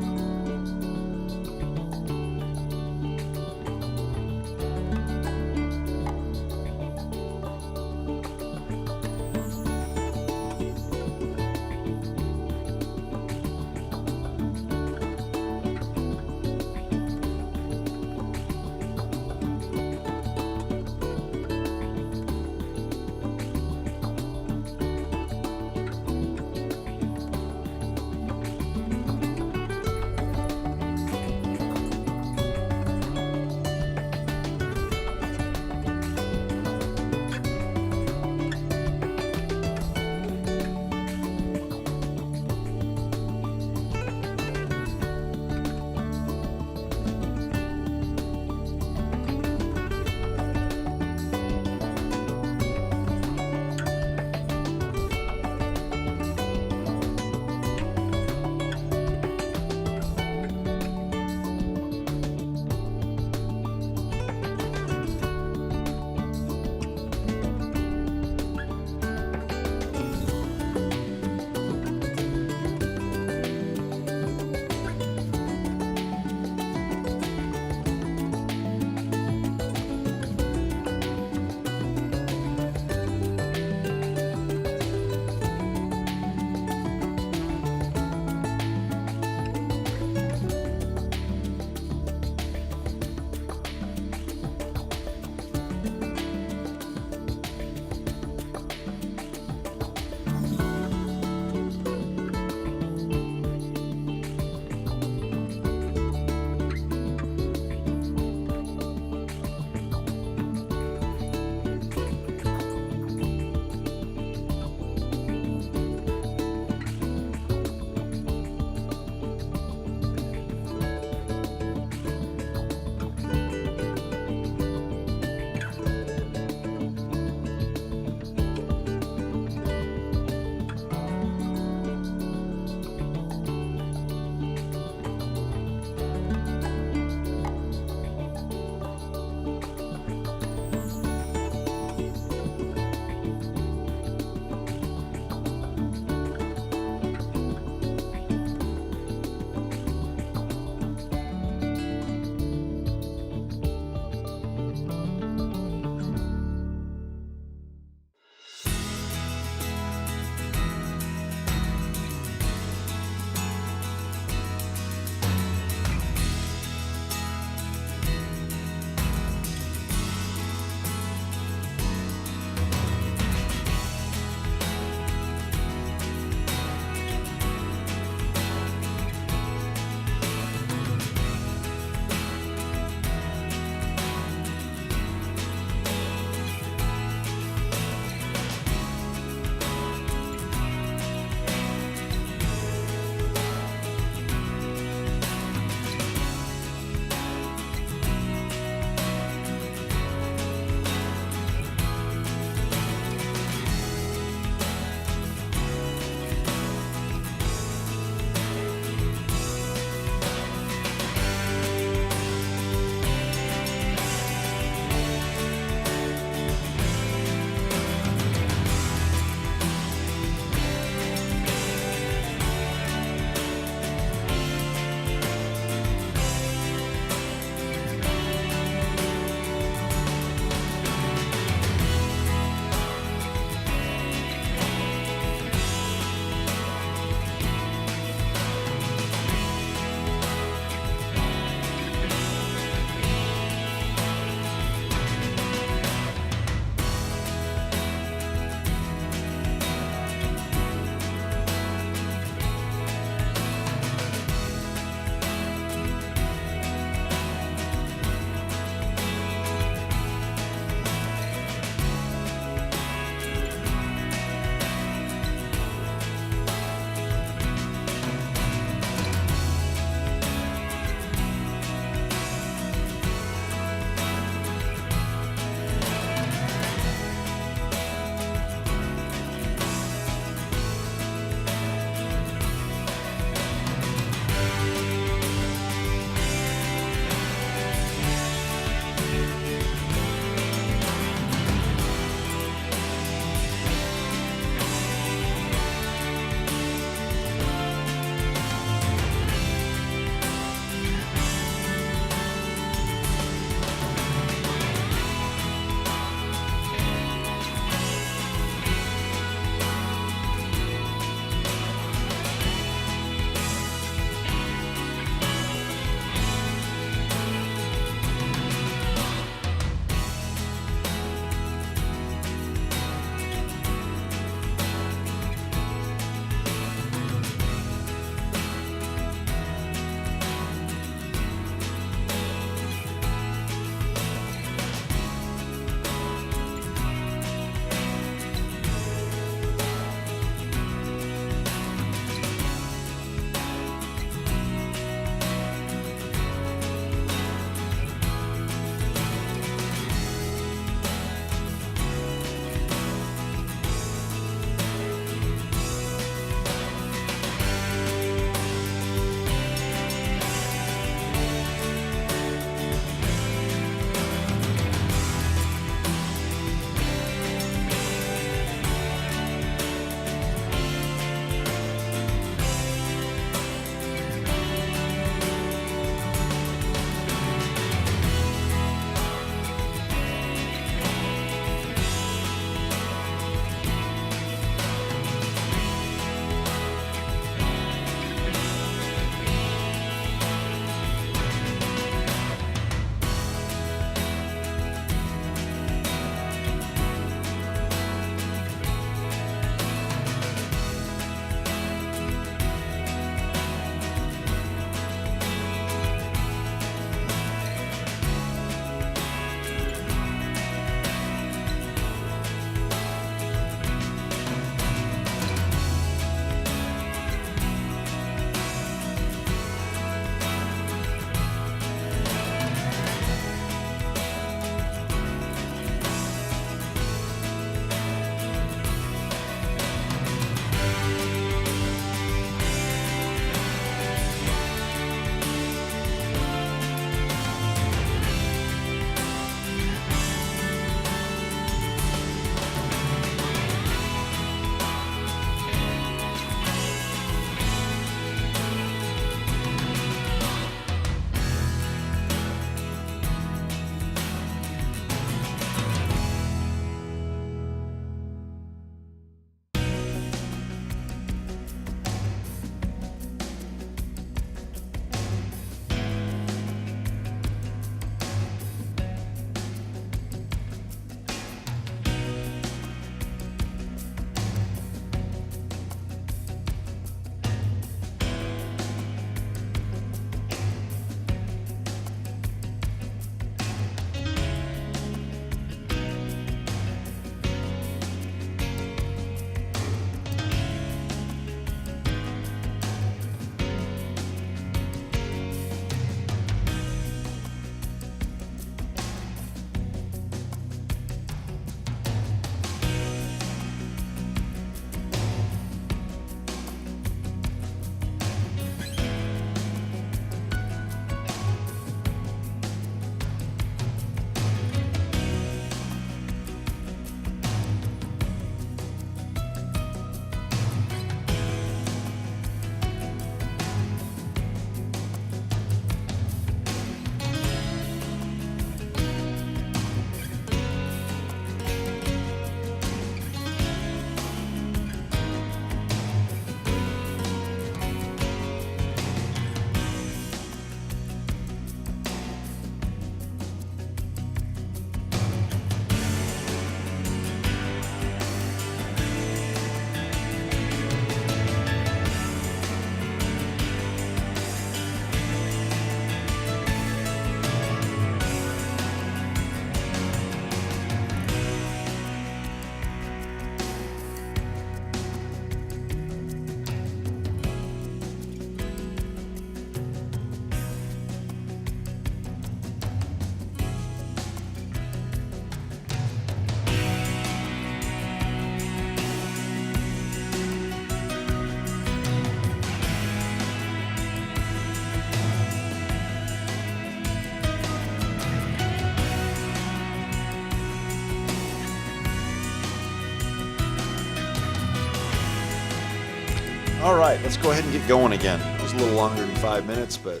All right, let's go ahead and get going again. It was a little longer than 5 minutes, but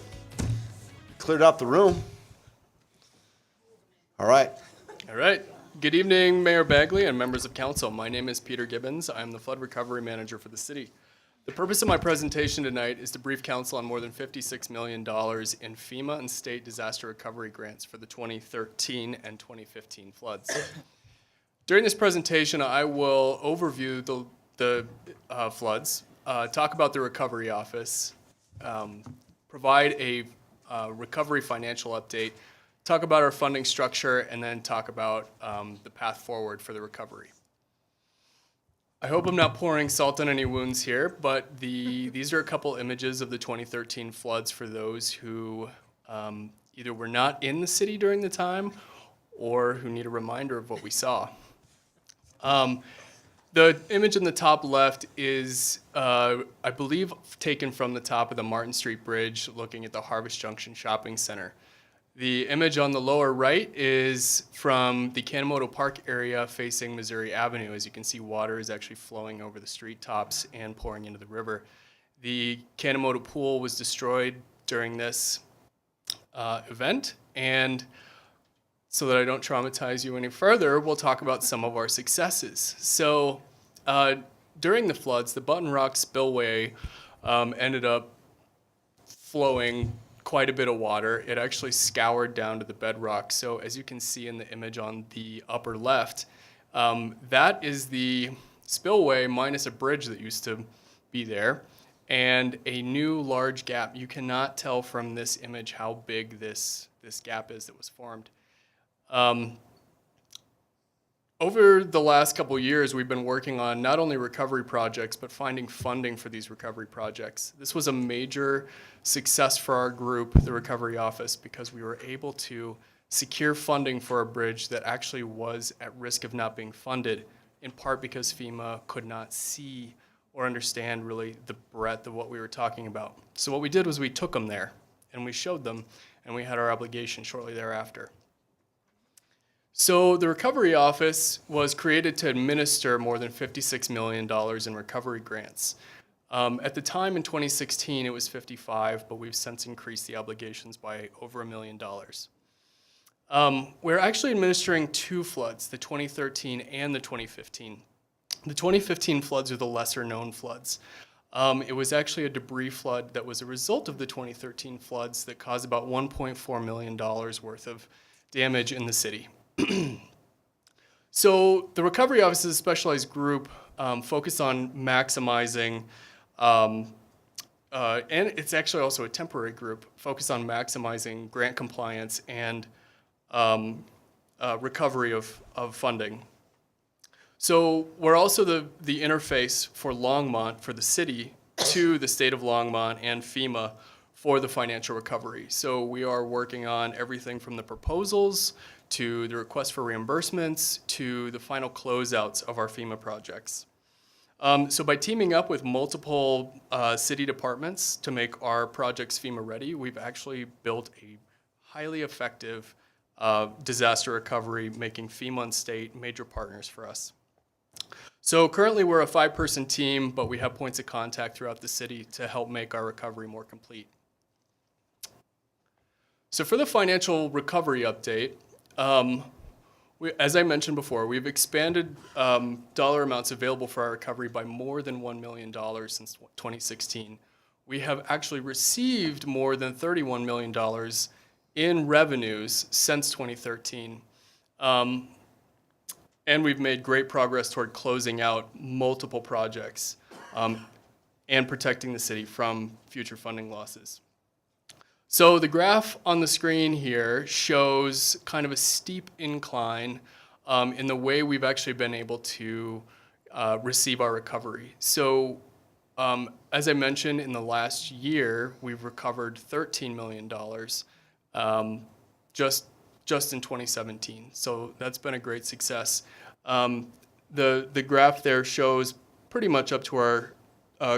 cleared out the room. All right. All right. Good evening, Mayor Bagley and members of council. My name is Peter Gibbons. I'm the flood recovery manager for the city. The purpose of my presentation tonight is to brief council on more than $56 million in FEMA and state disaster recovery grants for the 2013 and 2015 floods. During this presentation, I will overview the floods, talk about the recovery office, provide a recovery financial update, talk about our funding structure, and then talk about the path forward for the recovery. I hope I'm not pouring salt on any wounds here, but these are a couple images of the 2013 floods for those who either were not in the city during the time or who need a reminder of what we saw. The image in the top left is, I believe, taken from the top of the Martin Street Bridge looking at the Harvest Junction Shopping Center. The image on the lower right is from the Kanemoto Park area facing Missouri Avenue. As you can see, water is actually flowing over the street tops and pouring into the river. The Kanemoto pool was destroyed during this event, and so that I don't traumatize you any further, we'll talk about some of our successes. So during the floods, the Button Rock spillway ended up flowing quite a bit of water. It actually scoured down to the bedrock. So as you can see in the image on the upper left, that is the spillway minus a bridge that used to be there and a new large gap. You cannot tell from this image how big this gap is that was formed. Over the last couple of years, we've been working on not only recovery projects, but finding funding for these recovery projects. This was a major success for our group, the Recovery Office, because we were able to secure funding for a bridge that actually was at risk of not being funded, in part because FEMA could not see or understand really the breadth of what we were talking about. So what we did was we took them there, and we showed them, and we had our obligation shortly thereafter. So the Recovery Office was created to administer more than $56 million in recovery grants. At the time in 2016, it was 55, but we've since increased the obligations by over $1 million. We're actually administering two floods, the 2013 and the 2015. The 2015 floods are the lesser known floods. It was actually a debris flood that was a result of the 2013 floods that caused about $1.4 million worth of damage in the city. So the Recovery Office is a specialized group focused on maximizing, and it's actually also a temporary group focused on maximizing grant compliance and recovery of funding. So we're also the interface for Longmont, for the city, to the state of Longmont and FEMA for the financial recovery. So we are working on everything from the proposals to the request for reimbursements to the final closeouts of our FEMA projects. So by teaming up with multiple city departments to make our projects FEMA ready, we've actually built a highly effective disaster recovery, making FEMA and state major partners for us. So currently we're a 5-person team, but we have points of contact throughout the city to help make our recovery more complete. So for the financial recovery update, as I mentioned before, we've expanded dollar amounts available for our recovery by more than $1 million since 2016. We have actually received more than $31 million in revenues since 2013. And we've made great progress toward closing out multiple projects and protecting the city from future funding losses. So the graph on the screen here shows kind of a steep incline in the way we've actually been able to receive our recovery. So as I mentioned, in the last year, we've recovered $13 million just in 2017. So that's been a great success. The graph there shows pretty much up to our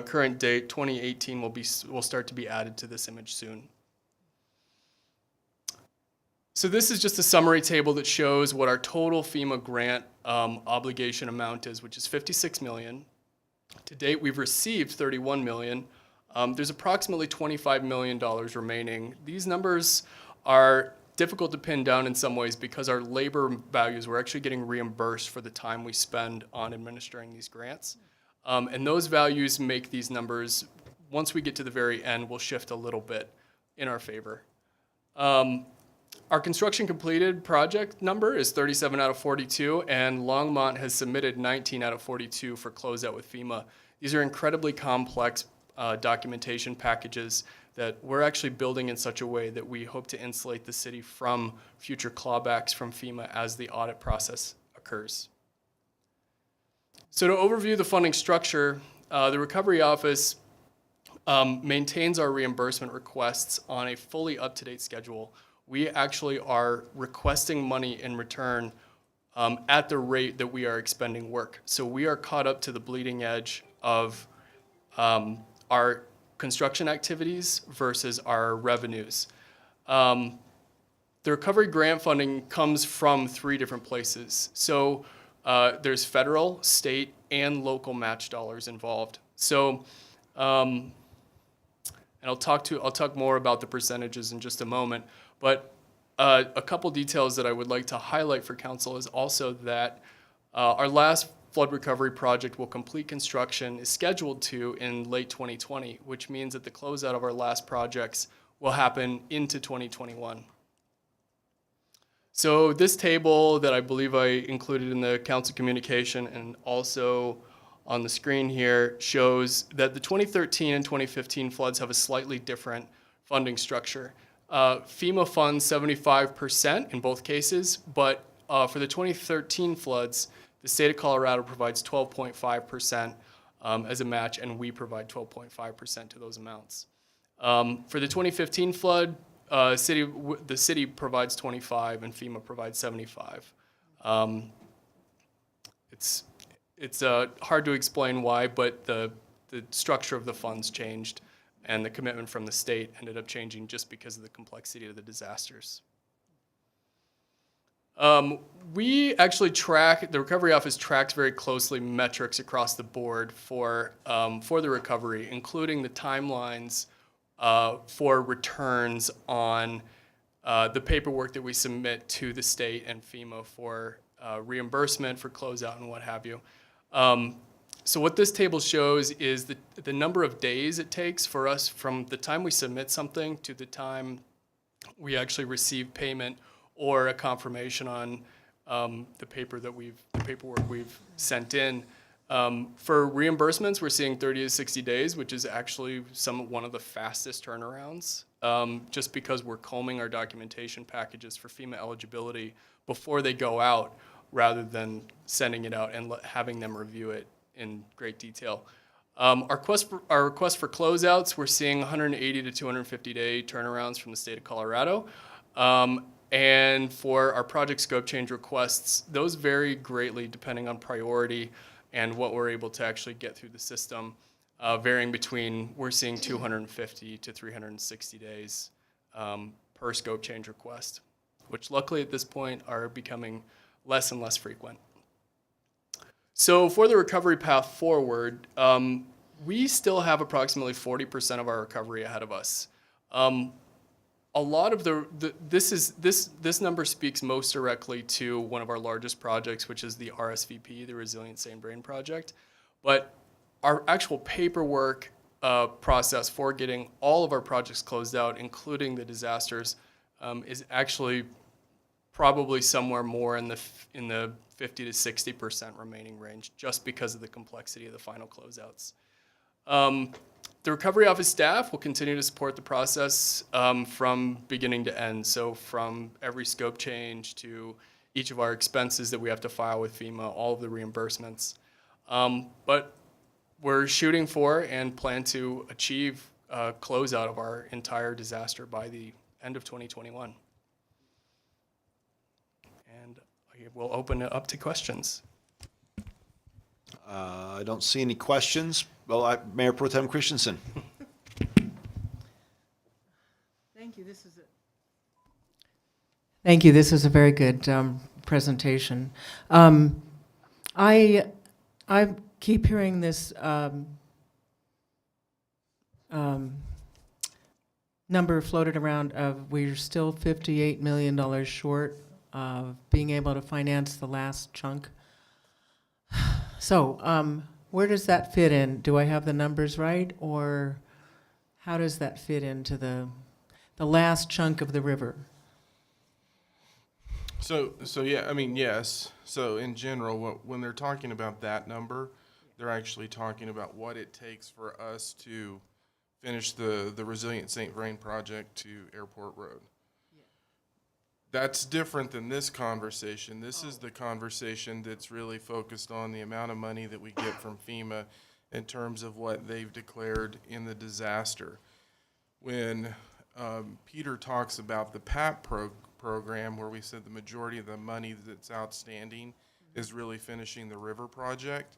current date. 2018 will start to be added to this image soon. So this is just a summary table that shows what our total FEMA grant obligation amount is, which is $56 million. To date, we've received 31 million. There's approximately $25 million remaining. These numbers are difficult to pin down in some ways because our labor values, we're actually getting reimbursed for the time we spend on administering these grants. And those values make these numbers, once we get to the very end, will shift a little bit in our favor. Our construction completed project number is 37 out of 42, and Longmont has submitted 19 out of 42 for closeout with FEMA. These are incredibly complex documentation packages that we're actually building in such a way that we hope to insulate the city from future clawbacks from FEMA as the audit process occurs. So to overview the funding structure, the Recovery Office maintains our reimbursement requests on a fully up-to-date schedule. We actually are requesting money in return at the rate that we are expending work. So we are caught up to the bleeding edge of our construction activities versus our revenues. The recovery grant funding comes from 3 different places. So there's federal, state, and local match dollars involved. So, and I'll talk more about the percentages in just a moment. But a couple details that I would like to highlight for council is also that our last flood recovery project will complete construction is scheduled to in late 2020, which means that the closeout of our last projects will happen into 2021. So this table that I believe I included in the council communication and also on the screen here shows that the 2013 and 2015 floods have a slightly different funding structure. FEMA funds 75% in both cases, but for the 2013 floods, the state of Colorado provides 12.5% as a match, and we provide 12.5% to those amounts. For the 2015 flood, the city provides 25 and FEMA provides 75. It's hard to explain why, but the structure of the funds changed, and the commitment from the state ended up changing just because of the complexity of the disasters. We actually the Recovery Office tracks very closely metrics across the board for the recovery, including the timelines for returns on the paperwork that we submit to the state and FEMA for reimbursement, for closeout, and what have you. So what this table shows is the number of days it takes for us from the time we submit something to the time we actually receive payment or a confirmation on the paperwork we've sent in. For reimbursements, we're seeing 30 to 60 days, which is actually one of the fastest turnarounds, just because we're combing our documentation packages for FEMA eligibility before they go out, rather than sending it out and having them review it in great detail. Our request for closeouts, we're seeing 180 to 250 day turnarounds from the state of Colorado. And for our project scope change requests, those vary greatly depending on priority and what we're able to actually get through the system, varying between, we're seeing 250 to 360 days per scope change request, which luckily at this point are becoming less and less frequent. So for the recovery path forward, we still have approximately 40% of our recovery ahead of us. A lot of this number speaks most directly to one of our largest projects, which is the RSVP, the Resilient St. Vrain project. But our actual paperwork process for getting all of our projects closed out, including the disasters, is actually probably somewhere more in the 50 to 60% remaining range, just because of the complexity of the final closeouts. The Recovery Office staff will continue to support the process from beginning to end. So from every scope change to each of our expenses that we have to file with FEMA, all of the reimbursements. But we're shooting for and plan to achieve closeout of our entire disaster by the end of 2021. And we'll open it up to questions. I don't see any questions. Well, Mayor Pro Tem Christensen. Thank you. This is a very good presentation. I keep hearing this number floated around of we're still $58 million short of being able to finance the last chunk. So where does that fit in? Do I have the numbers right, or how does that fit into the last chunk of the river? So yeah, I mean, yes. So in general, when they're talking about that number, they're actually talking about what it takes for us to finish the Resilient St. Vrain project to Airport Road. That's different than this conversation. This is the conversation that's really focused on the amount of money that we get from FEMA in terms of what they've declared in the disaster. When Peter talks about the PAP program, where we said the majority of the money that's outstanding is really finishing the river project,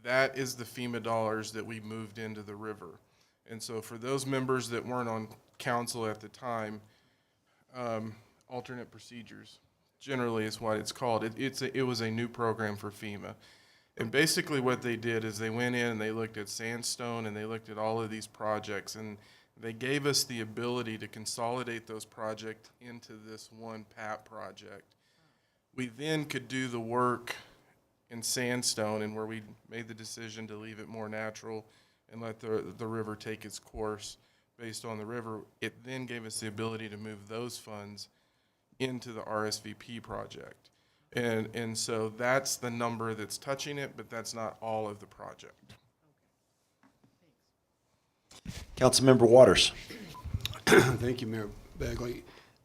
that is the FEMA dollars that we moved into the river. And so for those members that weren't on council at the time, alternate procedures generally is what it's called. It was a new program for FEMA. And basically what they did is they went in and they looked at sandstone and they looked at all of these projects, and they gave us the ability to consolidate those projects into this one PAP project. We then could do the work in sandstone, and where we made the decision to leave it more natural and let the river take its course based on the river, it then gave us the ability to move those funds into the RSVP project. And so that's the number that's touching it, but that's not all of the project. Councilmember Waters. Thank you, Mayor Bagley.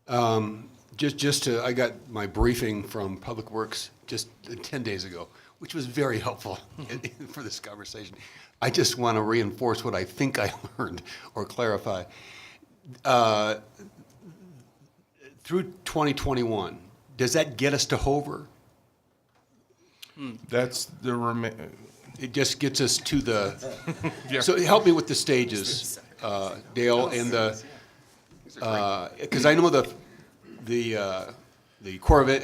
I got my briefing from Public Works just 10 days ago, which was very helpful for this conversation. I just want to reinforce what I think I learned or clarify. Through 2021, does that get us to Hover? That's the It just gets us to the. Yeah. So help me with the stages, Dale, and the because I know the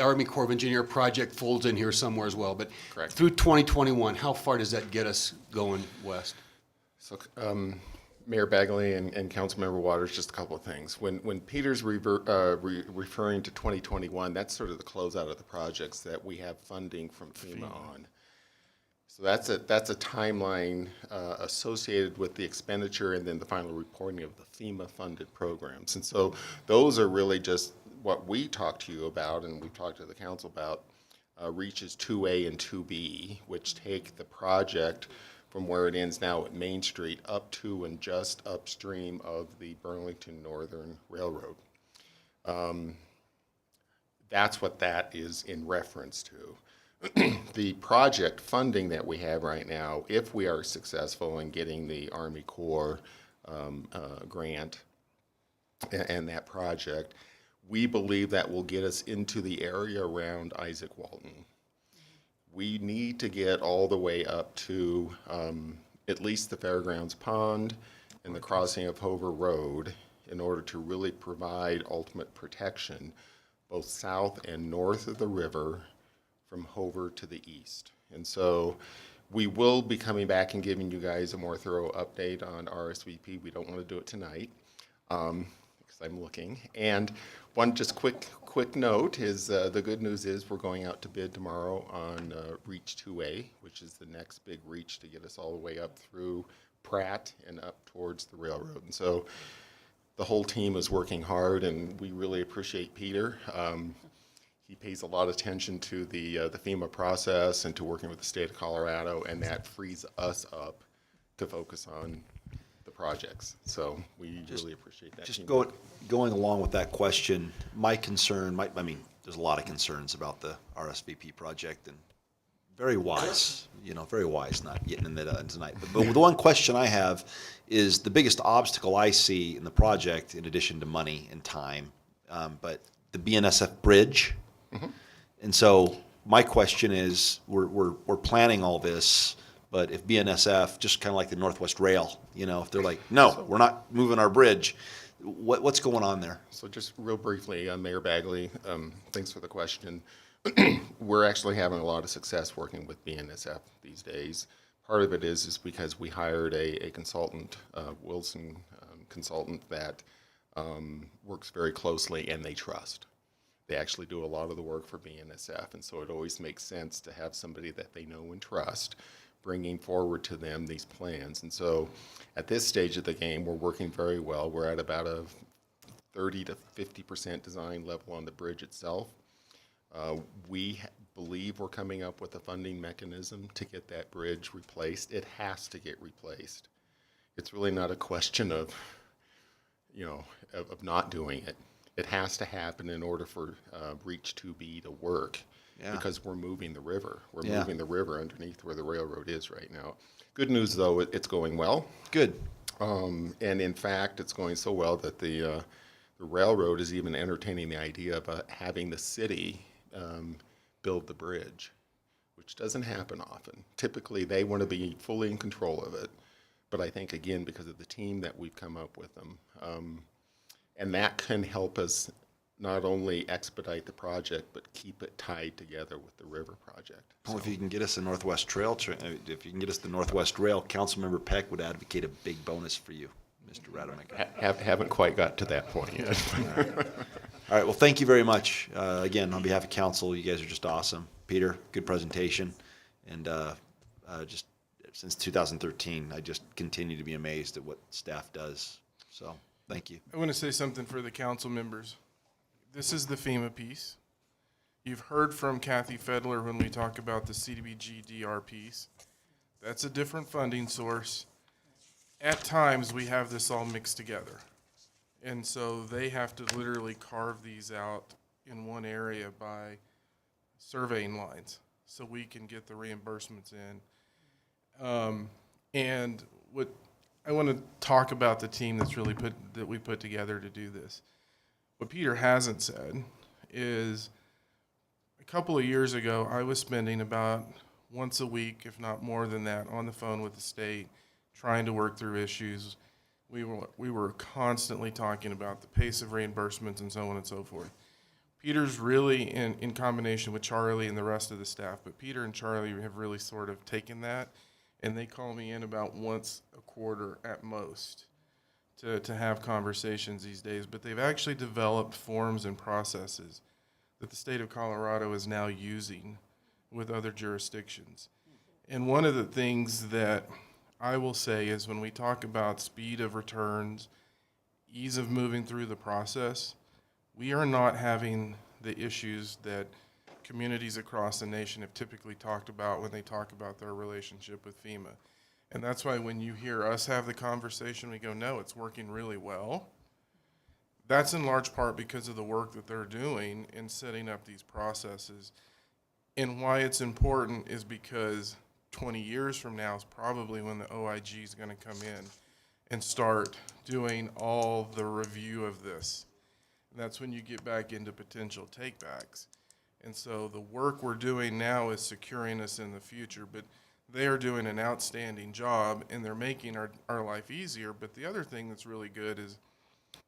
Army Corps of Engineer project folds in here somewhere as well. But Correct. Through 2021, how far does that get us going west? So, Mayor Bagley and Councilmember Waters, just a couple of things. When Peter's referring to 2021, that's sort of the closeout of the projects that we have funding from FEMA on. So that's a timeline associated with the expenditure and then the final reporting of the FEMA-funded programs. And so those are really just what we talked to you about, and we've talked to the council about, reaches 2A and 2B, which take the project from where it ends now at Main Street up to and just upstream of the Burlington Northern Railroad. That's what that is in reference to. The project funding that we have right now, if we are successful in getting the Army Corps grant and that project, we believe that will get us into the area around Isaac Walton. We need to get all the way up to at least the Fairgrounds Pond and the crossing of Hover Road in order to really provide ultimate protection both south and north of the river from Hover to the east. And so we will be coming back and giving you guys a more thorough update on RSVP. We don't want to do it tonight because I'm looking. And one just quick note is the good news is we're going out to bid tomorrow on Reach 2A, which is the next big reach to get us all the way up through Pratt and up towards the railroad. And so the whole team is working hard, and we really appreciate Peter. He pays a lot of attention to the FEMA process and to working with the state of Colorado, and that frees us up to focus on the projects. So we really appreciate that. Just going along with that question, my concern, there's a lot of concerns about the RSVP project, and very wise, not getting into that tonight. But the one question I have is the biggest obstacle I see in the project, in addition to money and time, but the BNSF bridge. Mm-hmm. And so my question is, we're planning all this, but if BNSF, just kind of like the Northwest Rail, if they're like, no, we're not moving our bridge, what's going on there? So just real briefly, Mayor Bagley, thanks for the question. We're actually having a lot of success working with BNSF these days. Part of it is because we hired a consultant, Wilson consultant, that works very closely and they trust. They actually do a lot of the work for BNSF, and so it always makes sense to have somebody that they know and trust bringing forward to them these plans. And so at this stage of the game, we're working very well. We're at about a 30 to 50% design level on the bridge itself. We believe we're coming up with a funding mechanism to get that bridge replaced. It has to get replaced. It's really not a question of, of not doing it. It has to happen in order for Reach 2B to work, because we're moving the river. We're moving the river underneath where the railroad is right now. Good news, though, it's going well. Good. And in fact, it's going so well that the railroad is even entertaining the idea of having the city build the bridge, which doesn't happen often. Typically, they want to be fully in control of it. But I think, again, because of the team that we've come up with them, and that can help us not only expedite the project, but keep it tied together with the river project. Well, if you can get us the Northwest Trail, if you can get us the Northwest Rail, Councilmember Peck would advocate a big bonus for you, Mr. Rademacher. Haven't quite got to that point yet. All right, well, thank you very much. Again, on behalf of council, you guys are just awesome. Peter, good presentation. And just since 2013, I just continue to be amazed at what staff does. So, thank you. I want to say something for the council members. This is the FEMA piece. You've heard from Kathy Fedler when we talk about the CDBG DR piece. That's a different funding source. At times, we have this all mixed together. And so they have to literally carve these out in one area by surveying lines so we can get the reimbursements in. And what I want to talk about the team that we put together to do this. What Peter hasn't said is a couple of years ago, I was spending about once a week, if not more than that, on the phone with the state, trying to work through issues. We were constantly talking about the pace of reimbursements and so on and so forth. Peter's really, in combination with Charlie and the rest of the staff, but Peter and Charlie have really sort of taken that, and they call me in about once a quarter at most to have conversations these days. But they've actually developed forms and processes that the state of Colorado is now using with other jurisdictions. And one of the things that I will say is when we talk about speed of returns, ease of moving through the process, we are not having the issues that communities across the nation have typically talked about when they talk about their relationship with FEMA. And that's why when you hear us have the conversation, we go, no, it's working really well. That's in large part because of the work that they're doing in setting up these processes. And why it's important is because 20 years from now is probably when the OIG is going to come in and start doing all the review of this. And that's when you get back into potential takebacks. And so the work we're doing now is securing us in the future, but they are doing an outstanding job and they're making our life easier. But the other thing that's really good is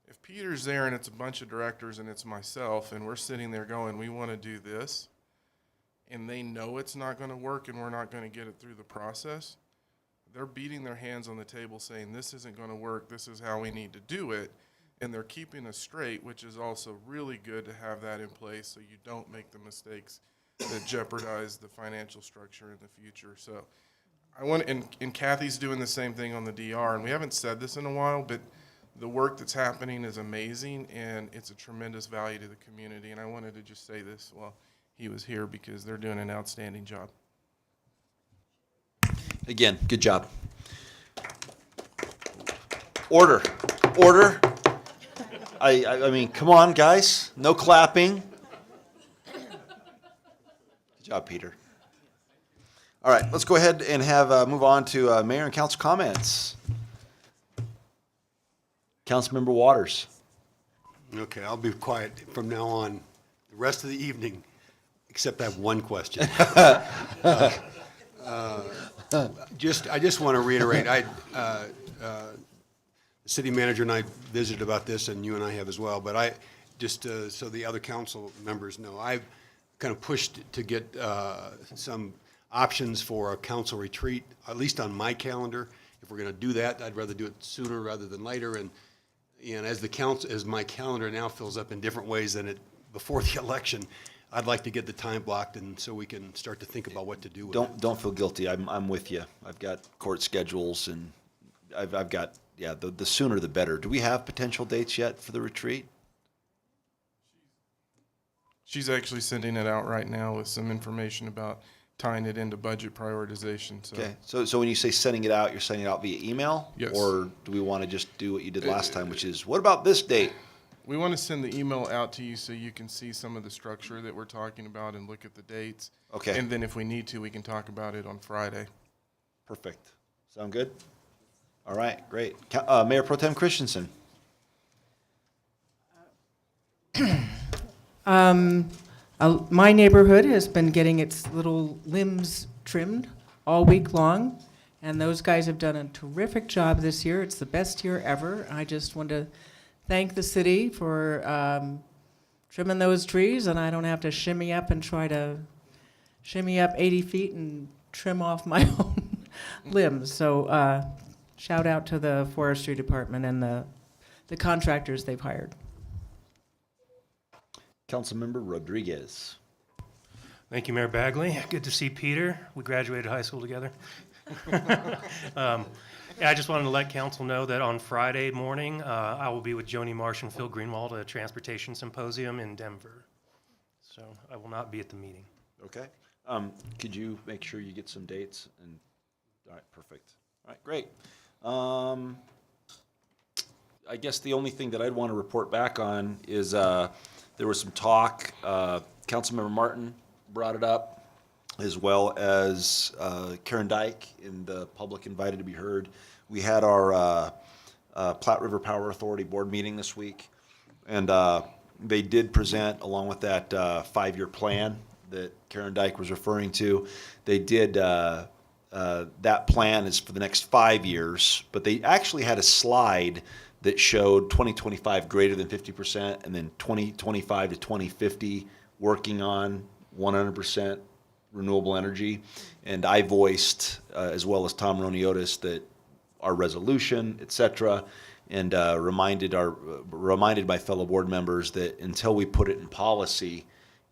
if Peter's there and it's a bunch of directors and it's myself and we're sitting there going, we want to do this, and they know it's not going to work and we're not going to get it through the process, they're beating their hands on the table saying, this isn't going to work, this is how we need to do it, and they're keeping us straight, which is also really good to have that in place so you don't make the mistakes that jeopardize the financial structure in the future. So I want, and Kathy's doing the same thing on the DR, and we haven't said this in a while, but the work that's happening is amazing and it's a tremendous value to the community, and I wanted to just say this while he was here because they're doing an outstanding job. Again, good job. Order. Order. I mean, come on, guys. No clapping. Good job, Peter. All right, let's go ahead and move on to mayor and council comments. Councilmember Waters. Okay, Just, I'll be quiet from now on the rest of the evening, except I have one question. I just want to reiterate, the city manager and I visited about this, and you and I have as well, but I just, so the other council members know, I've kind of pushed to get some options for a council retreat, at least on my calendar. If we're going to do that, I'd rather do it sooner rather than later. And as my calendar now fills up in different ways than it before the election, I'd like to get the time blocked, and so we can start to think about what to do with it. Don't feel guilty. I'm with you. I've got court schedules, and I've got, yeah, the sooner the better. Do we have potential dates yet for the retreat? She's actually sending it out right now with some information about tying it into budget prioritization. So. Okay, so when you say sending it out, you're sending it out via email? Yes. Or do we want to just do what you did last time, which is, what about this date? We want to send the email out to you so you can see some of the structure that we're talking about and look at the dates. Okay. And then if we need to, we can talk about it on Friday. Perfect. Sound good? All right, great. Mayor Pro Tem Christensen. My neighborhood has been getting its little limbs trimmed all week long, and those guys have done a terrific job this year. It's the best year ever. I just want to thank the city for trimming those trees, and I don't have to shimmy up and try to shimmy up 80 feet and trim off my own limbs. So shout out to the forestry department and the contractors they've hired. Councilmember Rodriguez. Thank you, Mayor Bagley. Good to see Peter. We graduated high school together. Yeah, I just wanted to let council know that on Friday morning, I will be with Joni Marsh and Phil Greenwald at a transportation symposium in Denver. So I will not be at the meeting. Okay. Could you make sure you get some dates? And all right, perfect. All right, great. I guess the only thing that I'd want to report back on is there was some talk. Councilmember Martin brought it up, as well as Karen Dyke, and the public invited to be heard. We had our Platte River Power Authority board meeting this week, and they did present, along with that 5-year plan that Karen Dyke was referring to. They did, that plan is for the next 5 years, but they actually had a slide that showed 2025 greater than 50%, and then 2025 to 2050 working on 100% renewable energy. And I voiced, as well as Tom Roniotis, that our resolution, et cetera, and reminded my fellow board members that until we put it in policy,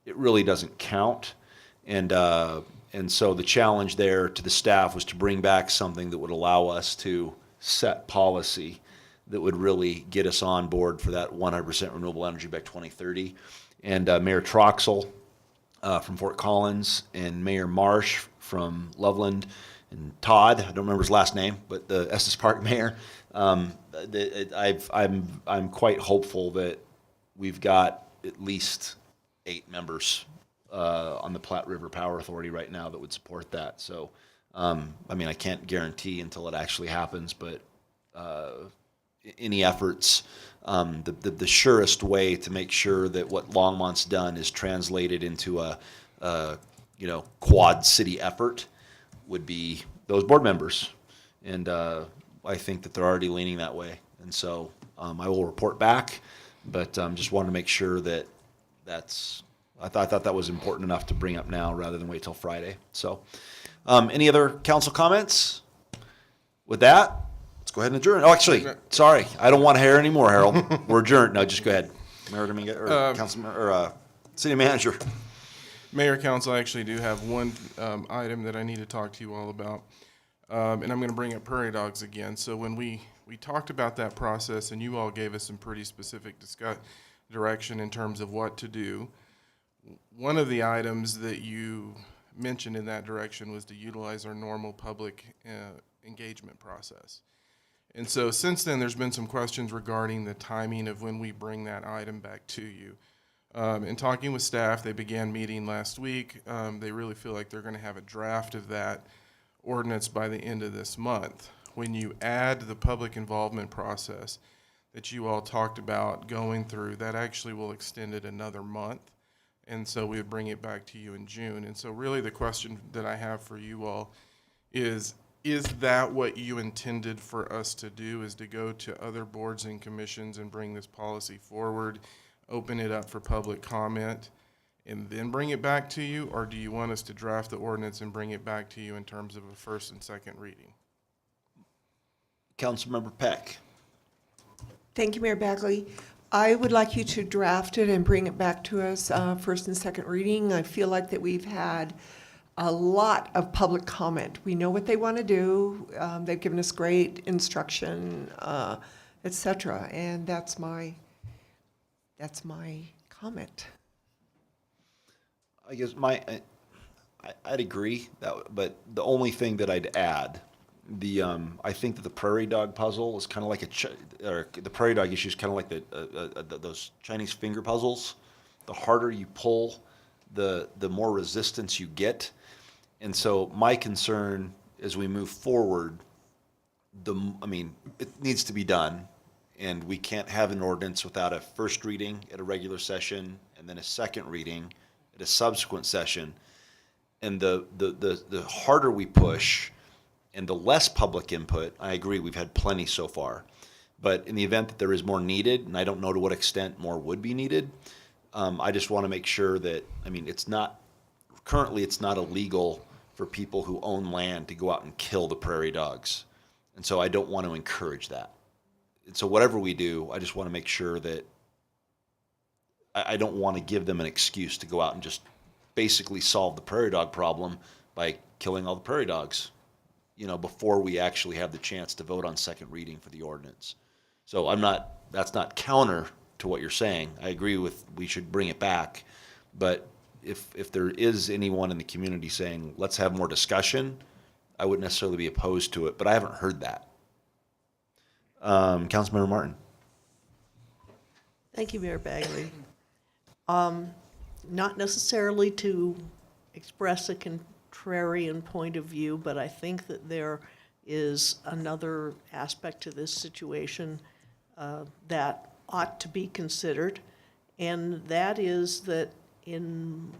it really doesn't count. And so the challenge there to the staff was to bring back something that would allow us to set policy that would really get us on board for that 100% renewable energy by 2030. And Mayor Troxel from Fort Collins, and Mayor Marsh from Loveland, and Todd, I don't remember his last name, but the Estes Park mayor. I'm quite hopeful that we've got at least 8 members on the Platte River Power Authority right now that would support that. So, I mean, I can't guarantee until it actually happens, but any efforts, the surest way to make sure that what Longmont's done is translated into a quad city effort would be those board members. And I think that they're already leaning that way. And so I will report back, but just wanted to make sure that I thought that was important enough to bring up now rather than wait till Friday. So any other council comments? With that, let's go ahead and adjourn. Oh, actually, sorry, I don't want to hear anymore, Harold. We're adjourned. No, just go ahead. Mayor Dominguez, or Councilman, or City Manager. Mayor, Council, I actually do have one item that I need to talk to you all about. And I'm going to bring up prairie dogs again. So when we talked about that process, and you all gave us some pretty specific direction in terms of what to do, one of the items that you mentioned in that direction was to utilize our normal public engagement process. And so since then, there's been some questions regarding the timing of when we bring that item back to you. In talking with staff, they began meeting last week. They really feel like they're going to have a draft of that ordinance by the end of this month. When you add the public involvement process that you all talked about going through, that actually will extend it another month. And so we would bring it back to you in June. And so really the question that I have for you all is that what you intended for us to do, is to go to other boards and commissions and bring this policy forward, open it up for public comment, and then bring it back to you? Or do you want us to draft the ordinance and bring it back to you in terms of a first and second reading? Councilmember Peck. Thank you, Mayor Bagley. I would like you to draft it and bring it back to us first and second reading. I feel like that we've had a lot of public comment. We know what they want to do. They've given us great instruction, et cetera, and that's my comment. I guess I'd agree that, but the only thing that I'd add, I think that the prairie dog puzzle is kind of like or the prairie dog issue is kind of like those Chinese finger puzzles. The harder you pull, the more resistance you get. And so my concern as we move forward, it needs to be done, and we can't have an ordinance without a first reading at a regular session and then a second reading at a subsequent session. And the harder we push and the less public input, I agree, we've had plenty so far. But in the event that there is more needed, and I don't know to what extent more would be needed, I just want to make sure that, currently it's not illegal for people who own land to go out and kill the prairie dogs. And so I don't want to encourage that. And so whatever we do, I just want to make sure that I don't want to give them an excuse to go out and just basically solve the prairie dog problem by killing all the prairie dogs, before we actually have the chance to vote on second reading for the ordinance. So that's not counter to what you're saying. I agree with, we should bring it back. But if there is anyone in the community saying, let's have more discussion, I wouldn't necessarily be opposed to it, but I haven't heard that. Councilmember Martin. Thank you, Mayor Bagley. Not necessarily to express a contrarian point of view, but I think that there is another aspect to this situation that ought to be considered, and that is that in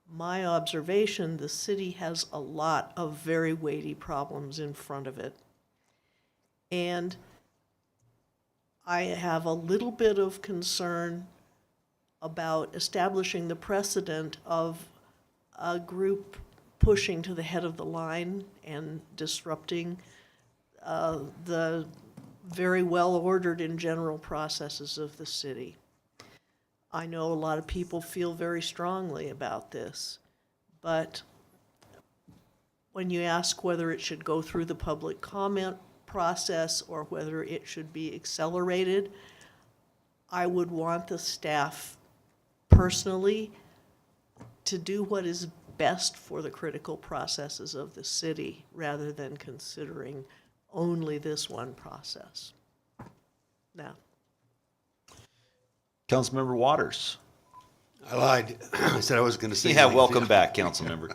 my observation, the city has a lot of very weighty problems in front of it. And I have a little bit of concern about establishing the precedent of a group pushing to the head of the line and disrupting the very well-ordered and general processes of the city. I know a lot of people feel very strongly about this, but when you ask whether it should go through the public comment process or whether it should be accelerated, I would want the staff personally to do what is best for the critical processes of the city rather than considering only this one process. Now. Councilmember Waters. I lied. I said I was going to say. Yeah, welcome back, Councilmember.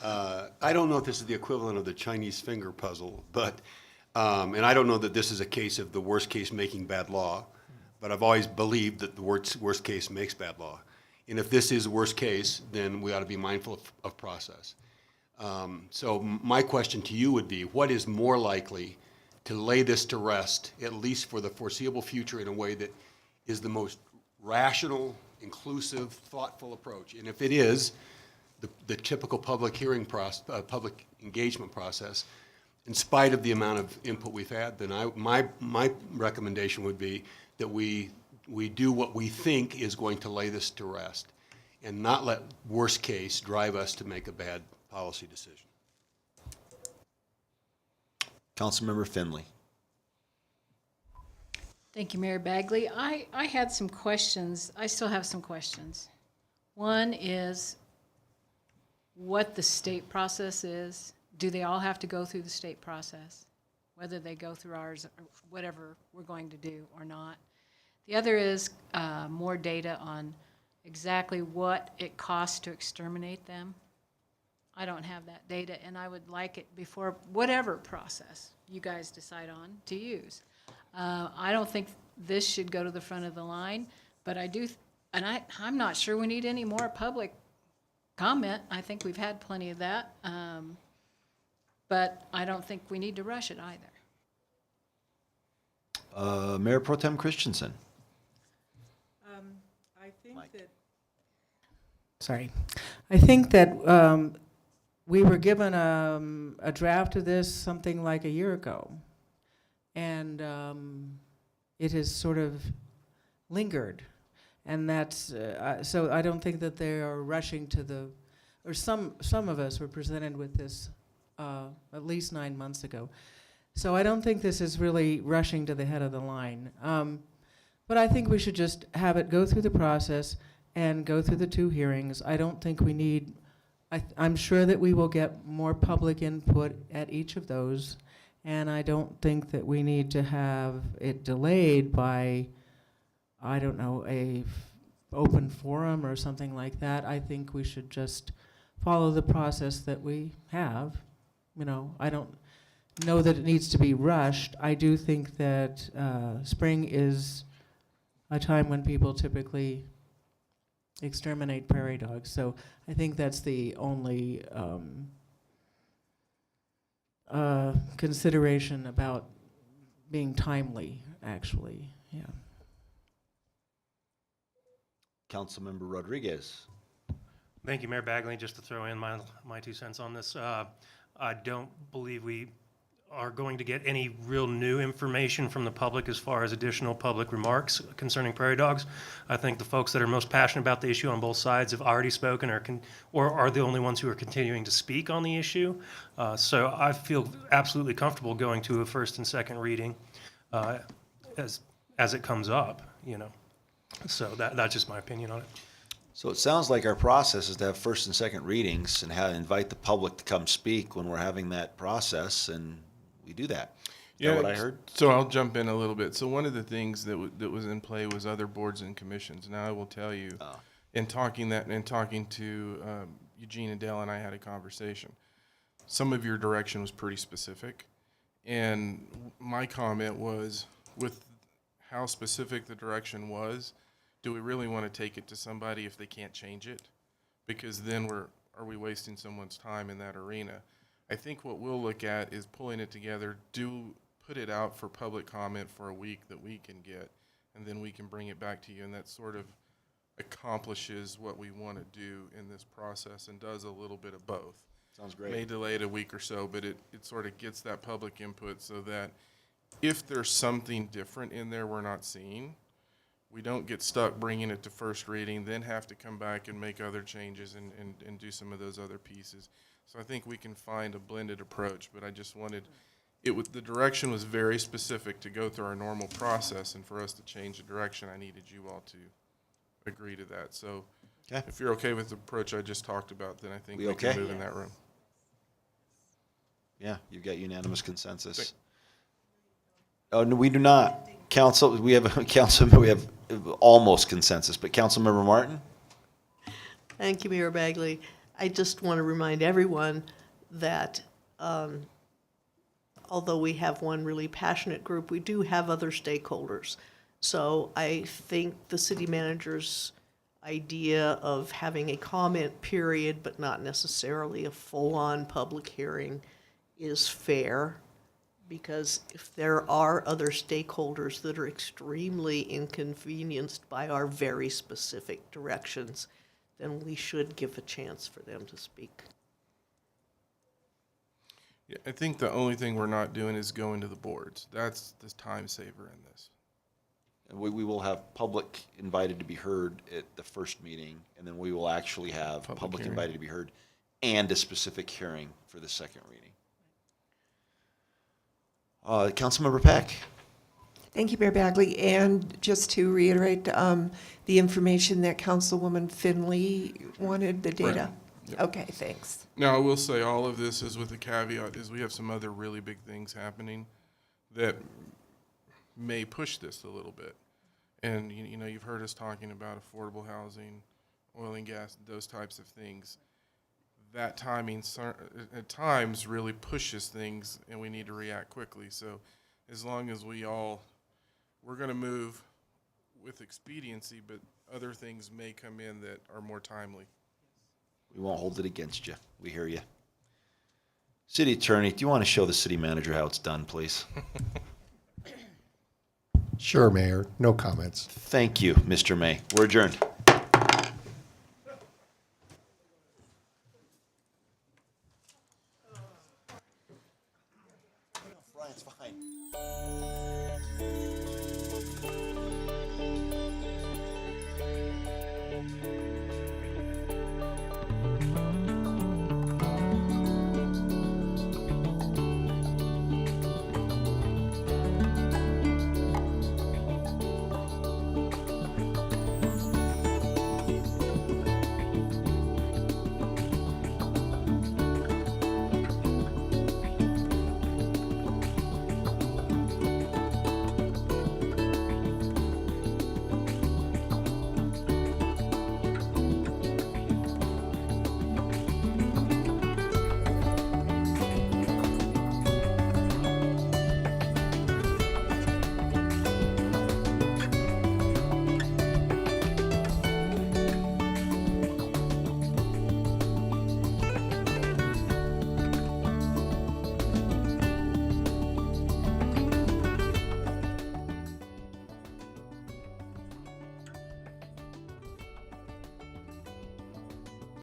I don't know if this is the equivalent of the Chinese finger puzzle, but, and I don't know that this is a case of the worst case making bad law, but I've always believed that the worst case makes bad law. And if this is worst case, then we ought to be mindful of process. So my question to you would be, what is more likely to lay this to rest, at least for the foreseeable future, in a way that is the most rational, inclusive, thoughtful approach? And if it is the typical public hearing process, public engagement process, in spite of the amount of input we've had, then my recommendation would be that we do what we think is going to lay this to rest and not let worst case drive us to make a bad policy decision. Councilmember Finley. Thank you, Mayor Bagley. I had some questions. I still have some questions. One is what the state process is. Do they all have to go through the state process? Whether they go through ours or whatever we're going to do or not. The other is more data on exactly what it costs to exterminate them. I don't have that data, and I would like it before whatever process you guys decide on to use. I don't think this should go to the front of the line, but I do, and I'm not sure we need any more public comment. I think we've had plenty of that, but I don't think we need to rush it either. Mayor Pro Tem Christensen. I think that sorry. I think that we were given a draft of this something like a year ago. And it has sort of lingered. And that's, so I don't think that they are rushing to the, or some of us were presented with this at least 9 months ago. So I don't think this is really rushing to the head of the line. But I think we should just have it go through the process and go through the 2 hearings. I don't think we need, I'm sure that we will get more public input at each of those. And I don't think that we need to have it delayed by, I don't know, a open forum or something like that. I think we should just follow the process that we have. You know, I don't know that it needs to be rushed. I do think that spring is a time when people typically exterminate prairie dogs. So I think that's the only consideration about being timely, actually. Yeah. Councilmember Rodriguez. Thank you, Mayor Bagley. Just to throw in my 2 cents on this, I don't believe we are going to get any real new information from the public as far as additional public remarks concerning prairie dogs. I think the folks that are most passionate about the issue on both sides have already spoken or are the only ones who are continuing to speak on the issue. So I feel absolutely comfortable going to a first and second reading as it comes up, you know. So that's just my opinion on it. So it sounds like our process is to have first and second readings and invite the public to come speak when we're having that process, and we do that. Is that what I heard? So I'll jump in a little bit. So one of the things that was in play was other boards and commissions. Now I will tell you, in talking to Eugene and Dale, and I had a conversation. Some of your direction was pretty specific, and my comment was, with how specific the direction was, do we really want to take it to somebody if they can't change it? Because then are we wasting someone's time in that arena? I think what we'll look at is pulling it together, put it out for public comment for a week that we can get, and then we can bring it back to you, and that sort of accomplishes what we want to do in this process and does a little bit of both. Sounds great. May delay it a week or so, but it sort of gets that public input so that if there's something different in there we're not seeing, we don't get stuck bringing it to first reading, then have to come back and make other changes and do some of those other pieces. So I think we can find a blended approach, but I just wanted, the direction was very specific to go through our normal process, and for us to change the direction, I needed you all to agree to that. So if you're okay with the approach I just talked about, then I think we can move in that room. Yeah, you've got unanimous consensus. Oh, no, we do not. Council, we have almost consensus, but Councilmember Martin? Thank you, Mayor Bagley. I just want to remind everyone that although we have one really passionate group, we do have other stakeholders. So I think the city manager's idea of having a comment period, but not necessarily a full-on public hearing, is fair. Because if there are other stakeholders that are extremely inconvenienced by our very specific directions, then we should give a chance for them to speak. Yeah, I think the only thing we're not doing is going to the boards. That's the time saver in this. And we will have public invited to be heard at the first meeting, and then we will actually have public invited to be heard and a specific hearing for the second reading. Councilmember Peck. Thank you, Mayor Bagley. And just to reiterate, the information that Councilwoman Finley wanted, the data. Right. Yep. Okay, thanks. Now, I will say all of this is with the caveat is we have some other really big things happening that may push this a little bit. And, you know, you've heard us talking about affordable housing, oil and gas, those types of things. That timing at times really pushes things, and we need to react quickly. So as long as we're going to move with expediency, but other things may come in that are more timely. We won't hold it against you. We hear you. City Attorney, do you want to show the city manager how it's done, please? Sure, Mayor. No comments. Thank you, Mr. May. We're adjourned.